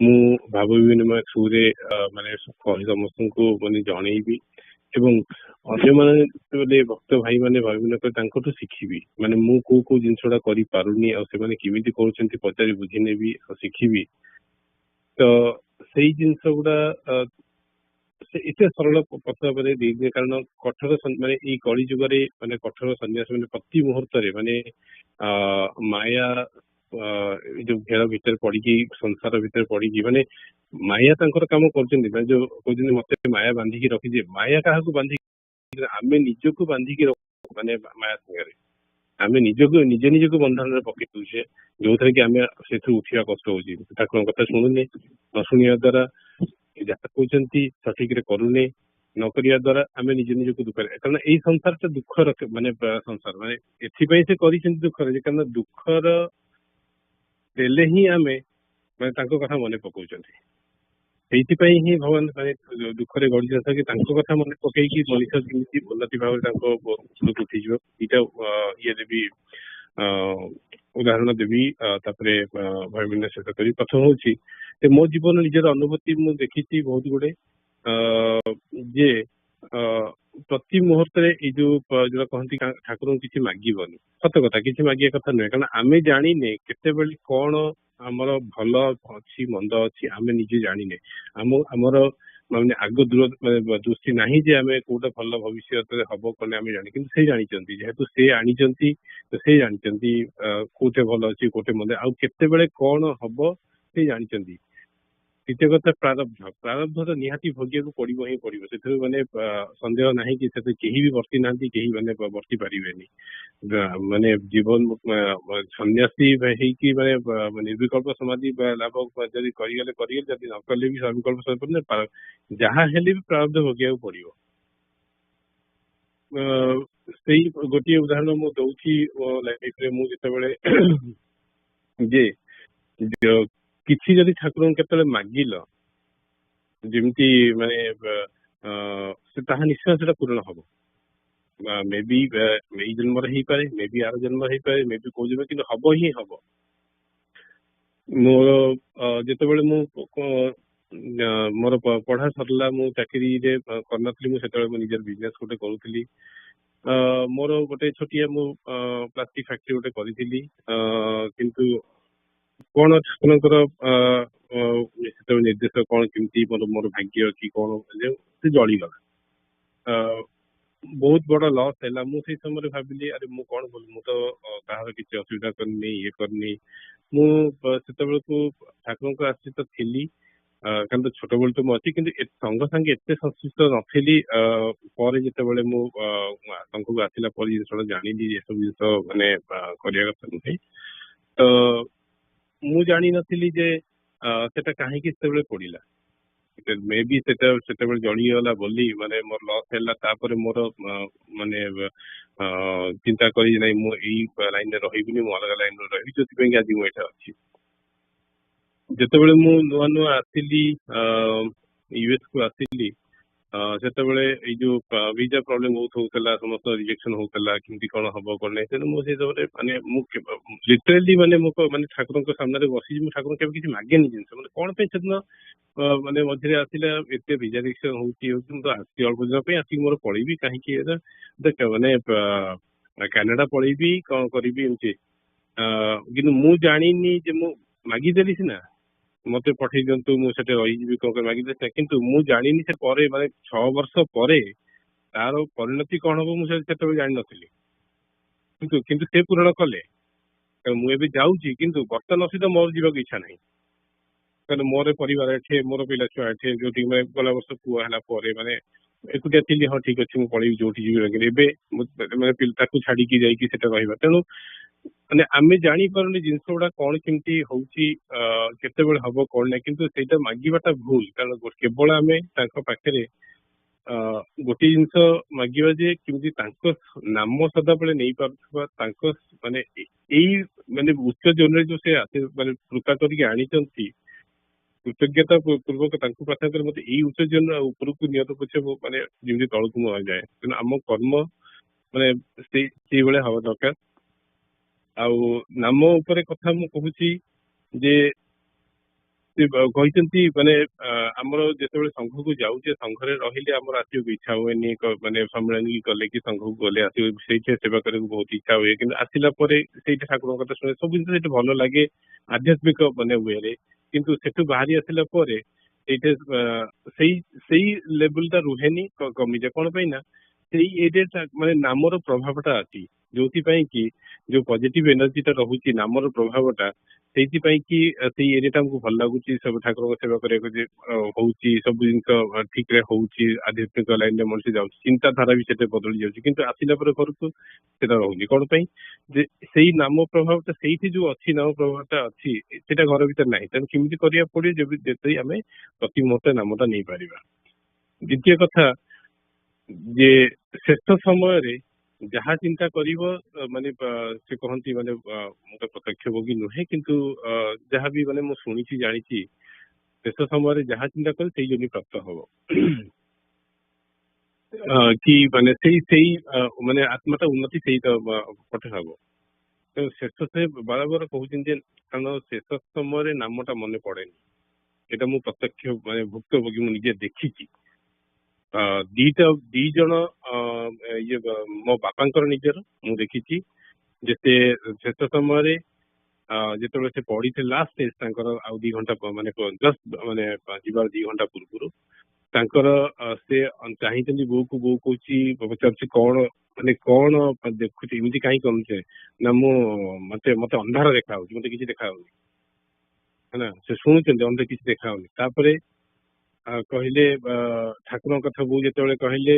ମୁଁ ଭାବ ବିନିମୟ ଥ୍ରୁରେ ମାନେ ସମସ୍ତଙ୍କୁ ମାନେ ଜଣେଇବି ଏବଂ ଅନ୍ୟମାନେ ଭକ୍ତ ଭାଇ ମାନେ ଭାବିବିନ କରି ତାଙ୍କଠୁ ଶିଖିବି। ମାନେ ମୁଁ କୋଉ କୋଉ ଜିନିଷ ଟା କରିପାରୁନି ଆଉ ସେମାନେ କେମିତି କରୁଛନ୍ତି ପଚାରି ବୁଝି ନେବି ଆଉ ଶିଖିବି। ତ ସେଇ ଜିନିଷ ଗୁଡା ଏତେ ସରଳ ପଥ ଭାବରେ ଦେଇଦିଏ, କାରଣ କଠୋର ମାନେ ଏଇ କଳି ଯୁଗରେ ମାନେ କଠୋର ସନ୍ନ୍ୟାସ ମାନେ ପ୍ରତି ମୁହୂର୍ତ୍ତରେ ମାନେ ମାୟା ଏଇ ଯୋଉ ଘେର ଭିତରେ ପଡିକି ସଂସାର ଭିତରେ ପଡିକି ମାନେ ମାୟା ତାଙ୍କର କାମ କରୁଛନ୍ତି। ମାନେ ଯୋଉ କହୁଛନ୍ତି ମତେ ମାୟା ବାନ୍ଧିକି ରଖିଦିଏ, ମାୟା କାହାକୁ ବାନ୍ଧିକି, ଆମେ ନିଜକୁ ବାନ୍ଧିକି ରଖୁ ମାନେ ମାୟା ସାଙ୍ଗରେ ଆମେ ନିଜକୁ ବନ୍ଧନରେ ପକେଇ ଦଉଛେ, ଯୋଉଥିରେ କି ଆମେ ସେଥିରୁ ଉଠିବା କଷ୍ଟ ହଉଛି। ଠାକୁରଙ୍କ କଥା ଶୁଣୁନେ, ନ ଶୁଣିବା ଦ୍ଵାରା ଯାହା କହୁଛନ୍ତି ସଠିକରେ କରୁନେ, ନ କରିବା ଦ୍ଵାରା ଆମେ ନିଜକୁ ଦୁଃଖରେ, କାରଣ ଏଇ ସଂସାରଟା ଦୁଃଖର ମାନେ ସଂସାର, ମାନେ ଏଥିପାଇଁ ସେ କରିଛନ୍ତି ଦୁଃଖରେ ଯେ କାରଣ ଦୁଃଖର ଦେଲେ ହିଁ ଆମେ ମାନେ ତାଙ୍କ କଥା ମନେ ପକଉଛନ୍ତି। ସେଇଥିପାଇଁ ହିଁ ଭଗବାନ ମାନେ ଦୁଃଖରେ ଗଢିଛନ୍ତି ତାଙ୍କ କଥା ମନେ ପକେଇକି ମଣିଷ କେମିତି ଉନ୍ନତି ଭାବରେ ତାଙ୍କ ଉପରକୁ ଉଠିଯିବ। ଏଇଟା ଇଏ ଦେବି ଉଦାହରଣ ଦେବି, ତାପରେ ଭାଇମାନେ ଶେଷ କରି। ପ୍ରଥମ ହଉଛି ମୋ ଜୀବନ ନିଜର ଅନୁଭୂତି ମୁଁ ଦେଖିଛି ବହୁତ ଗୁଡେ, ଯେ ପ୍ରତି ମୁହୂର୍ତ୍ତରେ ଏଇ ଯୋଉଟା କହନ୍ତି ଠାକୁରଙ୍କୁ କିଛି ମାଗିବନି, ସତ କଥା କିଛି ମାଗିବା କଥା ନୁହେଁ, କାରଣ ଆମେ ଜାଣିନେ କେତେବେଳେ କଣ ଆମର ଭଲ ଅଛି ମନ୍ଦ ଅଛି ଆମେ ନିଜେ ଜାଣିନେ। ଆମର ମାନେ ଆଗ ଦୃଷ୍ଟି ନାହିଁ ଯେ ଆମେ କୋଉଟା ଭଲ ଭବିଷ୍ୟତରେ ହବ କଲେ ଆମେ ଜାଣି, କିନ୍ତୁ ସେ ଜାଣିଛନ୍ତି, ଯେହେତୁ ସେ ଆଣିଛନ୍ତି ସେ ଜାଣିଛନ୍ତି କୋଉଠି ଭଲ ଅଛି କୋଉଠି ମନ୍ଦ, ଆଉ କେତେବେଳେ କଣ ହବ ସେ ଜାଣିଛନ୍ତି। ଦ୍ୱିତୀୟ କଥା ପ୍ରାରବ୍ଧ ତ ନିହାତି ଭୋଗିବାକୁ ପଡିବ ହିଁ ପଡିବ, ସେଥିରେ ମାନେ ସନ୍ଦେହ ନାହିଁ କି ସେଥିରେ କେହି ବି ବର୍ତ୍ତି ନାହାନ୍ତି, କେହି ମାନେ ବର୍ତ୍ତି ପାରିବେନି। ମାନେ ଜୀବନ ସନ୍ନ୍ୟାସୀ ହେଇକି ମାନେ ନିର୍ବିକଳ୍ପ ସମାଧି ଲାଭ ଯଦି କରିଗଲେ, ଯଦି ନ କଲେ ବି ସବିକଳ୍ପ ସମାଧି, ଯାହା ହେଲେ ବି ପ୍ରାରବ୍ଧ ଭୋଗିବାକୁ ପଡିବ। ସେଇ ଗୋଟିଏ ଉଦାହରଣ ମୁଁ ଦଉଛି ମୋ ଲାଇଫରେ। ମୁଁ ଯେତେବେଳେ ଯେ କିଛି ଯଦି ଠାକୁରଙ୍କୁ କେତେବେଳେ ମାଗିଲ, ଯେମିତି ମାନେ ତାହା ନିଶ୍ଚୟ ସେଟା ପୂରଣ ହବ। ମେ ବି ଏଇ ଜନ୍ମରେ ହେଇପାରେ, ମେ ବି ଆର ଜନ୍ମ ହେଇପାରେ, ମେ ବି କୋଉ ଜନ୍ମ, କିନ୍ତୁ ହବ ହିଁ ହବ। ମୋର ଯେତେବେଳେ ମୁଁ ମୋର ପଢା ସରିଲା, ମୁଁ ଚାକିରିରେ କରିନଥିଲି, ମୁଁ ସେତେବେଳେ ମୋ ନିଜର ବିଜନେସ ଗୋଟେ କରୁଥିଲି। ମୋର ଗୋଟେ ଛୋଟିଆ ମୁଁ ପ୍ଲାଷ୍ଟିକ ଫ୍ୟାକ୍ଟ୍ରି ଗୋଟେ କରିଥିଲି, କିନ୍ତୁ କଣ ଠାକୁରଙ୍କର ସେତେବେଳେ ନିର୍ଦ୍ଦେଶ କଣ କେମିତି ମୋର ଭାଗ୍ୟ କି କଣ ସେ ଜଳିଗଲା। ବହୁତ ବଡ ଲସ୍ ହେଲା। ମୁଁ ସେଇ ସମୟରେ ଭାବିଲି, ଆରେ ମୁଁ କଣ କଲି, ମୁଁ ତ କାହାର କିଛି ଅସୁବିଧା କରିନି, ଇଏ କରିନି। ମୁଁ ସେତେବେଳକୁ ଠାକୁରଙ୍କ ଆଶ୍ରିତ ଥିଲି, କାରଣ ଛୋଟବେଳୁ ତ ମୁଁ ଅଛି, କିନ୍ତୁ ସଙ୍ଗ ସାଙ୍ଗେ ଏତେ ସଂଶ୍ଳିଷ୍ଟ ନଥିଲି। ପରେ ଯେତେବେଳେ ମୁଁ ସଙ୍ଗକୁ ଆସିଲା ପରେ ଜିନିଷଟା ଜାଣିଲି, ଏସବୁ ଜିନିଷ ମାନେ କରିବା କଥା ନୁହେଁ। ତ ମୁଁ ଜାଣିନଥିଲି ଯେ ସେଟା କାହିଁକି ସେତେବେଳେ ପଡିଲା। ମେ ବି ସେତେବେଳେ ଜଳିଗଲା ବୋଲି ମାନେ ମୋର ଲସ୍ ହେଲା। ତାପରେ ମୋର ମାନେ ଚିନ୍ତା କରି ନାଇଁ, ମୁଁ ଏଇ ଲାଇନରେ ରହିବିନି, ମୁଁ ଅଲଗା ଲାଇନରେ ରହିବି, ଯୋଉଥିପାଇଁ ଆଜି ମୁଁ ଏଇଟା ଅଛି। ଯେତେବେଳେ ମୁଁ ନୂଆ ନୂଆ ଆସିଲି, ୟୁଏସ୍ କୁ ଆସିଲି, ସେତେବେଳେ ଏଇ ଯୋଉ ଭିଜା ପ୍ରୋବ୍ଲେମ ବହୁତ ହଉଥିଲା, ସମସ୍ତ ରିଜେକ୍ସନ ହଉଥିଲା, କେମିତି କଣ ହବ କଣ ନାହିଁ। ତେଣୁ ମୁଁ ସେଇ ସମୟରେ ମାନେ ମୁଁ ଲିଟରାଲି ମାନେ ଠାକୁରଙ୍କ ସାମ୍ନାରେ ବସିଛି, ମୁଁ ଠାକୁରଙ୍କୁ କେବେ କିଛି ମାଗେନି ଜିନିଷ। ମାନେ କଣ ପାଇଁ ସେଦିନ ମାନେ ମଝିରେ ଆସିଲା, ଏତେ ଭିଜା ରିଜେକ୍ସନ ହଉଛି, ମୁଁ ତ ଆସିଛି ଅଳ୍ପ ଦିନ ପାଇଁ, ଆସିକି ମୋର ପଳେଇବି କାହିଁକି, ଦେଖ ମାନେ କାନାଡା ପଳେଇବି, କଣ କରିବି ଏମିତି। କିନ୍ତୁ ମୁଁ ଜାଣିନି ଯେ, ମୁଁ ମାଗିଦେଲି ସିନା, ମତେ ପଠେଇ ଦିଅନ୍ତୁ, ମୁଁ ସେଠି ରହିଯିବି, କଣ ମାଗିଦେଲି, କିନ୍ତୁ ମୁଁ ଜାଣିନି ସେ ପରେ ମାନେ 6 ବର୍ଷ ପରେ ତାର ପରିଣତି କଣ ହବ ମୁଁ ସେତେବେଳେ ଜାଣିନଥିଲି। କିନ୍ତୁ ସେ ପୂରଣ କଲେ। ମୁଁ ଏବେ ଯାଉଛି, କିନ୍ତୁ ବର୍ତ୍ତମାନ ସହିତ ମୋର ଯିବାକୁ ଇଚ୍ଛା ନାହିଁ, କାରଣ ମୋର ପରିବାର ଏଠି, ମୋର ପିଲା ଛୁଆ ଏଠି, ଯୋଉଠି ଗଲା ବର୍ଷ ପୁଅ ହେଲା ପରେ ମାନେ ଏକୁଟିଆ ଥିଲି। ହଁ ଠିକ ଅଛି, ମୁଁ ପଳେଇବି ଯୋଉଠି ଯିବି। ଏବେ ମାନେ ତାକୁ ଛାଡିକି ଯାଇକି ସେଟା ରହିବା। ତେଣୁ ମାନେ ଆମେ ଜାଣିପାରୁନି ଜିନିଷ ଗୁଡା କଣ କେମିତି ହଉଛି, କେତେବେଳେ ହବ କଣ ନାହିଁ, କିନ୍ତୁ ସେଇଟା ମାଗିବାଟା ଭୁଲ। କାରଣ କେବଳ ଆମେ ତାଙ୍କ ପାଖରେ ଗୋଟେ ଜିନିଷ ମାଗିବା ଯେ କେମିତି ତାଙ୍କ ନାମ ସଦାବେଳେ ନେଇପାରୁଥିବା, ତାଙ୍କ ମାନେ ଏଇ ମାନେ ଉଚ୍ଚ ଜନରେ ଯୋଉ ସେ ମାନେ କୃପା କରିକି ଆଣିଛନ୍ତି, କୃତଜ୍ଞତା ପୂର୍ବକ ତାଙ୍କୁ ପ୍ରାର୍ଥନା କରି ମତେ ଏଇ ଉଚ୍ଚ ଜନ ଉପରକୁ ନିୟତ ପଛେ ମାନେ ଯେମିତି ତଳକୁ ମୁଁ ଯାଏ। ତେଣୁ ଆମ କର୍ମ ମାନେ ସେଇଭଳିଆ ହବା ଦରକାର। ଆଉ ନାମ ଉପରେ କଥା ମୁଁ କହୁଛି ଯେ କହିଛନ୍ତି ମାନେ ଆମର ଯେତେବେଳେ ସଂଘକୁ ଯାଉଛେ, ସଂଘରେ ରହିଲେ ଆମର ଆସିବାକୁ ଇଚ୍ଛା ହୁଏନି, ମାନେ ସମ୍ମିଳନୀ ଗଲେ କି ସଂଘକୁ ଗଲେ ଆସିବାକୁ, ସେଇଠି ସେବା କରିବାକୁ ବହୁତ ଇଚ୍ଛା ହୁଏ। କିନ୍ତୁ ଆସିଲା ପରେ ସେଇଠି ଠାକୁରଙ୍କ କଥା ଶୁଣେ, ସବୁ ଜିନିଷ ସେଇଠି ଭଲ ଲାଗେ ଆଧ୍ୟାତ୍ମିକ ମାନେ ୱେରେ। କିନ୍ତୁ ସେଠୁ ବାହାରି ଆସିଲା ପରେ ସେଇଟା ସେଇ ଲେବୁଲଟା ରୁହେନି, କମିଯାଏ। କଣ ପାଇଁ ନା ସେଇ ଏରିଆଟା ମାନେ ନାମର ପ୍ରଭାବଟା ଅଛି, ଯୋଉଥିପାଇଁ କି ଯୋଉ ପଜିଟିଭ ଏନର୍ଜିଟା ରହୁଛି ନାମର ପ୍ରଭାବଟା, ସେଇଥିପାଇଁ କି ସେଇ ଏରିଆଟା ଆମକୁ ଭଲ ଲାଗୁଛି। ସବୁ ଠାକୁରଙ୍କ ସେବା କରିବାକୁ ଯେ ହଉଛି, ସବୁ ଜିନିଷ ଠିକରେ ହଉଛି, ଆଧ୍ୟାତ୍ମିକ ଲାଇନରେ ମଣିଷ ଯାଉଛି, ଚିନ୍ତାଧାରା ବି ସେଟା ବଦଳି ଯାଉଛି। କିନ୍ତୁ ଆସିଲା ପରେ ଘରକୁ ସେଟା ରହୁନି। କଣ ପାଇଁ ଯେ ସେଇ ନାମ ପ୍ରଭାବଟା ସେଇଠି ଯୋଉ ଅଛି, ନାମ ପ୍ରଭାବଟା ଅଛି, ସେଇଟା ଘର ଭିତରେ ନାହିଁ। ତେଣୁ କେମିତି କରିବାକୁ ପଡିବ, ଯେତେ ଆମେ ପ୍ରତି ମୁହୂର୍ତ୍ତେ ନାମଟା ନେଇପାରିବା। ଦ୍ୱିତୀୟ କଥା ଯେ ଶେଷ ସମୟରେ ଯାହା ଚିନ୍ତା କରିବ, ମାନେ ସେ କହନ୍ତି ମାନେ ମୁଁ ତ ପ୍ରତ୍ୟକ୍ଷ ଭୋଗୀ ନୁହେଁ, କିନ୍ତୁ ଯାହାବି ମାନେ ମୁଁ ଶୁଣିଛି ଜାଣିଛି, ଶେଷ ସମୟରେ ଯାହା ଚିନ୍ତା କରେ ସେଇ ଜন্য ପ୍ରାପ୍ତ ହବ। କି ମାନେ ସେଇ ମାନେ ଆତ୍ମାଟା ଉନ୍ନତି ସେଇ ପଟେ ହବ। ଶେଷ ସେ ବାରବାର କହୁଛନ୍ତି ଯେ, କାରଣ ଶେଷ ସମୟରେ ନାମଟା ମନେ ପଡେନି। ଏଇଟା ମୁଁ ପ୍ରତ୍ୟକ୍ଷ ମାନେ ଭୁକ୍ତଭୋଗୀ, ମୁଁ ନିଜେ ଦେଖିଛି। ଦି ଜଣ ଇଏ ମୋ ବାପାଙ୍କର ନିଜର ମୁଁ ଦେଖିଛି ଯେ ସେ ଶେଷ ସମୟରେ ଯେତେବେଳେ ସେ ପଢିଥିଲେ ଲାଷ୍ଟ ଷ୍ଟେଜ ତାଙ୍କର, ଆଉ 2 ଘଣ୍ଟା ମାନେ ଜଷ୍ଟ ମାନେ ଯିବାର 2 ଘଣ୍ଟା ପୂର୍ବରୁ ତାଙ୍କର ସେ ଚାହିଁଛନ୍ତି ବୋଉ କହୁଛି, ପଚାରୁଛି କଣ ମାନେ କଣ ଦେଖୁଛି, ଏମିତି କାହିଁ କରୁଛେ ନା, ମତେ ଅନ୍ଧାର ଦେଖା ହଉଛି, ମତେ କିଛି ଦେଖା ହଉନି। है ना से शुणुचंती अन्य किसी देखा तापर कहले ठाकुर कथा बो जो कहले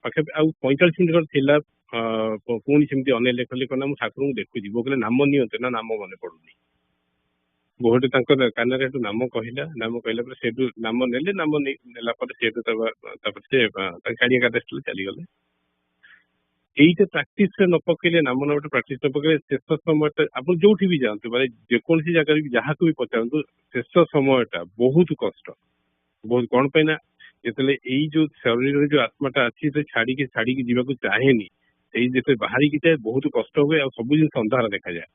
पाखे आ 45 मिनट थिला पुणी सेमती अनेले कहले कहना मु ठाकुर को देखुची बो कहले नाम नियंते ना नाम मन पड़ुनी बहुत कान नाम कहला नाम कहला पर से नाम नेले नाम नेला पर से से काड़िया का चली गले এইটা প্রাকটিস ନ ପକେଇଲେ ନାମ ଗୋଟେ ପ୍ରାକ୍ଟିସ ନ ପକେଇଲେ ଶେଷ ସମୟଟା ଆପଣ ଯୋଉଠି ବି ଯାଆନ୍ତୁ ମାନେ ଯେକୌଣସି ଜାଗାରେ ବି ଯାହାକୁ ବି ପଚାରନ୍ତୁ ଶେଷ ସମୟଟା ବହୁତ କଷ୍ଟ ବହୁତ କଣ ପାଇଁ ନା ଯେତେବେଳେ ଏଇ ଯୋଉ ଶରୀରରେ ଯୋଉ ଆତ୍ମାଟା ଅଛି ସେ ଛାଡିକି ଯିବାକୁ ଚାହେଁନି ସେଇ ଯେତେବେଳେ ବାହାରିକି ଯାଏ ବହୁତ କଷ୍ଟ ହୁଏ ଆଉ ସବୁ ଜିନିଷ ଅନ୍ଧାର ଦେଖାଯାଏ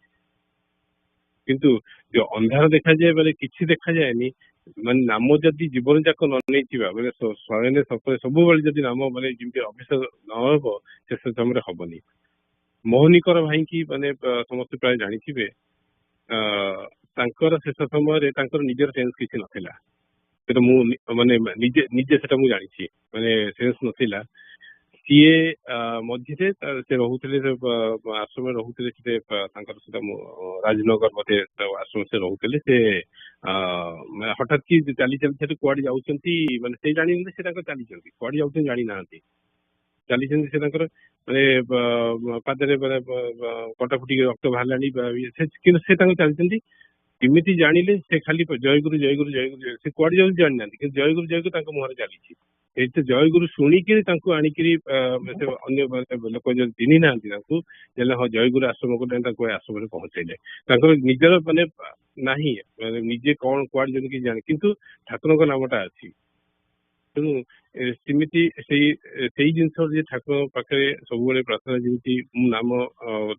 କିନ୍ତୁ ଯୋଉ ଅନ୍ଧାର ଦେଖାଯାଏ ମାନେ କିଛି ଦେଖାଯାଏନି ମାନେ ନାମ ଯଦି ଜୀବନ ଯାକ ନ ନେଇଥିବା ମାନେ ଶୟନେ ସତରେ ସବୁବେଳେ ଯଦି ନାମ ମାନେ ଯେମିତି ଅଭ୍ୟାସ ନ ହବ ଶେଷ ସମୟରେ ହବନି ମୋହନିକର ଭାଇକି ମାନେ ସମସ୍ତେ ପ୍ରାୟ ଜାଣିଥିବେ ତାଙ୍କର ଶେଷ ସମୟରେ ତାଙ୍କର ନିଜର ସେନ୍ସ କିଛି ନଥିଲା ସେଟା ମୁଁ ମାନେ ନିଜେ ସେଟା ମୁଁ ଜାଣିଛି ମାନେ ସେନ୍ସ ନଥିଲା ସିଏ ମଝିରେ ସେ ରହୁଥିଲେ ଆଶ୍ରମରେ ରହୁଥିଲେ ସେ ତାଙ୍କର ସେଟା ରାଜନଗର ବୋଧେ ଆଶ୍ରମ ସେ ରହୁଥିଲେ ସେ ହଠାତ୍ କି ଚାଲି ସେଠି କୁଆଡେ ଯାଉଛନ୍ତି ମାନେ ସେ ଜାଣିଛନ୍ତି ସେ ତାଙ୍କର ଚାଲିଛନ୍ତି କୁଆଡେ ଯାଉଛନ୍ତି ଜାଣିନାହାନ୍ତି ଚାଲିଛନ୍ତି ସେ ତାଙ୍କର ମାନେ ପାଦରେ କଟା ଫୁଟିକି ରକ୍ତ ବାହାରିଲାଣି କିନ୍ତୁ ସେ ତାଙ୍କର ଚାଲିଛନ୍ତି କେମିତି ଜାଣିଲେ ସେ ଖାଲି ଜୟଗୁରୁ ଜୟଗୁରୁ ଜୟଗୁରୁ ସେ କୁଆଡେ ଯାଉଛି ଜାଣିନାହାନ୍ତି କିନ୍ତୁ ଜୟଗୁରୁ ତାଙ୍କ ମୁହଁରେ ଚାଲିଛି ଏଇଠି ଜୟଗୁରୁ ଶୁଣିକିରି ତାଙ୍କୁ ଆଣିକିରି ଅନ୍ୟ ଲୋକ ଯଦି ଚିହ୍ନି ନାହାନ୍ତି ତାଙ୍କୁ ହେଲେ ହଁ ଜୟଗୁରୁ ଆଶ୍ରମକୁ ତାଙ୍କୁ ଆଶ୍ରମରେ ପହଞ୍ଚେଇଲେ ତାଙ୍କର ନିଜର ମାନେ ନାହିଁ ମାନେ ନିଜେ କଣ କୁଆଡେ ଯଦି କିଛି ଜାଣେ କିନ୍ତୁ ଠାକୁରଙ୍କ ନାମଟା ଅଛି ତେଣୁ ସେମିତି ସେଇ ଜିନିଷ ଯେ ଠାକୁରଙ୍କ ପାଖରେ ସବୁବେଳେ ପ୍ରାର୍ଥନା ଯେମିତି ମୁଁ ନାମ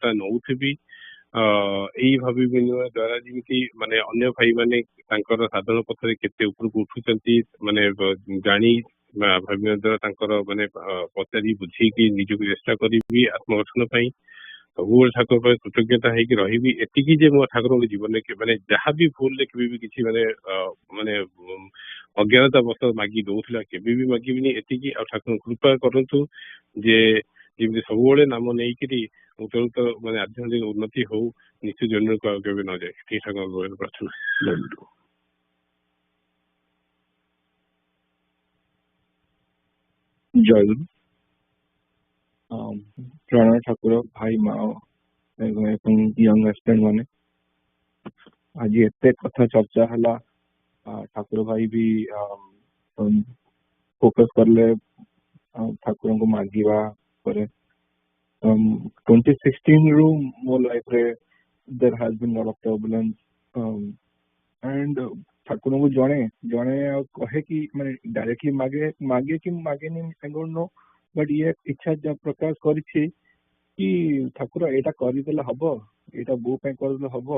ତା ନଉଥିବି ଏଇ ଭାବି ବିନିମୟ ଦ୍ଵାରା ଯେମିତି ମାନେ ଅନ୍ୟ ଭାଇ ମାନେ ତାଙ୍କର ସାଧନ ପଥରେ କେତେ ଉପରକୁ ଉଠୁଛନ୍ତି ମାନେ ଜାଣି ଭାବିବା ଦ୍ଵାରା ତାଙ୍କର ମାନେ ପଚାରି ବୁଝିକି ନିଜକୁ ଚେଷ୍ଟା କରିବି ଆତ୍ମଗଠନ ପାଇଁ ସବୁବେଳେ ଠାକୁର ପାଇଁ କୃତଜ୍ଞତା ହେଇକି ରହିବି ଏତିକି ଯେ ମୋ ଠାକୁରଙ୍କ ଜୀବନରେ ମାନେ ଯାହାବି ଭୁଲରେ କେବେ ବି କିଛି ମାନେ ଅଜ୍ଞାନତା ବଶତଃ ମାଗି ଦଉଥିଲା କେବେ ବି ମାଗିବିନି ଏତିକି ଆଉ ଠାକୁର କୃପା କରନ୍ତୁ ଯେ ଯେମିତି ସବୁବେଳେ ନାମ ନେଇକିରି ଉତ୍ତର ମାନେ ଆଧ୍ୟାତ୍ମିକ ଉନ୍ନତି ହଉ ନିଶ୍ଚୟ ଜନ୍ମକୁ ଆଉ କେବେ ନ ଯାଏ ଏତିକି ଠାକୁରଙ୍କ ପ୍ରାର୍ଥନା ଜୟ ପ୍ରଣୟ ଠାକୁର ଭାଇ ମା ଏବଂ ୟଙ୍ଗ ଆସ୍ପିରାଣ୍ଟ ମାନେ ଆଜି ଏତେ କଥା ଚର୍ଚ୍ଚା ହେଲା ଠାକୁର ଭାଇ ବି ଫୋକସ କଲେ ଠାକୁରଙ୍କୁ ମାଗିବା ପରେ 2016 ରୁ ମୋ ଲାଇଫରେ there has been lot of turbulence and ଠାକୁରଙ୍କୁ ଜଣେ ଆଉ କହେ କି ମାନେ ଡାଇରେକ୍ଟଲି ମାଗେ କି ମାଗେନି I don't know but ଇଏ ଇଚ୍ଛା ପ୍ରକାଶ କରିଛି କି ଠାକୁର ଏଇଟା କରିଦେଲେ ହବ ଏଇଟା ବୋଉ ପାଇଁ କରିଦେଲେ ହବ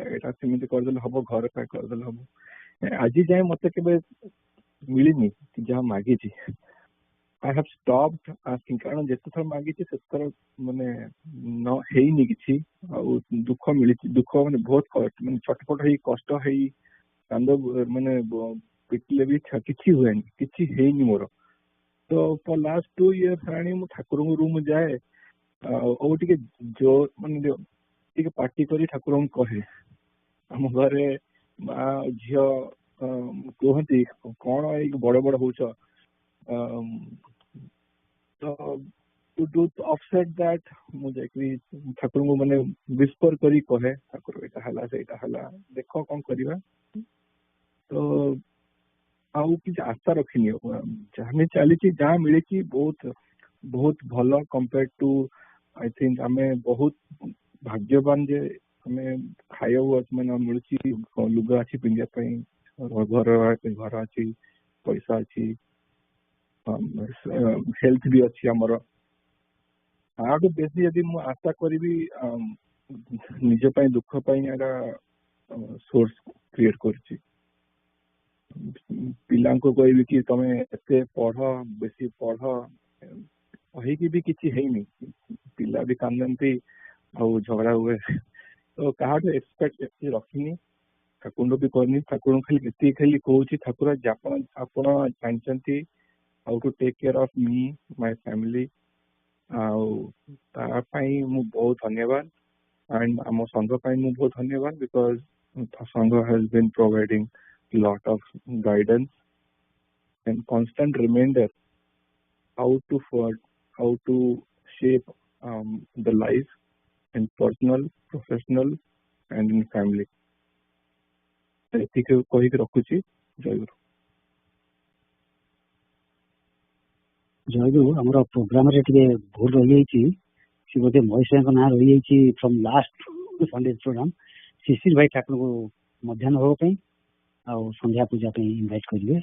ଏଇଟା ସେମିତି କରିଦେଲେ ହବ ଘର ପାଇଁ କରିଦେଲେ ହବ ଆଜି ଯାଏ ମତେ କେବେ ମିଳିନି ଯାହା ମାଗିଛି I have stopped asking କାରଣ ଯେତେଥର ମାଗିଛି ସେତେଥର ମାନେ ନ ହେଇନି କିଛି ଆଉ ଦୁଃଖ ମିଳିଛି ଦୁଃଖ ମାନେ ବହୁତ ମାନେ ଛଟପଟ ହେଇ କଷ୍ଟ ହେଇ କାନ୍ଦ ମାନେ ପିଟିଲେ ବି କିଛି ହୁଏନି କିଛି ହେଇନି ମୋର ତ for last 2 years ହେଲାଣି ମୁଁ ଠାକୁରଙ୍କ ରୁମ ଯାଏ ଆଉ ଟିକେ ଜୋର ମାନେ ଟିକେ ପାଟି କରି ଠାକୁରଙ୍କୁ କହେ ଆମ ଘରେ ମା ଝିଅ କୁହନ୍ତି କଣ ଏଇ ବଡ ହଉଛ to do to offset that ମୁଁ ଯାଇକି ଠାକୁରଙ୍କୁ ମାନେ whisper କରି କହେ ଠାକୁର ଏଇଟା ହେଲା ସେଇଟା ହେଲା ଦେଖ କଣ କରିବା ତ ଆଉ କିଛି ଆଶା ରଖିନି ଯାହା ଚାଲିଛି ଯାହା ମିଳିଛି ବହୁତ ଭଲ କମ୍ପେୟାର ଟୁ I think ଆମେ ବହୁତ ଭାଗ୍ୟବାନ ଯେ ଆମେ ଖାଇବାକୁ ମାନେ ମିଳୁଛି ଲୁଗା ଅଛି ପିନ୍ଧିବା ପାଇଁ ଘର ଅଛି ପଇସା ଅଛି ହେଲ୍ଥ ବି ଅଛି ଆମର ଆଠୁ ବେଶୀ ଯଦି ମୁଁ ଆଶା କରିବି ନିଜ ପାଇଁ ଦୁଃଖ ପାଇଁ ଏଟା ସୋର୍ସ କ୍ରିଏଟ କରୁଛି ପିଲାଙ୍କୁ କହିବି କି ତମେ ଏତେ ପଢ ବେଶୀ ପଢ କହିକି ବି କିଛି ହେଇନି ପିଲା ବି କାନ୍ଦନ୍ତି ଆଉ ଝଗଡା ହୁଏ ତ କାହାଠୁ ଏକ୍ସପେକ୍ଟ ରଖିନି ଠାକୁର ବି କରିନି ଠାକୁରଙ୍କୁ ଖାଲି ଏତିକି ଖାଲି କହୁଛି ଠାକୁର ଆପଣ ଜାଣିଛନ୍ତି how to take care of me, my family ଆଉ ତା ପାଇଁ ମୁଁ ବହୁତ ଧନ୍ୟବାଦ and ଆମ ସଂଘ ପାଇଁ ମୁଁ ବହୁତ ଧନ୍ୟବାଦ because Sangha has been providing a lot of guidance and constant reminder how to shape the life in personal, professional, and in family. ଏତିକି କହିକି ରଖୁଛି। ଜୟଗୁରୁ। ଜୟଗୁରୁ ଆମର ପ୍ରୋଗ୍ରାମରେ ଟିକେ ଭୁଲ ରହିଯାଇଛି। ସେ ବୋଧେ ମହେଶ୍ୱରଙ୍କ ନାଁ ରହିଯାଇଛି ଫ୍ରମ୍ ଲାଷ୍ଟ ସଣ୍ଡେ ପ୍ରୋଗ୍ରାମ। ଶିଶିର ଭାଇ ଠାକୁରଙ୍କୁ ମଧ୍ୟାହ୍ନ ଭୋଗ ପାଇଁ ଆଉ ସନ୍ଧ୍ୟା ପୂଜା ପାଇଁ ଇନଭାଇଟ୍ କରିବେ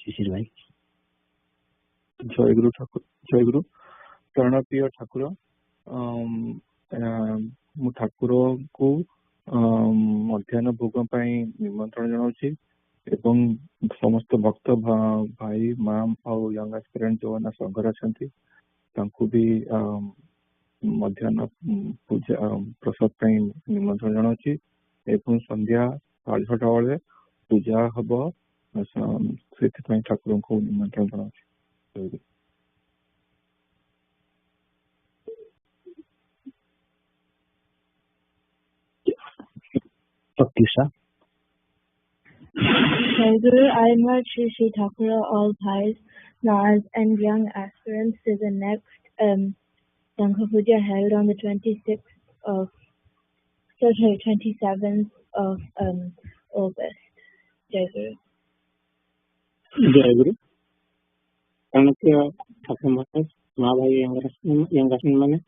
ଶିଶିର ଭାଇ। ଜୟଗୁରୁ ଠାକୁର। ଜୟଗୁରୁ। ପ୍ରାଣପ୍ରିୟ ଠାକୁର, ମୁଁ ଠାକୁରଙ୍କୁ ମଧ୍ୟାହ୍ନ ଭୋଗ ପାଇଁ ନିମନ୍ତ୍ରଣ ଜଣାଉଛି ଏବଂ ସମସ୍ତ ଭକ୍ତ ଭାଇ ମା ଆଉ ୟଙ୍ଗ ଆସ୍ପିରାଣ୍ଟ ଯୋଉମାନେ ସଂଘରେ ଅଛନ୍ତି ତାଙ୍କୁ ବି ମଧ୍ୟାହ୍ନ ପୂଜା ପ୍ରସାଦ ପାଇଁ ନିମନ୍ତ୍ରଣ ଜଣାଉଛି ଏବଂ ସନ୍ଧ୍ୟା 6:30 ବେଳେ ପୂଜା ହବ, ସେଥିପାଇଁ ଠାକୁରଙ୍କୁ ନିମନ୍ତ୍ରଣ ଜଣାଉଛି। Guru, I invite Shri Thakura, all Bhais, Nas, and young aspirants to the next Sangha Puja held on the 27th of August. Jai Guru. Jai Guru. Pranapya Thakur Maharaj, Ma Bhai young aspirant mane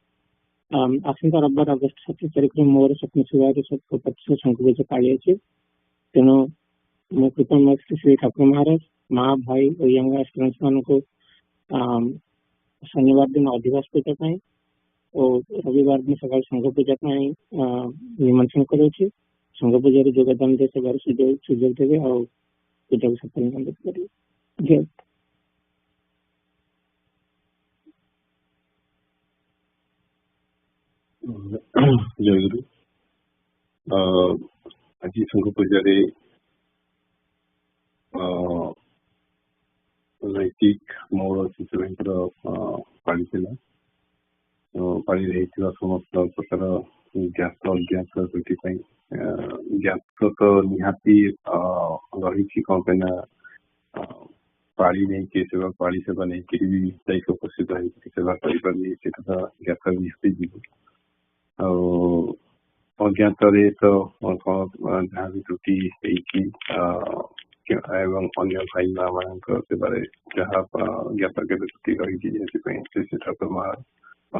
ଆସନ୍ତା ରବିବାର August 27 ତାରିଖରେ ମୋର ସ୍ୱପ୍ନ ଶିବାରେ 125 ଶଙ୍ଖ ପୂଜା ପାଳି ଅଛି। ତେଣୁ ମୁଁ କୃପଣ ଶ୍ରୀ ଠାକୁର ମହାରାଜ, ମା ଭାଇ ଓ ୟଙ୍ଗ ଆସ୍ପିରାଣ୍ଟ ମାନଙ୍କୁ ଶନିବାର ଦିନ ଅଧିବାସ ପୂଜା ପାଇଁ ଓ ରବିବାର ଦିନ ସକାଳ ସଂଘ ପୂଜା ପାଇଁ ନିମନ୍ତ୍ରଣ କରୁଛି। ସଂଘ ପୂଜାରେ ଯୋଗଦାନ ଦେଇ ସେବାର ସୁଯୋଗ ଦେବେ ଆଉ ପୂଜାକୁ ସଫଳ ମଣ୍ଡପ କରିବେ। ଜୟ ଜୟଗୁରୁ। ଆଜି ସଂଘ ପୂଜାରେ ନୈତିକ ମୌଳ ଶିଶୁ ଭାଇଙ୍କର ପାଳି ଥିଲା। ପାଳିରେ ହେଇଥିବା ସମସ୍ତ ପ୍ରକାର ଜ୍ଞାତ ଅଜ୍ଞାତ ତ୍ରୁଟି ପାଇଁ ଜ୍ଞାତ ତ ନିହାତି ରହିଛି, କଣ ପାଇଁ ନା ପାଳି ନେଇକି ସେବା ପାଳି ସେବା ନେଇକି ବି ଯାଇକି ଉପସ୍ଥିତ ହେଇକି ସେବା କରିପାରିବି, ସେଟା ତ ଜ୍ଞାତ ନିହାତି ଯିବ। ଆଉ ଅଜ୍ଞାତରେ ତ ଯାହା ବି ତ୍ରୁଟି ହେଇଛି ଏବଂ ଅନ୍ୟ ଭାଇ ମା ମାନଙ୍କ ସେବାରେ ଯାହା ଜ୍ଞାତ କେବେ ତ୍ରୁଟି ରହିଛି, ସେଥିପାଇଁ ଶ୍ରୀ ଠାକୁର ମହାରାଜ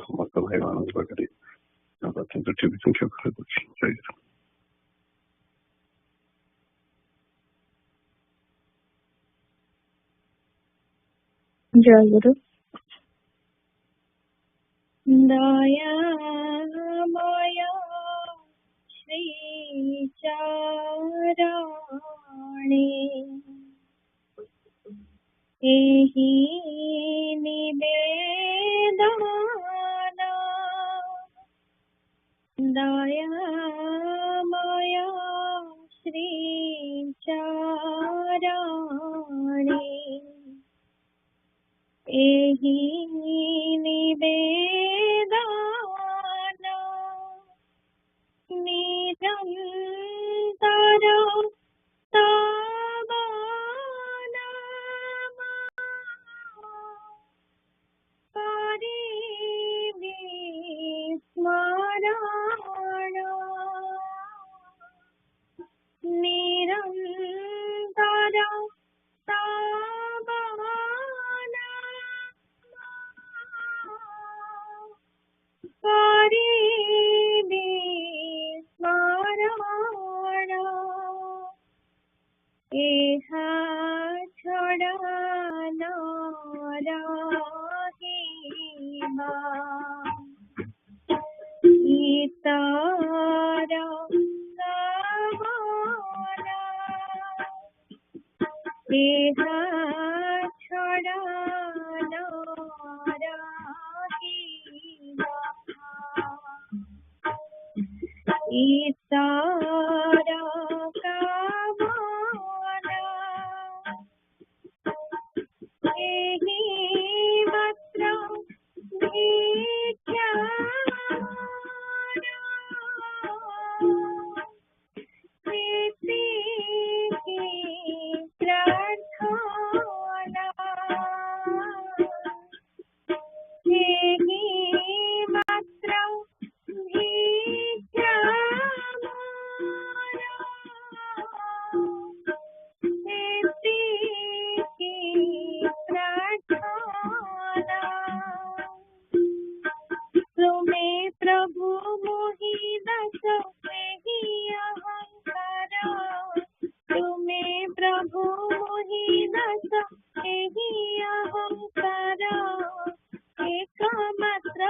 ସମସ୍ତ ଭାଇ ମାନଙ୍କ ପାଖରେ ତ୍ରୁଟି ବିଶେଷ କରୁଛି। Jai Guru. Daya Maya Shri Charani Ehi Nivedana Daya Maya Shri Charani Ehi Nivedana Nirantara Tavana Parivi Smarana Nirantara Tavana Parivi Smarana Eha Chhada Narahiba Itara Savana Eha Chhada Narahiba Itara Kavana Ehi Matra Vikyana मात्र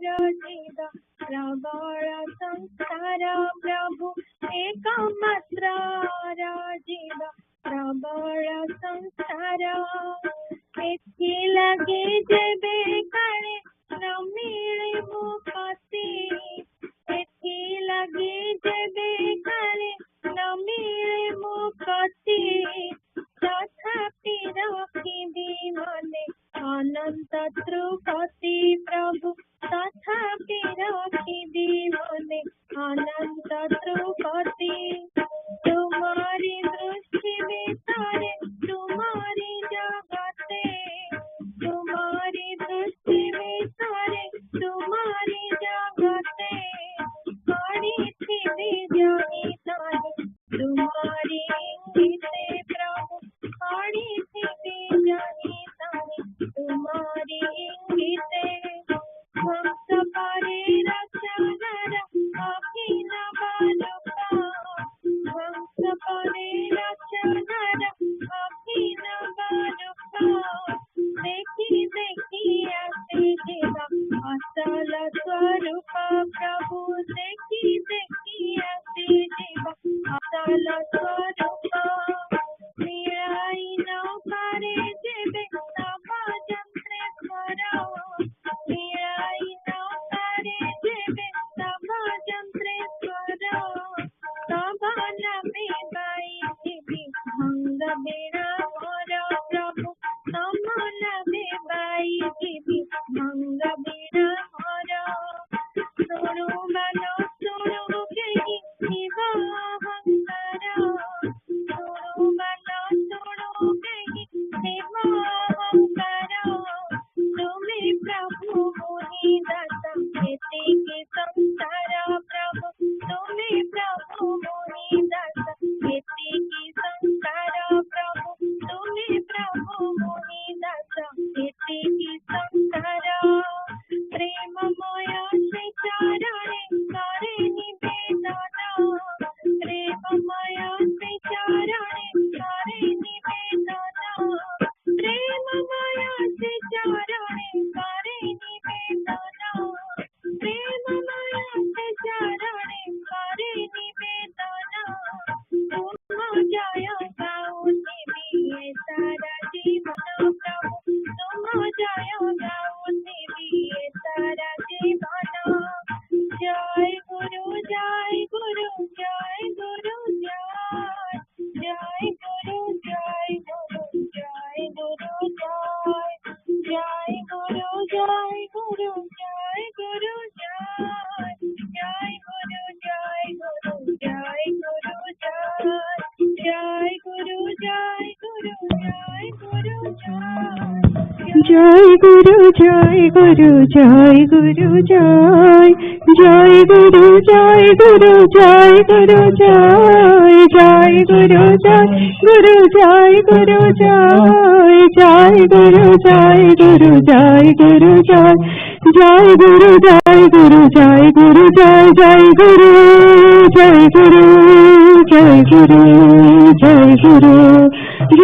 रचित प्रबळ संसार प्रभु एक मात्र रचित प्रबळ संसार एथि लगे जेबे काले न मिले मुक्ति एथि लगे जेबे काले न मिले मुक्ति तथापि रखिबी मने अनंत त्रुपति प्रभु तथापि रखिबी मने अनंत त्रुपति तुम्हारी दृष्टि विचारे तुम्हारी जगते तुम्हारी दृष्टि विचारे तुम्हारी जगते बड़ी थी जानी तानी तुम्हारी इंगिते प्रभु बड़ी थी जानी तानी तुम्हारी इंगिते वंश परे रचनर अभिन बालका वंश परे रचनर अभिन बालका देखी देखी आसे जीवा असल स्वरूप प्रभु देखी देखी आसे जीवा असल स्वरूप मिलाई नौकारे जेबे तब जंत्रेश्वर मिलाई नौकारे जेबे तब जंत्रेश्वर तब नबे बाई जीवी भंग बेड़ा मोर प्रभु तम नबे बाई जीवी भंग बेड़ा मोर सुनु बनो सुनु केही शिव अहंकार सुनु बनो सुनु केही शिव अहंकार तुम्हें प्रभु मुनि दाता एते के संसार प्रभु तुम्हें प्रभु मुनि दाता एते के संसार प्रभु तुम्हें प्रभु मुनि दाता एते के संसार प्रेममय से चरणे करे निवेदन प्रेममय से चरणे करे निवेदन प्रेममय से चरणे करे निवेदन प्रेममय से चरणे करे निवेदन तुम जय गाउनी सारा जीवन प्रभु तुम जय गाउनी सारा जीवन जय गुरु जय गुरु जय गुरु जय जय गुरु जय गुरु जय गुरु जय जय गुरु जय गुरु जय गुरु जय जय गुरु जय गुरु जय गुरु जय गुरु जय गुरु जय गुरु जय गुरु जय गुरु जय गुरु जय जय गुरु जय गुरु जय गुरु जय जय गुरु जय गुरु जय गुरु जय जय गुरु जय गुरु जय गुरु जय जय गुरु जय गुरु जय गुरु जय जय गुरु जय गुरु जय गुरु जय गुरु जय गुरु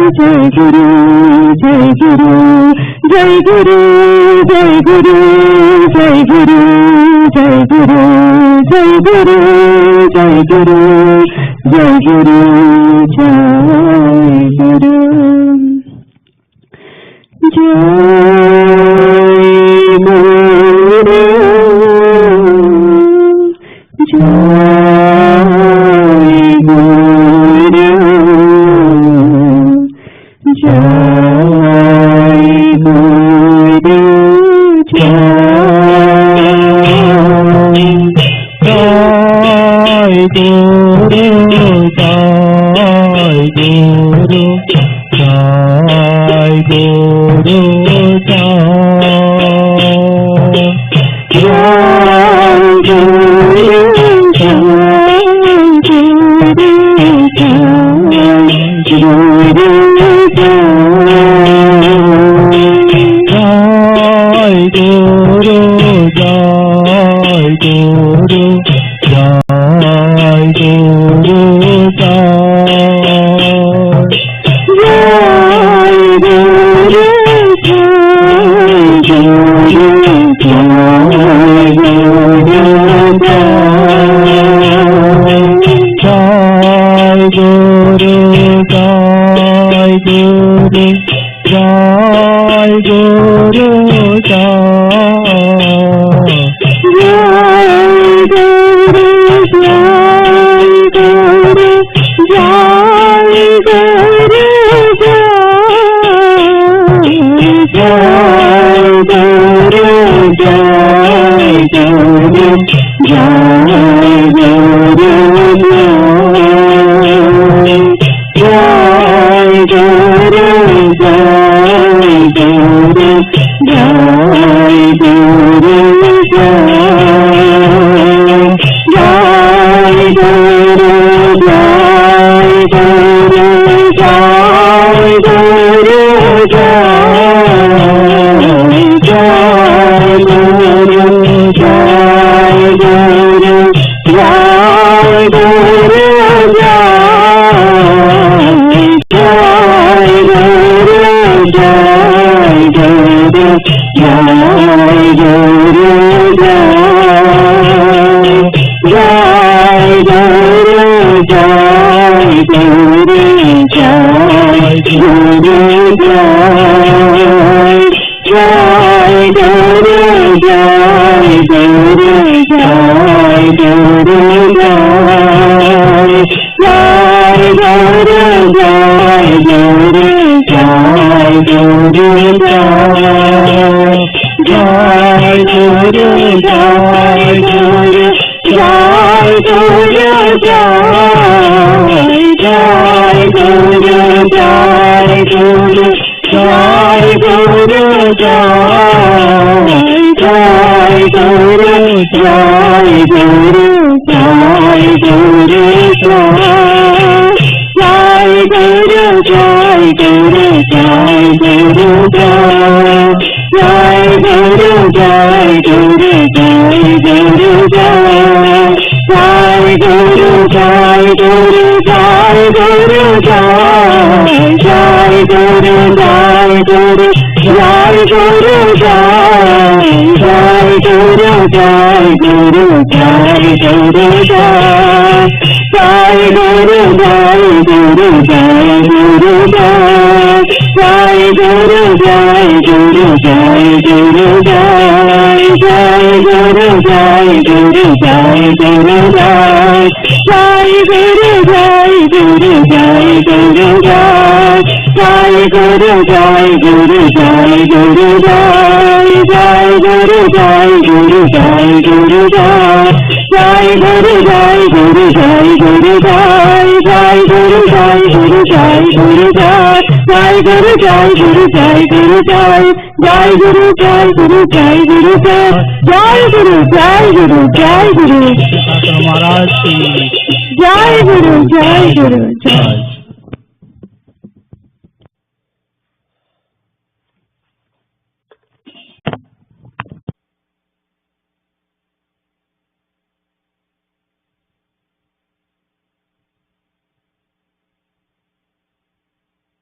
जय गुरु जय गुरु जय गुरु जय गुरु जय गुरु जय गुरु जय गुरु जय गुरु जय गुरु जय गुरु जय गुरु जय गुरु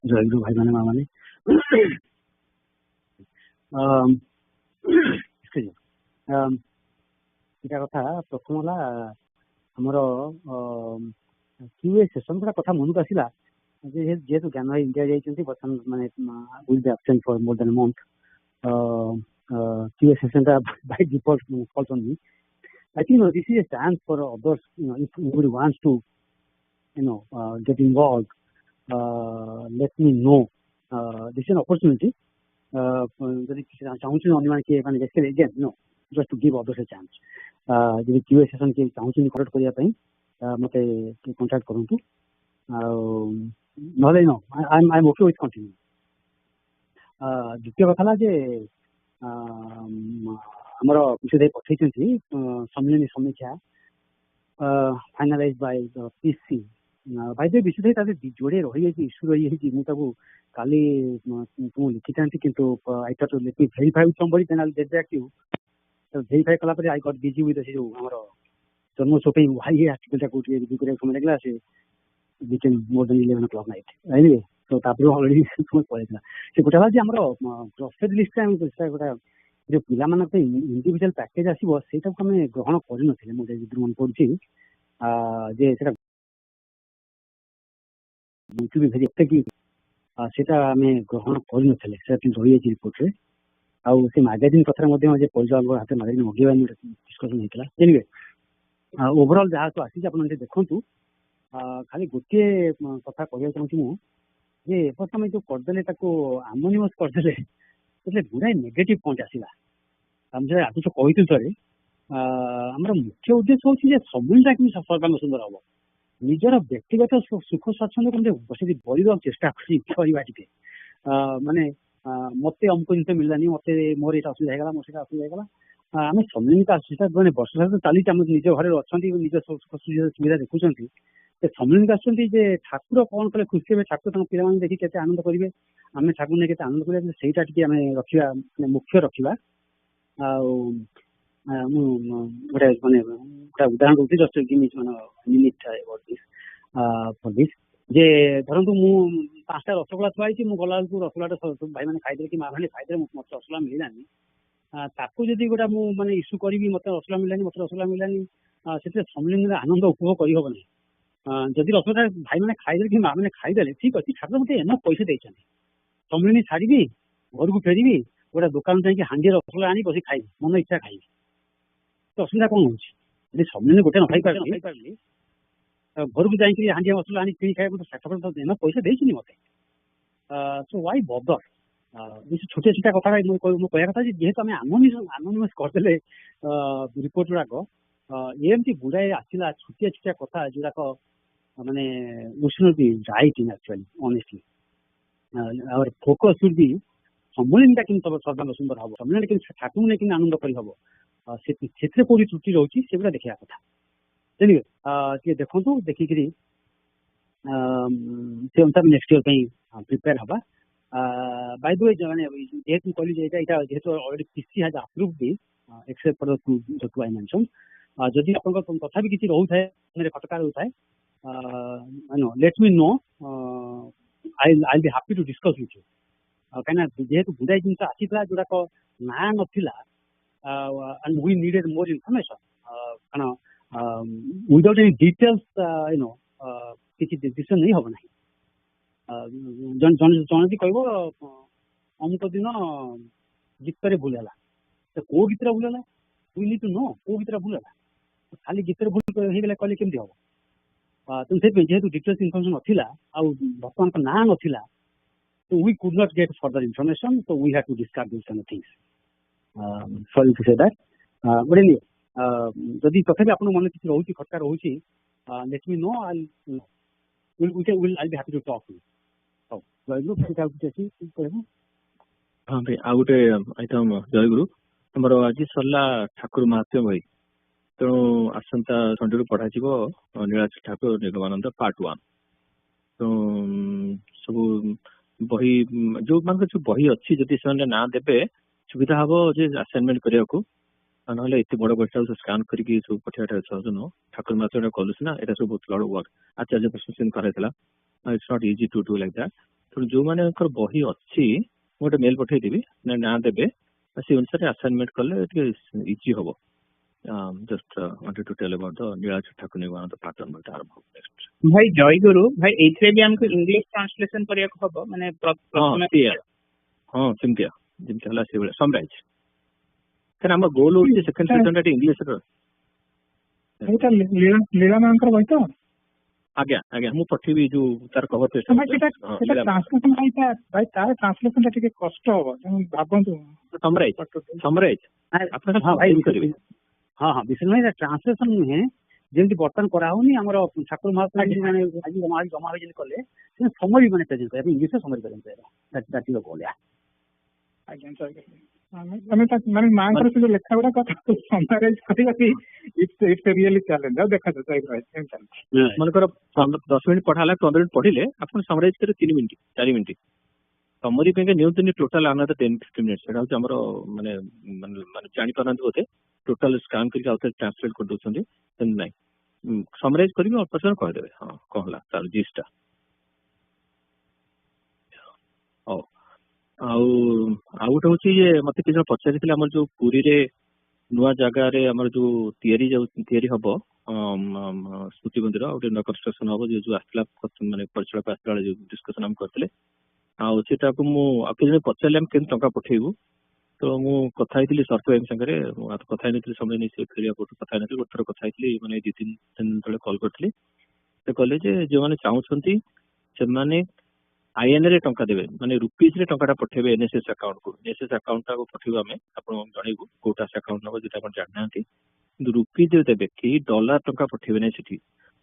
जय गुरु भाई माने माँ माने इटा कथा प्रथम है आमर क्यूए सेशन गुड़ा कथा मन को आसला जेहेतु ज्ञान भाई इंडिया जाइए बर्तमान माने will be absent for more than month QA session by default falls on me I think this is a chance for others if anybody wants to get involved let me know this is an opportunity जदि चाहूँ अन्य किए again just to give others a chance जब QA session किए चाहूँ correct करने मत contact करूँ ना I am okay with continue द्वितीय कथा जे आमर विशुद्ध पठे सम्मिलनी समीक्षा फाइनालाइज बाय पीसी भाई विशुद्ध जोड़े रही इश्यू रही मुझे काली तुम लिखी था कि I thought let me verify with somebody then I will get back to you verify caller I got busy with जो आमर जन्म शोपे भाई आर्टिकल को रिव्यू करने समय लगे से became more than 11 o'clock night anyway तो ऑलरेडी समय पड़ेगा से गोटे है आमर ग्रोसरी लिस्ट गोटे जो पिला इंडिविजुअल पैकेज आसो से आम ग्रहण कर मुझे मन पड़ी सेटा आम ग्रहण कर रही रिपोर्ट रे आउ से मैगजीन कथा परिचालन हाथ मैगजीन मगेवा डिस्कसन होता एनिवे ओवरऑल जहाँ तो आसी आप देखु खाली गोटे कथा कहना चाहूँ मुझे बर्तमान जो करदे आमोनिमस करदे એટલે ଗୁଡ଼ାଏ ନେଗେଟିଭ ପଏଣ୍ଟ ଆସିଲା। ଆମେ ଯେବେ ଆଜି କହିଥିଲୁ ଥରେ ଆମର ମୁଖ୍ୟ ଉଦ୍ଦେଶ୍ୟ ହଉଛି ଯେ ସବୁଟା କେମିତି ସର୍ବାଙ୍ଗ ସୁନ୍ଦର ହବ, ନିଜର ବ୍ୟକ୍ତିଗତ ସୁଖ ସ୍ୱାଚ୍ଛନ୍ଦ୍ୟ କେମିତି ବସିକି ବଳିବାକୁ ଚେଷ୍ଟା କରିବା ଟିକେ, ମାନେ ମତେ ଅମୁକ ଜିନିଷ ମିଳିଲାନି, ମତେ ମୋର ଏଇଟା ଅସୁବିଧା ହେଇଗଲା, ମୋର ସେଇଟା ଅସୁବିଧା ହେଇଗଲା। ଆମେ ସମ୍ମିଳନୀ ଆସୁଛେ ମାନେ ବର୍ଷ ସାରା ଚାଲିଛି, ଆମ ନିଜ ଘରେ ଅଛନ୍ତି, ନିଜ ସୁବିଧା ଦେଖୁଛନ୍ତି, ସମ୍ମିଳନୀ ଆସୁଛନ୍ତି ଯେ ଠାକୁର କଣ କଲେ ଖୁସି ହେବେ, ଠାକୁର ତାଙ୍କ ପିଲାମାନଙ୍କୁ ଦେଖି କେତେ ଆନନ୍ଦ କରିବେ, ଆମେ ଠାକୁର ନେଇ କେତେ ଆନନ୍ଦ କରିବା, ସେଇଟା ଟିକେ ଆମେ ରଖିବା, ମାନେ ମୁଖ୍ୟ ରଖିବା। ଆଉ ମୁଁ ଗୋଟେ ମାନେ ଗୋଟେ ଉଦାହରଣ ଦଉଛି, ଜଷ୍ଟ ଯେ ଧରନ୍ତୁ ମୁଁ 5ଟା ରସଗୋଲା ଥୁଆ ହେଇଛି, ମୁଁ ଗଲାବେଳକୁ ରସଗୋଲାଟା ଭାଇମାନେ ଖାଇଦେଲେ କି ମା ମାନେ ଖାଇଦେଲେ, ମତେ ରସଗୋଲା ମିଳିଲାନି, ତାକୁ ଯଦି ଗୋଟେ ମୁଁ ମାନେ ଇସ୍ୟୁ କରିବି ମତେ ରସଗୋଲା ମିଳିଲାନି, ସେଥିରେ ସମ୍ମିଳନୀର ଆନନ୍ଦ ଉପଭୋଗ କରିହବ ନାହିଁ। ଯଦି ରସଗୋଲା ଭାଇମାନେ ଖାଇଦେଲେ କି ମା ମାନେ ଖାଇଦେଲେ, ଠିକ ଅଛି, ଠାକୁର ମତେ ଏନ ପଇସା ଦେଇଛନ୍ତି, ସମ୍ମିଳନୀ ଛାଡ଼ିବି, ଘରକୁ ଫେରିବି, ଗୋଟେ ଦୋକାନ ଯାଇକି ହାଣ୍ଡିଏ ରସଗୋଲା ଆଣି ବସି ଖାଇବି, ମନ ଇଚ୍ଛା ଖାଇବି, ତ ଅସୁବିଧା କଣ ହଉଛି? ଯଦି ସମ୍ମିଳନୀ ଗୋଟେ ନ ଖାଇପାରିଲି, ଘରକୁ ଯାଇକି ହାଣ୍ଡିଆ ରସଗୋଲା ଆଣି କିଣି ଖାଇବା, ଠାକୁର ଏନ ପଇସା ଦେଇଛନ୍ତି ମତେ, ସୋ ୱାଇ ବଦର। ଛୋଟିଆ ଛୋଟିଆ କଥା ମୁଁ କହିବା କଥା ଯେ ଯେହେତୁ ଆମେ ଆନୋନିମସ୍ କରିଦେଲେ ରିପୋର୍ଟ ଗୁଡାକ, ଏମିତି ଗୁଡାଏ ଆସିଲା ଛୋଟିଆ ଛୋଟିଆ କଥା ଯୋଉଟାକ ମାନେ we should be writing actually honestly, our focus should be ସମ୍ମିଳନୀଟା କେମିତି ସର୍ବାଙ୍ଗ ସୁନ୍ଦର ହବ, ସମ୍ମିଳନୀ କେମିତି ଠାକୁରଙ୍କୁ ନେଇ କେମିତି ଆନନ୍ଦ କରିହବ, ସେଥିରେ କୋଉଠି ତ୍ରୁଟି ରହୁଛି ସେଗୁଡା ଦେଖିବା କଥା। ଜାଣିବେ ଟିକେ ଦେଖନ୍ତୁ, ଦେଖିକିରି ସେ ଅନୁସାରେ ନେକ୍ସଟ ଇୟର ପାଇଁ ପ୍ରିପେୟାର ହବା। ବାଇ ଦ ୱେ ମାନେ ଯେହେତୁ କହିଲି ଯେ ଏଇଟା ଯେହେତୁ already PC has approved this except for the two I mention, ଯଦି ଆପଣଙ୍କ ତଥାପି କିଛି ରହୁଥାଏ କଟକା ରହୁଥାଏ, let me know, I'll be happy to discuss with you। କାହିଁକିନା ଯେହେତୁ ଗୁଡ଼ାଏ ଜିନିଷ ଆସିଥିଲା ଯୋଉଟାକ ନାଁ ନଥିଲା, and we needed more information, କାରଣ without any details କିଛି ଡିସିସନ ନେଇ ହବ ନାହିଁ। ଜଣେ ବି କହିବ ଅମୁକ ଦିନ ଗୀତରେ ଭୁଲ ହେଲା, କୋଉ ଗୀତରେ ଭୁଲ ହେଲା, we need to know କୋଉ ଗୀତରେ ଭୁଲ ହେଲା, ଖାଲି ଗୀତରେ ଭୁଲ ହେଇଗଲେ କହିଲେ କେମିତି ହବ? ତେଣୁ ସେଥିପାଇଁ ଯେହେତୁ ଡିଟେଲ୍ସ ଇନଫର୍ମେସନ ନଥିଲା ଆଉ ବର୍ତ୍ତମାନଙ୍କ ନାଁ ନଥିଲା, so we could not get further information, so we had to discuss these kind of things. Sorry to say that, but anyway, ଯଦି ତଥାପି ଆପଣଙ୍କ ମନରେ କିଛି ରହୁଛି, ଖଟକା ରହୁଛି, let me know, I'll be happy to talk to you। ହଉ, ଜୟଗୁରୁ। ହଁ ଭାଇ, ଆଉ ଗୋଟେ ଆଇଟମ ଜୟଗୁରୁ, ଆମର ଆଜି ସରିଲା ଠାକୁର ମାହାତ୍ମ୍ୟ ବହି, ତେଣୁ ଆସନ୍ତା ସଣ୍ଡେରୁ ପଢାଯିବ ନୀଳାଚଳ ଠାକୁର ନିଗମାନନ୍ଦ ପାର୍ଟ 1। ତେଣୁ ସବୁ ବହି ଯୋଉମାନଙ୍କର ଯୋଉ ବହି ଅଛି, ଯଦି ସେମାନେ ନାଁ ଦେବେ ସୁବିଧା ହବ ଯେ ଆସାଇନମେଣ୍ଟ କରିବାକୁ, ନହେଲେ ଏତେ ବଡ ବହିଟା ସ୍କାନ କରିକି ସବୁ ପଠେଇବାଟା ସହଜ ନୁହଁ। ଠାକୁର ମାହାତ୍ମ୍ୟ କଲୁ ସିନା, ଏଟା ସବୁ ବହୁତ ଲଡ ୱାର୍କ, ଆଚାର୍ଯ୍ୟ ପ୍ରଶ୍ନ କରାଯାଇଥିଲା, it's not easy to do like that. ତେଣୁ ଯୋଉମାନଙ୍କର ବହି ଅଛି ମୁଁ ଗୋଟେ ମେଲ୍ ପଠେଇଦେବି, ନାଁ ଦେବେ, ସେ ଅନୁସାରେ ଆସାଇନମେଣ୍ଟ କଲେ ଟିକେ ଇଜି ହବ। Just wanted to tell about the Nilachal Thakur Nigamananda Part 1 ବହିଟା ଆରମ୍ଭ ହବ next। ଭାଇ ଜୟଗୁରୁ, ଭାଇ ଏଇଥିରେ ବି ଆମକୁ ଇଂଲିଶ ଟ୍ରାନ୍ସଲେସନ କରିବାକୁ ହବ, ମାନେ ହଁ ସେମିତିଆ ଯେମିତି ହେଲା ସେଇଭଳିଆ ସମରାଇଜ, କାରଣ ଆମ ଗୋଲ ହଉଛି ସେକେଣ୍ଡ ସେକ୍ସନଟା ଟିକେ ଇଂଲିଶର। ଏଇଟା ଲୀଳାମାଙ୍କର ବହି ତ? ଆଜ୍ଞା ଆଜ୍ଞା, ମୁଁ ପଠେଇବି ଯୋଉ ତାର କଭର ପେଜ। ଟ୍ରାନ୍ସଲେସନ ଭାଇ ତାର ଟ୍ରାନ୍ସଲେସନ ଟା ଟିକେ କଷ୍ଟ ହବ, ଭାବନ୍ତୁ। ସମରାଇଜ ଆପଣ କରିବେ। ହଁ ହଁ, ବିଶେଷ ନାହିଁ ଟ୍ରାନ୍ସଲେସନ ନୁହେଁ, ଯେମିତି ବର୍ତ୍ତମାନ କରାହଉନି ଆମର ଠାକୁର ମହାତ୍ମା ମାନେ ଆଜି ଜମା ହେଇଛନ୍ତି କଲେ, ସମରି ମାନେ ପ୍ରେଜେଣ୍ଟ କରିବା ଇଂଲିଶରେ ସମରି ପ୍ରେଜେଣ୍ଟ କରିବା, ଆମେ ମାନେ ମାଙ୍କର ସେ ଯୋଉ ଲେଖା ଗୁଡାକ ସମରାଇଜ କରିବା ଇଟ୍ସ ରିଏଲି ଚ୍ୟାଲେଞ୍ଜ। ଆଉ ଦେଖାଯାଉ ମନେକର 10 ମିନିଟ୍ ପଢା ହେଲା, 15 ମିନିଟ୍ ପଢିଲେ ଆପଣ ସମରାଇଜ କରିବେ 3 ମିନିଟ୍ 4 ମିନିଟ୍। ସମରି ପାଇଁ ନିଅନ୍ତୁନି ଟୋଟାଲ ଆନାଦର 10-15 ମିନିଟ୍, ସେଟା ହଉଛି ଆମର ମାନେ ଜାଣିପାରନ୍ତି ବୋଧେ, ଟୋଟାଲ ସ୍କାନ୍ କରିକି ଆଉ ଥରେ ଟ୍ରାନ୍ସଲେଟ କରିଦଉଛନ୍ତି, ସେମିତି ନାହିଁ। ସମରାଇଜ କରିବି, ଅଳ୍ପ ସମୟ କହିଦେବେ ହଁ କଣ ହେଲା ତାର ଜିସ୍ଟା। ହଉ, ଆଉ ଗୋଟେ ହଉଛି ଯେ ମତେ କିଛି ଜଣ ପଚାରିଥିଲେ, ଆମର ଯୋଉ ପୁରୀରେ ନୂଆ ଜାଗାରେ ଆମର ଯୋଉ ତିଆରି ହବ ସ୍ମୃତି ମନ୍ଦିର, ଗୋଟେ ନୂଆ କନଷ୍ଟ୍ରକ୍ସନ ହବ, ଯୋଉ ଆସିଥିଲା ମାନେ ପରିଚାଳକ ଆସିଲା ବେଳେ ଯୋଉ ଡିସ୍କସନ ଆମେ କରିଥିଲେ, ଆଉ ସେଟାକୁ ମୁଁ ଆଉ କିଛି ଜଣ ପଚାରିଲେ ଆମେ କେମିତି ଟଙ୍କା ପଠେଇବୁ, ତ ମୁଁ କଥା ହେଇଥିଲି ସରପଞ୍ଚ ସାଙ୍ଗରେ, ମୁଁ କଥା ହେଇନଥିଲି ସମୟ ନେଇ ସେ ଖେଳିବା ପଟୁ କଥା ହେଇନଥିଲି, ଗୋଟେ ଥର କଥା ହେଇଥିଲି, ମାନେ 2-3 ଦିନ ତଳେ କଲ୍ କରିଥିଲି। ସେ କହିଲେ ଯେ ଯୋଉମାନେ ଚାହୁଁଛନ୍ତି ସେମାନେ आईएन रे टंका देबे माने रुपीज रे टंकाटा पठेबे एनएसएस अकाउंट को एनएसएस अकाउंट टा को पठेबो हमें आपण जणेबो कोटा अकाउंट नंबर जेटा आपण जाननांती किंतु रुपीज रे देबे कि डॉलर टंका पठेबे नै सेठी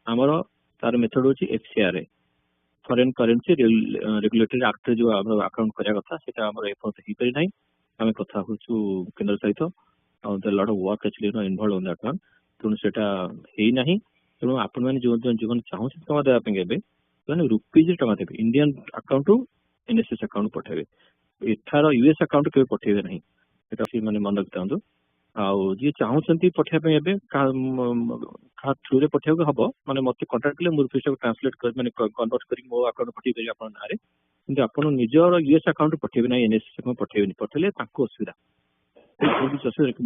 हमरो तार मेथड होची FCR foreign currency regulatory act जो हमरो अकाउंट करिया कथा सेटा हमरो एफोर्ट ही परि नै हमें कथा होछु केंद्र सहित the lot of work actually no involve on that one तेणु सेटा हेई नाही तेणु आपण माने जो जीवन चाहू टका देबा पे गेबे माने रुपीज टका देबे Indian account to NSS account पठेबे एठार यूएस अकाउंट के पठेबे नहीं एटा सी माने मन रखतांदो आउ जे चाहू छंती पठिया पे एबे का थ्रू रे पठिया हबो माने मते कांटेक्ट ले मोर रुपीज को ट्रांसलेट कर माने कन्वर्ट करी मो अकाउंट पठि करी आपन नारे किंतु आपन निजर यूएस अकाउंट पठेबे नहीं एनएसएस अकाउंट पठेबे नहीं पठले ताको असुविधा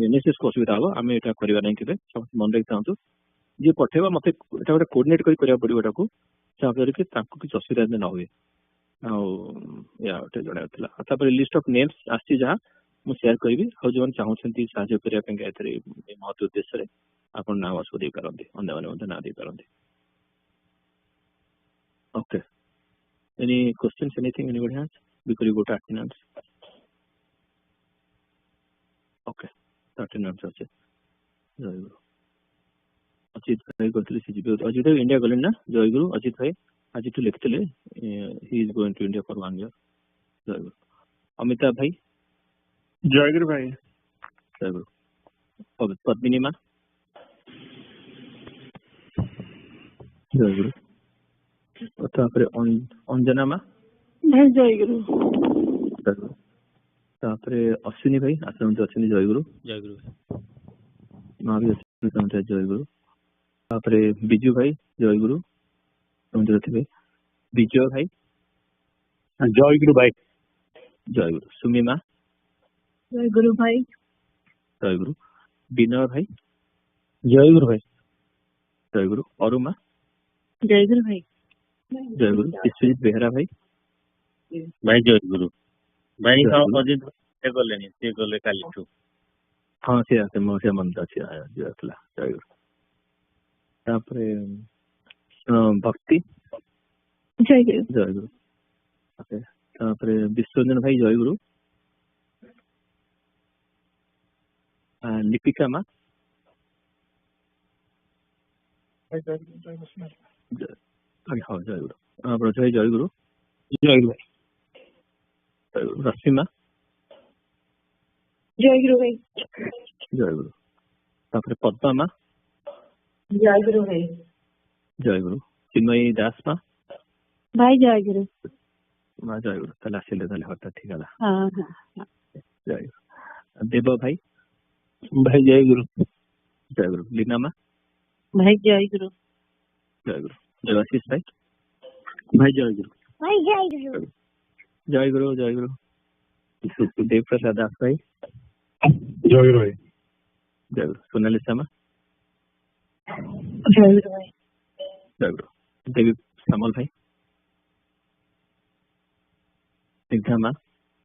एनएसएस को असुविधा हो आम एटा करबा नहीं केबे सब मन रखतांदो जे पठेबा मते एटा गोटे कोऑर्डिनेट करी करिया पड़िबो एटाको चाकर कि ताको कि असुविधा न होए आ या ओटे जणातला आता पर लिस्ट ऑफ नेम्स आसी जा मु शेयर करबी आ जोन चाहू छंती साहाय्य करिया पे एतरे महत्व उद्देश्य रे आपन नाम असो दे करंती अंदे माने ना दे करंती okay any questions anything anybody has because you go to attendance okay attendance আছে জয়গুরু अजित भाई करथिले सी जीबे अजित भाई इंडिया गले ना जयगुरु अजित भाई आज तो लिखथिले he is going to India for 1 year जयगुरु अमिताभ भाई जयगुरु भाई जयगुरु पद्मिनी मां जयगुरु तापरे अंजना मां भाई जयगुरु तापरे अश्विनी भाई आश्रम अश्विनी जयगुरु मां भी अश्विनी जयगुरु तापरे बिजू भाई जयगुरु समझ थे विजय भाई जयगुरु भाई जयगुरु सुमिमा जयगुरु भाई जयगुरु विनय भाई जयगुरु भाई जयगुरु अरुमा जयगुरु भाई जयगुरु विश्वजीत बेहरा भाई भाई जयगुरु भाई हम अजित से गलेनी से गले काली ठू हां से आसे मो से मन अछि जयतला जयगुरु तापरे भक्ति जयगुरु ओके तापरे विश्वरंजन भाई जयगुरु लिपिका मां हाँ जयगुरु ब्रज जयगुरु जयगुरु भाई रश्मिमा जयगुरु भाई जयगुरु तापरे पद्मा मां जयगुरु भाई जयगुरु चिन्मयी दास मां भाई जयगुरु मां जयगुरु तला आसिले तले हटा ठीक है हां हां जयगुरु देव भाई भाई जयगुरु जयगुरु लीना मां भाई जयगुरु जयगुरु देवाशीष भाई भाई जयगुरु भाई जयगुरु जयगुरु जयगुरु देव प्रसाद दास भाई जयगुरु भाई जयगुरु सोनाली शर्मा जयगुरु भाई जयगुरु देवी श्यामल भाई स्निग्धा मां